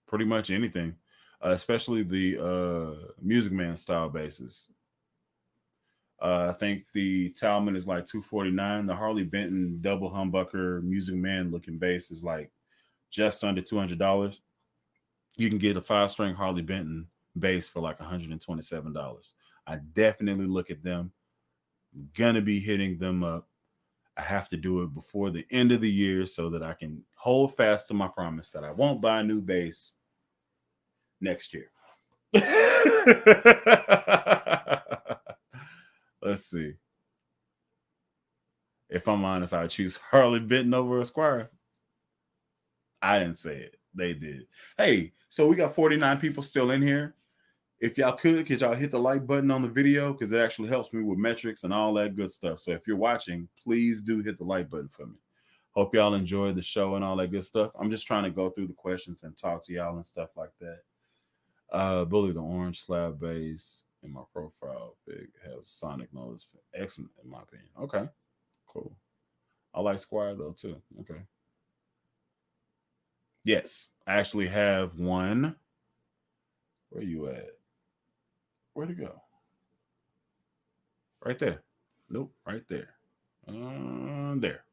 S1: pretty much anything, especially the Music Man style basses. I think the Talman is like $249. The Harley Benton double humbucker Music Man looking bass is like just under $200. You can get a 5-string Harley Benton bass for like $127. I definitely look at them. I'm gonna be hitting them up. I have to do it before the end of the year so that I can hold fast to my promise that I won't buy a new bass next year. Let's see. If I'm honest, I would choose Harley Benton over a Squire. I didn't say it. They did. Hey, so we got 49 people still in here. If y'all could y'all hit the like button on the video because it actually helps me with metrics and all that good stuff. So if you're watching, please do hit the like button for me. Hope y'all enjoyed the show and all that good stuff. I'm just trying to go through the questions and talk to y'all and stuff like that. Bully the orange slab bass in my profile pic has sonic noise. Excellent in my opinion. Okay, cool. I like Squire though too. Okay. Yes, I actually have one. Where you at? Where'd it go? Right there. Nope, right there. There.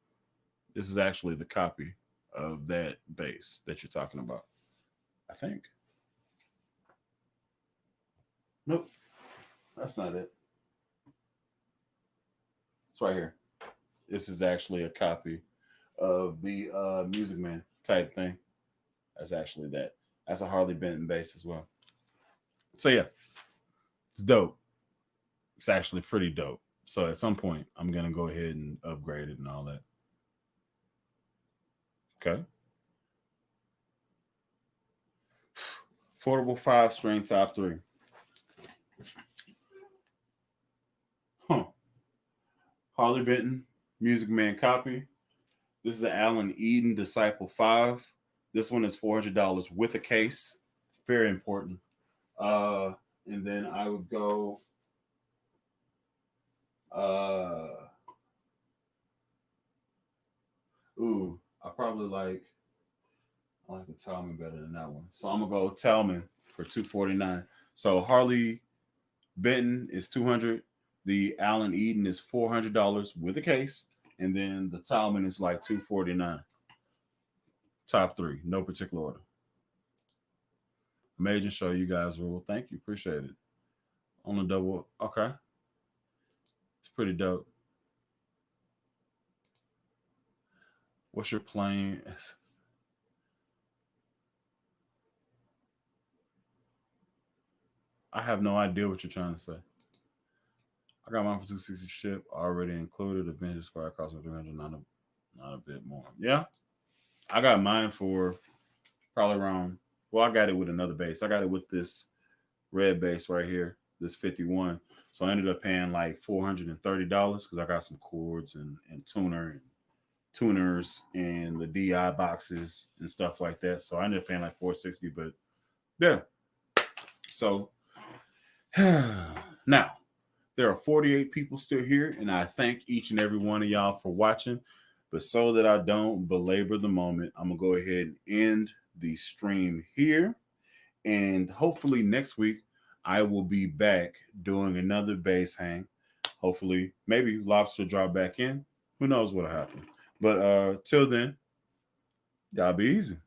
S1: This is actually the copy of that bass that you're talking about. I think. Nope, that's not it. It's right here. This is actually a copy of the Music Man type thing. That's actually that. That's a Harley Benton bass as well. So yeah, it's dope. It's actually pretty dope. So at some point, I'm gonna go ahead and upgrade it and all that. Okay. Affordable 5-string top 3. Harley Benton Music Man copy. This is an Alan Eden Disciple 5. This one is $400 with a case. It's very important. And then I would go I probably I like the Talman better than that one. So I'm gonna go Talman for $249. So Harley Benton is $200. The Alan Eden is $400 with a case, and then the Talman is like $249. Top three, no particular order. Amazing show, you guys rule. Thank you, appreciate it. On the double, okay. It's pretty dope. What's your plane? I have no idea what you're trying to say. I got mine for $260 ship already included. Avengers Square cost me $300, not a bit more. Yeah, I got mine for probably around. Well, I got it with another bass. I got it with this red bass right here, this 51. So I ended up paying like $430 because I got some chords and tuners and the DI boxes and stuff like that. So I ended up paying like $460. But yeah, so now there are 48 people still here, and I thank each and every one of y'all for watching. But so that I don't belabor the moment, I'm gonna go ahead and end the stream here, and hopefully next week I will be back doing another bass hang. Hopefully, maybe Lobster drop back in. Who knows what'll happen? But till then, y'all be easy.